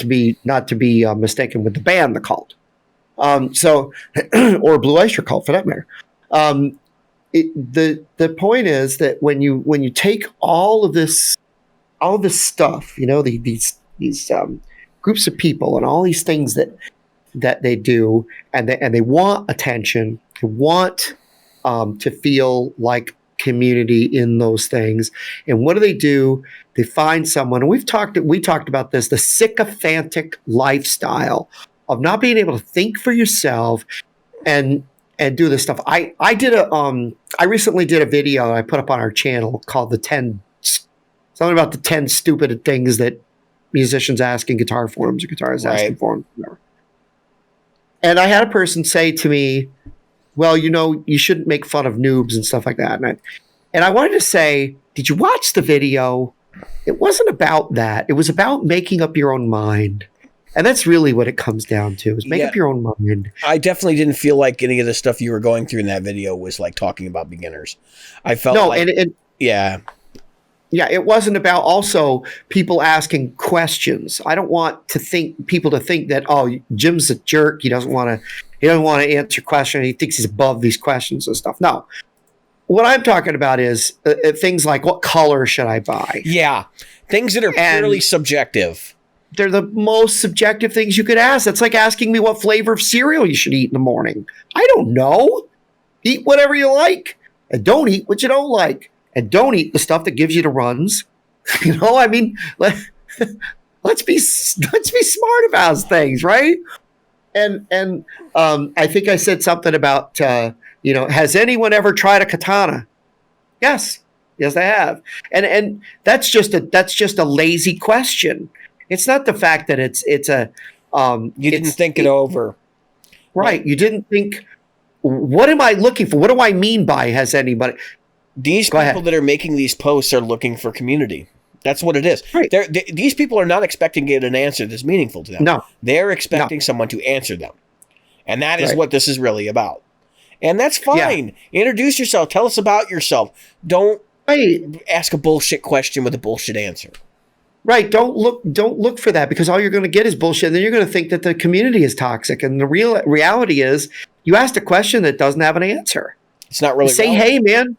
to be mistaken with the band, The Cult. Or Blue Oyster Cult for that matter. The point is that when you take all of this stuff, these groups of people and all these things that they do, and they want attention, they want to feel like community in those things. And what do? They find someone, and we talked about this, the sycophantic lifestyle of not being able to think for yourself and do this stuff. I recently did a video I put up on our channel called something about the 10 stupid things that musicians ask in guitar forums or guitarists ask in forums. And I had a person say to me, well, you shouldn't make fun of noobs and stuff like that. And I wanted to say, did you watch the video? It wasn't about that. It was about making up your own mind. And that's really what it comes down to, is make up your own mind. I definitely didn't feel like any of the stuff you were going through in that video was like talking about beginners. I felt Yeah, it wasn't about also people asking questions. I don't want people to think that, oh, Jim's a jerk. He doesn't want to answer questions. He thinks he's above these questions and stuff. No. What I'm talking about is things like, what color should I buy? Yeah. Things that are purely subjective. They're the most subjective things you could ask. That's like asking me what flavor of cereal you should eat in the morning. I don't know. Eat whatever you like, and don't eat what you don't like. And don't eat the stuff that gives you the runs. I mean, let's be smart about things, right? And I think I said something about has anyone ever tried a katana? Yes, they have. And that's just a lazy question. It's not the fact that it's a you didn't think it over, right? You didn't think. What am I looking for? What do I mean by has anybody? These people that are making these posts are looking for community. That's what it is. Right. These people are not expecting to get an answer that's meaningful to them. No. They're expecting someone to answer them. And that is what this is really about. And that's fine. Yeah. Introduce yourself. Tell us about yourself. Don't ask a bullshit question with a bullshit answer. Right. Don't look for that, because all you're going to get is bullshit. And then you're going to think that the community is toxic. And the reality is you asked a question that doesn't have an answer. It's not really say, hey, man,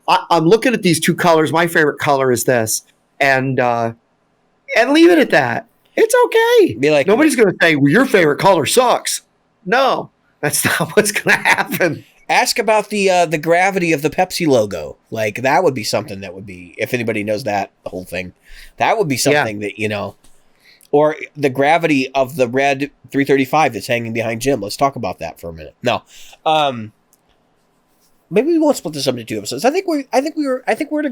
I'm looking at these two colors. My favorite color is this. And leave it at that. It's okay. Be like, nobody's going to say, well, your favorite color sucks. No, that's not what's going to happen. Ask about the gravity of the Pepsi logo. Like, that would be something that would be, if anybody knows that whole thing, that would be something that, or the gravity of the red 335 that's hanging behind Jim. Let's talk about that for a minute. No. Maybe we won't split this up into 2 episodes. I think we're in a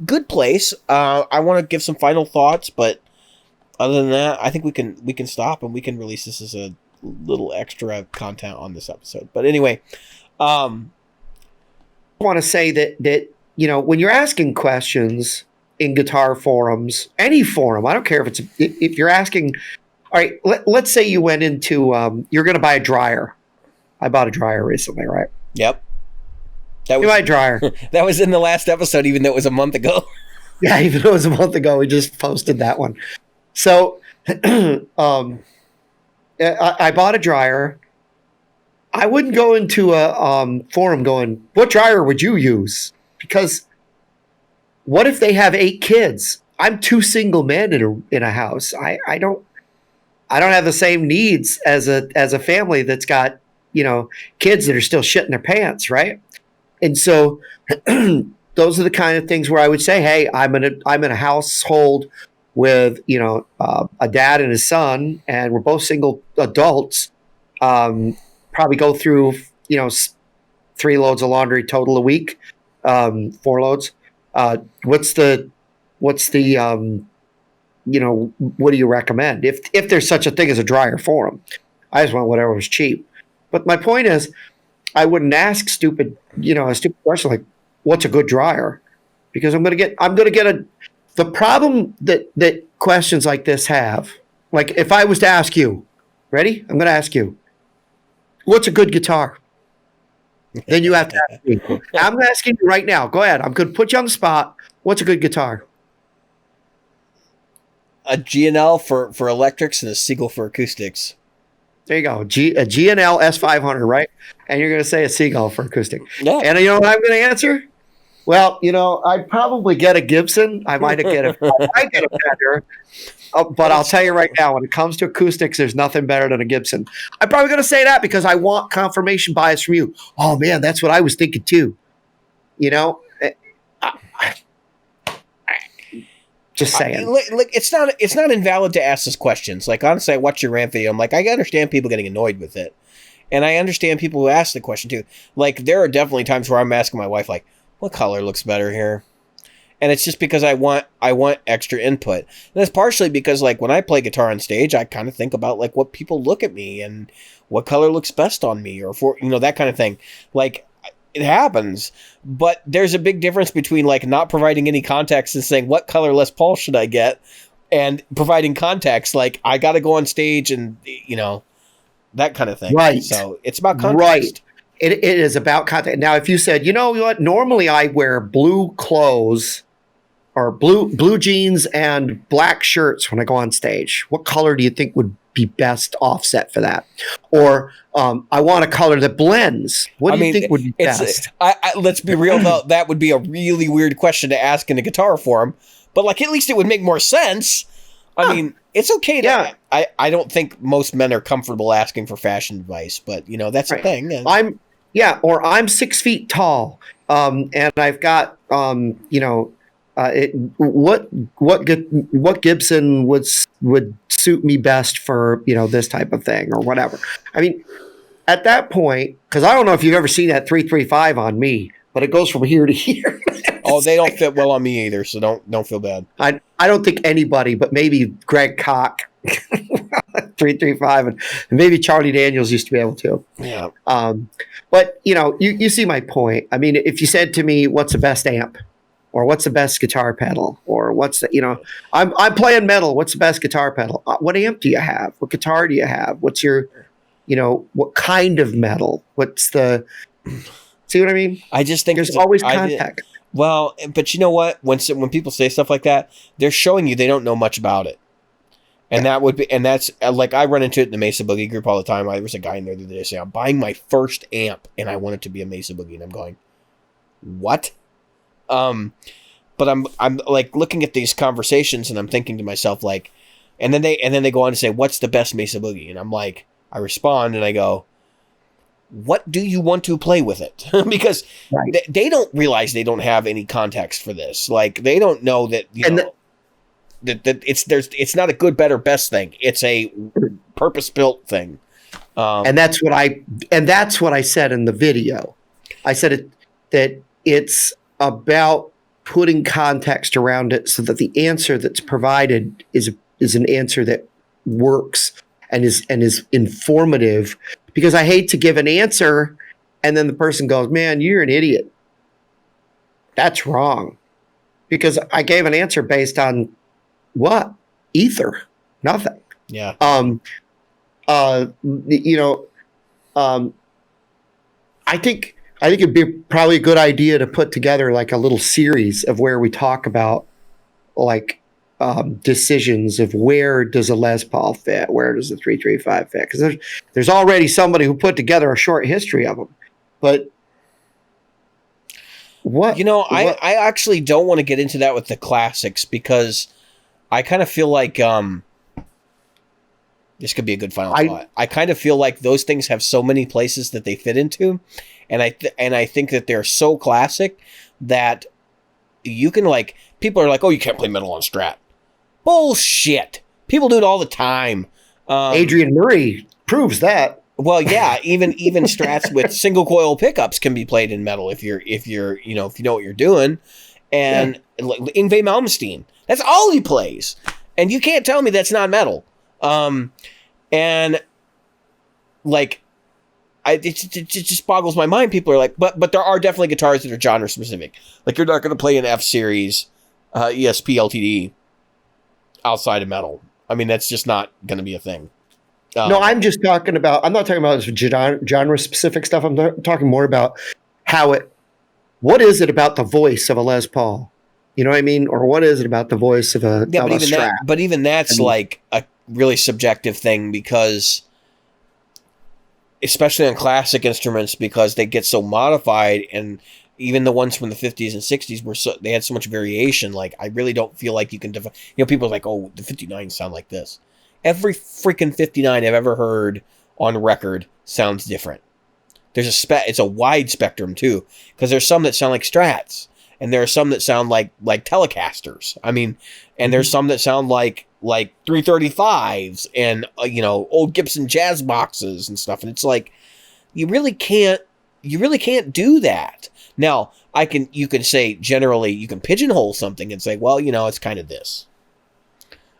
good place. I want to give some final thoughts, but other than that, I think we can stop and we can release this as a little extra content on this episode. But anyway, I want to say that when you're asking questions in guitar forums, any forum, I don't care if you're asking. All right, let's say you went into you're going to buy a dryer. I bought a dryer recently, right? Yep. That was my dryer. That was in the last episode, even though it was a month ago. Yeah, even though it was a month ago, we just posted that one. So, I bought a dryer. I wouldn't go into a forum going, "What dryer would you use?" Because what if they have 8 kids? I'm 2 single men in a house. I don't have the same needs as a family that's got kids that are still shitting their pants, right? And so those are the kind of things where I would say, hey, I'm in a household with, a dad and his son, and we're both single adults, probably go through, 3 loads of laundry total a week, 4 loads. What's the what do you recommend if there's such a thing as a dryer for them? I just want whatever was cheap. But my point is, I wouldn't ask a stupid question like, "What's a good dryer?" Because I'm gonna get the problem that questions like this have. Like if I was to ask you, ready? I'm gonna ask you, "What's a good guitar?" Then you have to ask me. I'm asking you right now. Go ahead. I'm gonna put you on the spot. What's a good guitar? A G&L for electrics and a Siegel for acoustics. There you go. A G&L S500, right? And you're going to say a Seagull for acoustic. Yeah. And you know what I'm going to answer? Well, I'd probably get a Gibson. I might get a Fender. But I'll tell you right now, when it comes to acoustics, there's nothing better than a Gibson. I'm probably going to say that because I want confirmation bias from you. Oh, man, that's what I was thinking too. Just saying. It's not invalid to ask those questions. Like, honestly, I watch your rant video. I'm like, I understand people getting annoyed with it. And I understand people who ask the question too. Like, there are definitely times where I'm asking my wife, like, what color looks better here? And it's just because I want extra input. And that's partially because, like, when I play guitar on stage, I kind of think about, like, what people look at me and what color looks best on me, or that kind of thing. Like, it happens, but there's a big difference between like not providing any context and saying what color Les Paul should I get, and providing context like I got to go on stage and that kind of thing. Right. So it's about context. Right. It is about context. Now, if you said, you know what, normally I wear blue clothes or blue jeans and black shirts when I go on stage, what color do you think would be best offset for that? Or I want a color that blends. What do you think would be best? Let's be real though, that would be a really weird question to ask in a guitar forum, but like at least it would make more sense. I mean, it's okay to. Yeah. I don't think most men are comfortable asking for fashion advice, but that's the thing. I'm 6 feet tall, and I've got what Gibson would suit me best for this type of thing or whatever. I mean, at that point, because I don't know if you've ever seen that 335 on me, but it goes from here to here. Oh, they don't fit well on me either, so don't feel bad. I don't think anybody, but maybe Greg Koch, 335, and maybe Charlie Daniels used to be able to. Yeah. But you see my point. I mean, if you said to me, "What's the best amp?" or "What's the best guitar pedal?" or "What's the I'm playing metal. What's the best guitar pedal?" What amp do you have? What guitar do you have? What's your what kind of metal? What's the see what I mean? I just think there's always context. Well, but you know what? When people say stuff like that, they're showing you they don't know much about it. And that's like I run into it in the Mesa Boogie group all the time. There was a guy in there the other day saying, "I'm buying my first amp and I want it to be a Mesa Boogie." And I'm going, "What?" But I'm like looking at these conversations and I'm thinking to myself like, and then they go on to say, "What's the best Mesa Boogie?" And I'm like, I respond and I go, "What do you want to play with it?" Because they don't realize they don't have any context for this. Like they don't know that that it's not a good, better, best thing. It's a purpose-built thing. And that's what I said in the video. I said that it's about putting context around it so that the answer that's provided is an answer that works and is informative. Because I hate to give an answer and then the person goes, "Man, you're an idiot." That's wrong. Because I gave an answer based on what? Ether. Nothing. Yeah. I think it'd be probably a good idea to put together like a little series of where we talk about like decisions of where does a Les Paul fit, where does the 335 fit, because there's already somebody who put together a short history of them. But I actually don't want to get into that with the classics because I kind of feel like this could be a good final thought. I kind of feel like those things have so many places that they fit into, and I think that they're so classic that you can like people are like, "Oh, you can't play metal on Strat." Bullshit. People do it all the time. Adrian Murray proves that. Well, yeah, even Strats with single coil pickups can be played in metal if you know what you're doing. and Yngwie Malmsteen. That's all he plays, and you can't tell me that's not metal. And like, it just boggles my mind. People are like, but there are definitely guitars that are genre specific. Like, you're not going to play an F Series ESP LTD outside of metal. I mean, that's just not going to be a thing. No, I'm not talking about genre specific stuff. I'm talking more about what is it about the voice of a Les Paul? You know what I mean? Or what is it about the voice of a Strat? But even that's like a really subjective thing, because especially on classic instruments, because they get so modified, and even the ones from the 50s and 60s they had so much variation. Like, I really don't feel like you can define, people are like, oh, the 59s sound like this. Every freaking 59 I've ever heard on record sounds different. There's it's a wide spectrum too, because there's some that sound like Strats, and there are some that sound like Telecasters. I mean, and there's some that sound like 335s and old Gibson jazz boxes and stuff. And it's like, you really can't do that. Now, you can say generally, you can pigeonhole something and say, well, it's kind of this.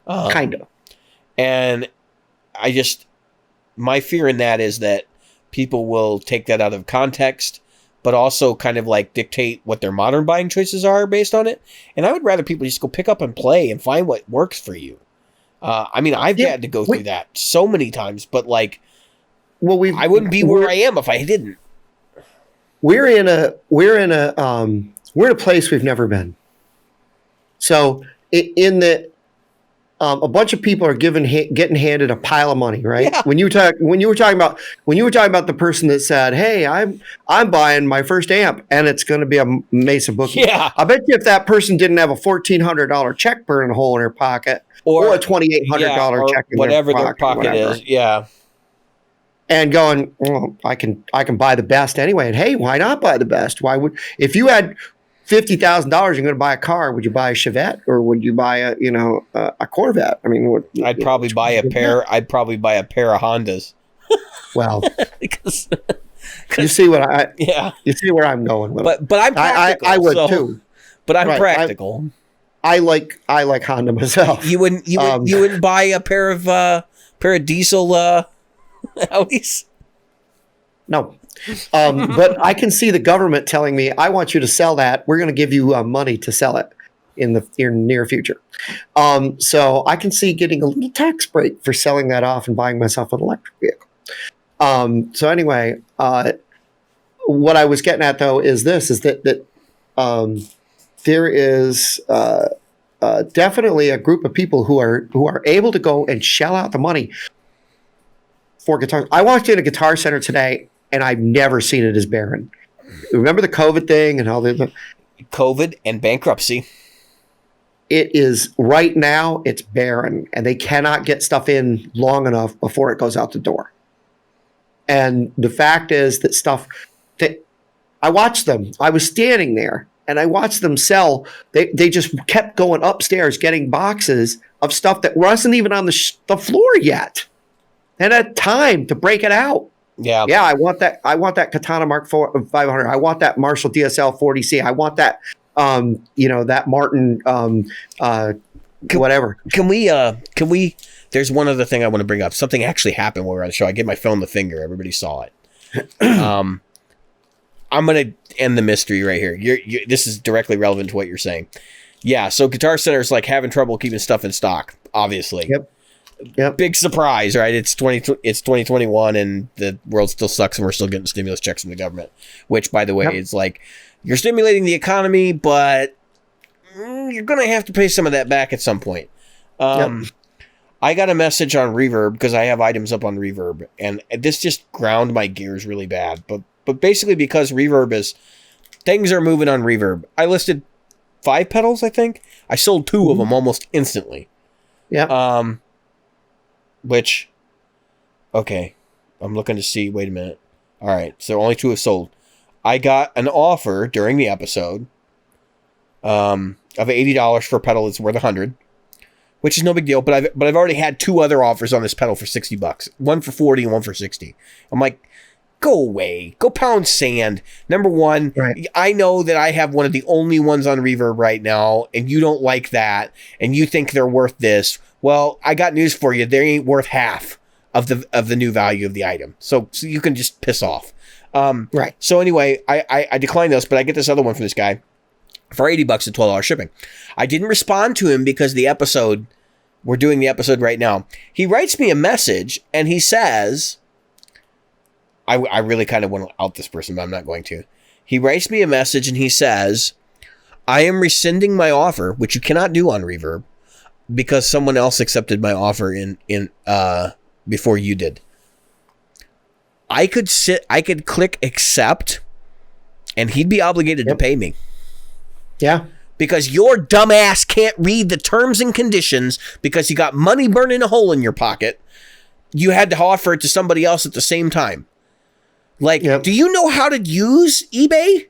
Kind of. And my fear in that is that people will take that out of context, but also kind of like dictate what their modern buying choices are based on it. And I would rather people just go pick up and play and find what works for you. I mean, I've had to go through that so many times, but like, I wouldn't be where I am if I didn't. We're in a place we've never been. So a bunch of people are getting handed a pile of money, right? Yeah. When you were talking about the person that said, "Hey, I'm buying my first amp, and it's going to be a Mesa Boogie." Yeah, I bet you if that person didn't have a $1,400 check burning a hole in their pocket, or a $2,800 check in whatever their pocket is, yeah, and going, well, I can buy the best anyway. And hey, why not buy the best? If you had $50,000, you're going to buy a car, would you buy a Chevette, or would you buy a Corvette? I mean, I'd probably buy a pair of Hondas. Well, because you see where I'm going with it. But I'm practical. I would too. But I'm practical. I like Honda myself. You wouldn't buy a pair of diesel Audis? No. But I can see the government telling me, I want you to sell that. We're going to give you money to sell it in the near future. So I can see getting a little tax break for selling that off and buying myself an electric vehicle. So anyway, what I was getting at though is that there is definitely a group of people who are able to go and shell out the money for guitars. I walked in a Guitar Center today, and I've never seen it as barren. Remember the COVID thing and all the COVID and bankruptcy. It is right now. It's barren, and they cannot get stuff in long enough before it goes out the door. And the fact is that I watched them. I was standing there, and I watched them sell. They just kept going upstairs, getting boxes of stuff that wasn't even on the floor yet, and had time to break it out. Yeah. I want that Katana Mark 500. I want that Marshall DSL 40C. I want that, that Martin, whatever. Can we, there's one other thing I want to bring up. Something actually happened while we were on the show. I gave my phone the finger. Everybody saw it. I'm going to end the mystery right here. This is directly relevant to what you're saying. Yeah. So Guitar Center is like having trouble keeping stuff in stock, obviously. Yep. Big surprise, right? It's 2021 and the world still sucks and we're still getting stimulus checks from the government, which, by the way, is like, you're stimulating the economy, but you're going to have to pay some of that back at some point. I got a message on Reverb because I have items up on Reverb, and this just ground my gears really bad. But basically because Reverb things are moving on Reverb. I listed 5 pedals, I think. I sold 2 of them almost instantly. Yeah. Which, okay, I'm looking to see, wait a minute. All right, so only 2 have sold. I got an offer during the episode of $80 for a pedal that's worth $100, which is no big deal, but I've already had 2 other offers on this pedal for $60. One for $40 and one for $60. I'm like, Go away. Go pound sand. Number one, Right. I know that I have one of the only ones on reverb right now, and you don't like that, and you think they're worth this. Well, I got news for you. They ain't worth half of the new value of the item. So you can just piss off. Right. So anyway, I declined those, but I get this other one from this guy for $80 at $12 shipping. I didn't respond to him because we're doing the episode right now. He writes me a message and he says, I really kind of want to out this person, but I'm not going to. He writes me a message and he says, I am rescinding my offer, which you cannot do on Reverb, because someone else accepted my offer in before you did. I could click accept and he'd be obligated to pay me. Yeah. Because your dumbass can't read the terms and conditions because you got money burning a hole in your pocket. You had to offer it to somebody else at the same time. Like, do you know how to use eBay?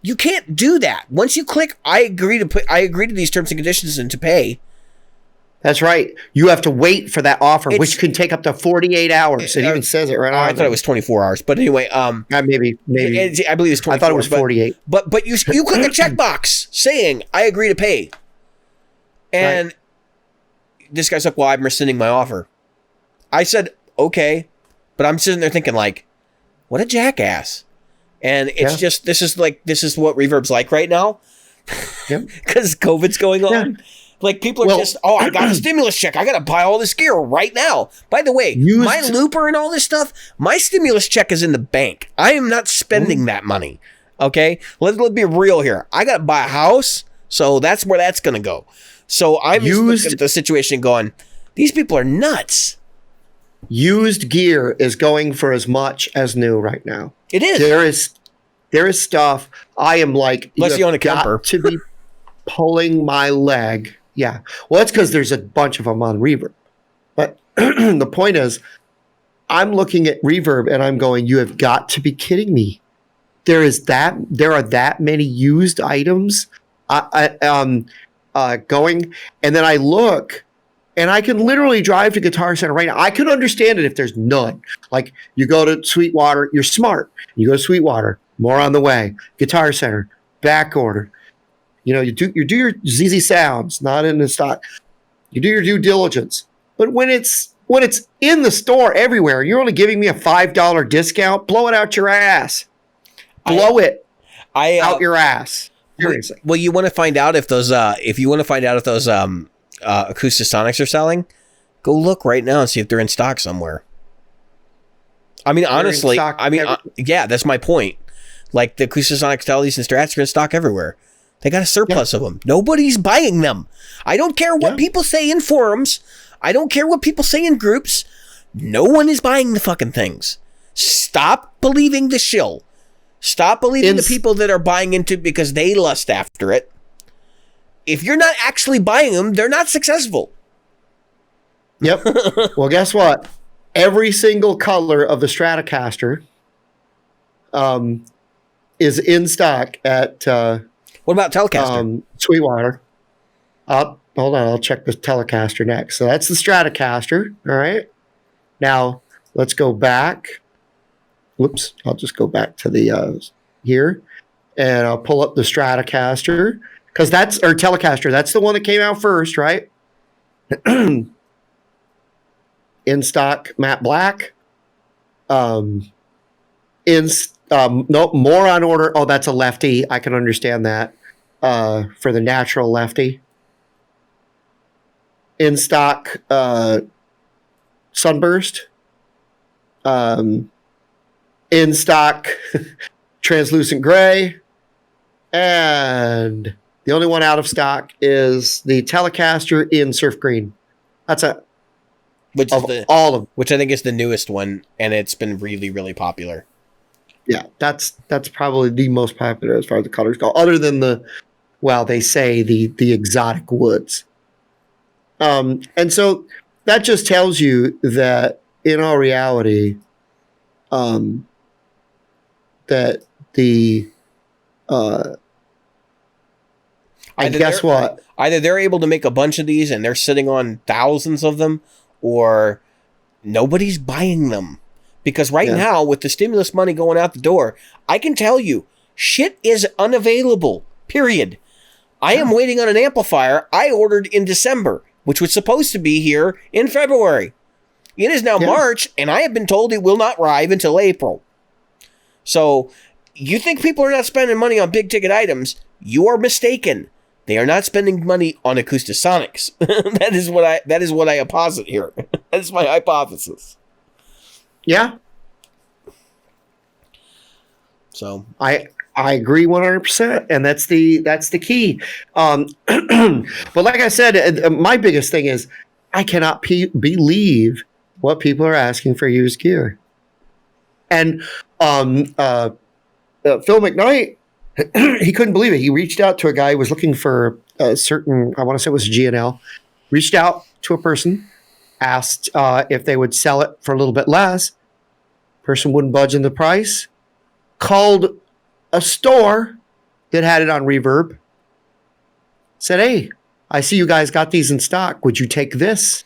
You can't do that. Once you click, I agree to these terms and conditions and to pay. That's right. You have to wait for that offer, which can take up to 48 hours. It even says it right on. I thought it was 24 hours, but anyway, maybe. I believe it's 24. I thought it was 48. But you click a checkbox saying I agree to pay, and this guy's like, "Well, I'm rescinding my offer." I said, "Okay," but I'm sitting there thinking, like, what a jackass. And it's just this is what Reverb's like right now, because COVID's going on. Yeah. Like, people are I got a stimulus check. I got to buy all this gear right now. By the way, my looper and all this stuff, my stimulus check is in the bank. I am not spending that money. Okay? Let's be real here. I got to buy a house, so that's where that's going to go. So I'm just looking at the situation going, these people are nuts. Used gear is going for as much as new right now. It is. There is stuff I am like, unless you own a camper, to be pulling my leg. Yeah. Well, that's because there's a bunch of them on Reverb. But the point is, I'm looking at Reverb and I'm going, you have got to be kidding me. There are that many used items going. And then I look and I can literally drive to Guitar Center right now. I could understand it if there's none. Like, you go to Sweetwater, you're smart. You go to Sweetwater, more on the way. Guitar Center, back order. You know, you do your ZZ Sounds, not in the stock. You do your due diligence. But when it's in the store everywhere, and you're only giving me a $5 discount, blow it out your ass. Blow it out your ass. Seriously. Well, you want to find out if those Acoustasonics are selling? Go look right now and see if they're in stock somewhere. I mean, honestly, that's my point. Like, the Acoustasonic Stellies and Strats are in stock everywhere. They got a surplus of them. Nobody's buying them. I don't care what people say in forums. I don't care what people say in groups. No one is buying the fucking things. Stop believing the shill. Stop believing the people that are buying into it because they lust after it. If you're not actually buying them, they're not successful. Yep. Well, guess what? Every single color of the Stratocaster is in stock at... what about Telecaster? Sweetwater. Hold on, I'll check the Telecaster next. So that's the Stratocaster, all right? Now, let's go back. Whoops, I'll just go back to the here, and I'll pull up the Stratocaster, because or Telecaster, that's the one that came out first, right? In stock, matte black. More on order. Oh, that's a lefty. I can understand that. For the natural lefty. In stock, Sunburst. In stock, translucent gray. And the only one out of stock is the Telecaster in surf green. That's it. Which all of them. Which I think is the newest one, and it's been really, really popular. Yeah, that's probably the most popular as far as the colors go, other than they say the exotic woods. And so that just tells you that in all reality, that the either they're able to make a bunch of these and they're sitting on thousands of them, or nobody's buying them Because right now, with the stimulus money going out the door, I can tell you, shit is unavailable, period. I am waiting on an amplifier I ordered in December, which was supposed to be here in February. It is now March, and I have been told it will not arrive until April. So, you think people are not spending money on big-ticket items? You are mistaken. They are not spending money on Acoustasonics. That is what I posit here. That is my hypothesis. Yeah. So I agree 100%, and that's the key. But like I said, my biggest thing is I cannot believe what people are asking for used gear. And Phil McKnight, he couldn't believe it. He reached out to a guy who was looking for a certain, I want to say it was G&L, reached out to a person, asked if they would sell it for a little bit less. Person wouldn't budge in the price. Called a store that had it on Reverb. Said, hey, I see you guys got these in stock. Would you take this?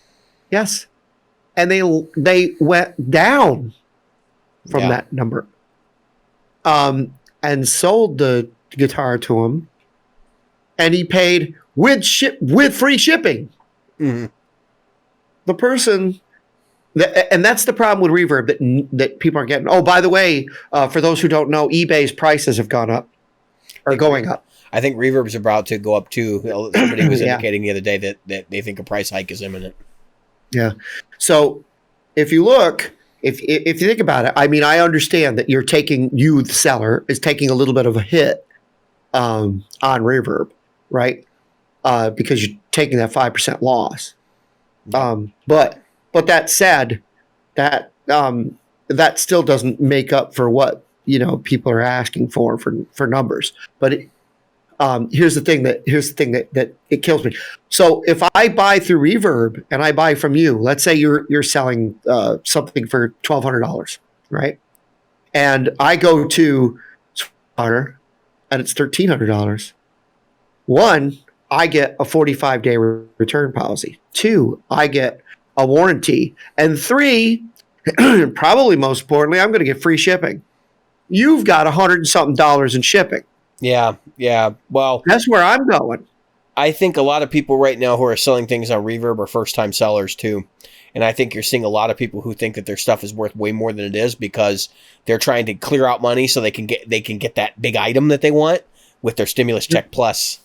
Yes. And they went down from that number. And sold the guitar to him. And he paid with free shipping. Mm-hmm. The person... And that's the problem with Reverb that people aren't getting. Oh, by the way, for those who don't know, eBay's prices have gone up, or going up. I think Reverb's about to go up too. Somebody was indicating the other day that they think a price hike is imminent. Yeah. So if you look, if you think about it, I mean, I understand that you, the seller, is taking a little bit of a hit on Reverb, right? Because you're taking that 5% loss. But that said, that still doesn't make up for what people are asking for numbers. But here's the thing that it kills me. So if I buy through Reverb and I buy from you, let's say you're selling something for $1,200, right? And I go to Hunter and it's $1,300. One, I get a 45-day return policy. Two, I get a warranty. And three, probably most importantly, I'm going to get free shipping. You've got $100 and something in shipping. Yeah. Well, that's where I'm going. I think a lot of people right now who are selling things on Reverb are first-time sellers too. And I think you're seeing a lot of people who think that their stuff is worth way more than it is because they're trying to clear out money so they can get that big item that they want with their stimulus check plus.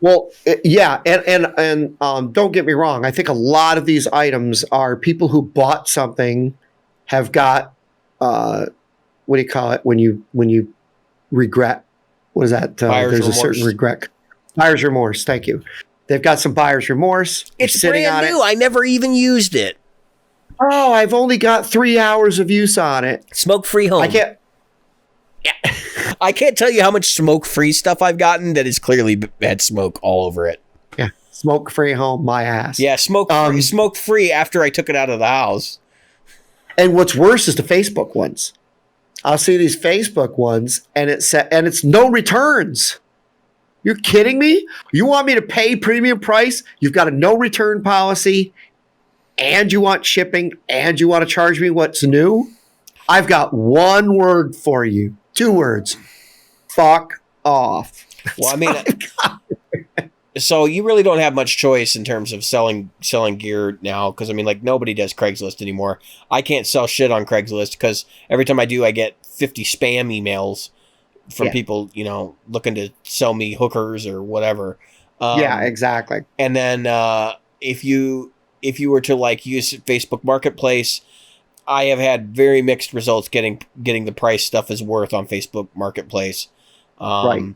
Well, yeah, and don't get me wrong. I think a lot of these items are people who bought something, have got what do you call it when you regret? What is that? There's remorse. A certain regret. Buyer's remorse. Thank you. They've got some buyer's remorse. It's brand new. I never even used it. Oh, I've only got 3 hours of use on it. Smoke-free home. I can't. Yeah. I can't tell you how much smoke-free stuff I've gotten that has clearly had smoke all over it. Yeah, smoke-free home, my ass. Yeah, smoke-free after I took it out of the house. And what's worse is the Facebook ones. I'll see these Facebook ones, and it's no returns. You're kidding me? You want me to pay premium price? You've got a no return policy, and you want shipping, and you want to charge me what's new? I've got one word for you. 2 words. Fuck off. Well, I mean, so you really don't have much choice in terms of selling gear now, because I mean, like, nobody does Craigslist anymore. I can't sell shit on Craigslist because every time I do, I get 50 spam emails from people, looking to sell me hookers or whatever. Yeah, exactly. And then if you were to like use Facebook Marketplace, I have had very mixed results getting the price stuff is worth on Facebook Marketplace. Right.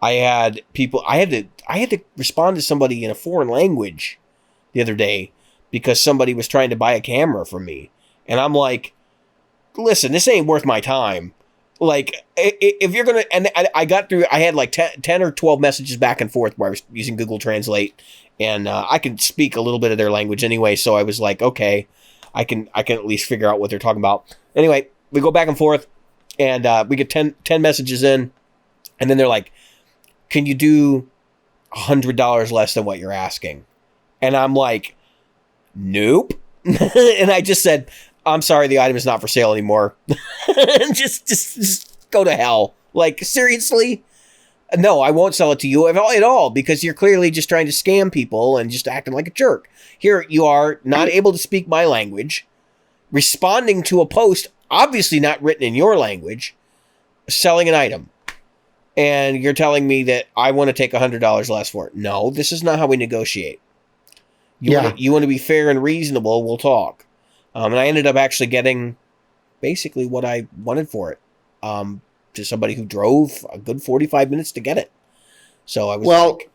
I had to respond to somebody in a foreign language the other day because somebody was trying to buy a camera from me. And I'm like, listen, this ain't worth my time. Like, if you're going to, and I got through, I had like 10 or 12 messages back and forth where I was using Google Translate, and I can speak a little bit of their language anyway. So I was like, okay, I can at least figure out what they're talking about. Anyway, we go back and forth, and we get 10 messages in, and then they're like, can you do $100 less than what you're asking? And I'm like, nope. And I just said, I'm sorry, the item is not for sale anymore. just go to hell. Like, seriously? No, I won't sell it to you at all because you're clearly just trying to scam people and just acting like a jerk. Here you are, not able to speak my language, responding to a post, obviously not written in your language, selling an item. And you're telling me that I want to take $100 less for it. No, this is not how we negotiate. You want to be fair and reasonable, we'll talk. And I ended up actually getting basically what I wanted for it. To somebody who drove a good 45 minutes to get it. So I was like,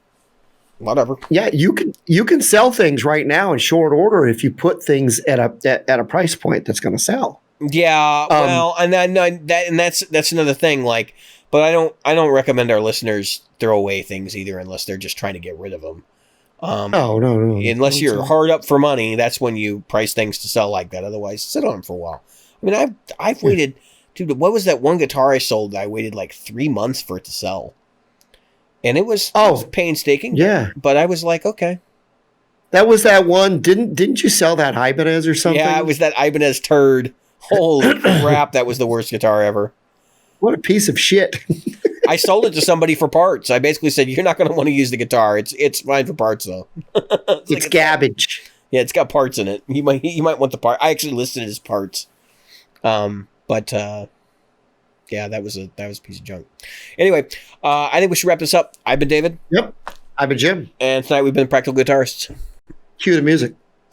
whatever. Yeah, you can sell things right now in short order if you put things at a price point that's going to sell. Yeah, well, and that's another thing. Like, but I don't recommend our listeners throw away things either unless they're just trying to get rid of them. No. Unless you're hard up for money, that's when you price things to sell like that. Otherwise, sit on them for a while. I mean, I've waited. Dude, what was that one guitar I sold that I waited like 3 months for it to sell? And it was painstaking. Yeah. But I was like, okay. That was that one. Didn't you sell that Ibanez or something? Yeah, it was that Ibanez turd. Holy crap, that was the worst guitar ever. What a piece of shit. I sold it to somebody for parts. I basically said, you're not going to want to use the guitar. It's fine for parts, though. It's garbage. Yeah, it's got parts in it. You might want the part. I actually listed it as parts. But yeah, that was a piece of junk. Anyway, I think we should wrap this up. I've been David. Yep. I've been Jim. And tonight we've been Practical Guitarists. Cue the music.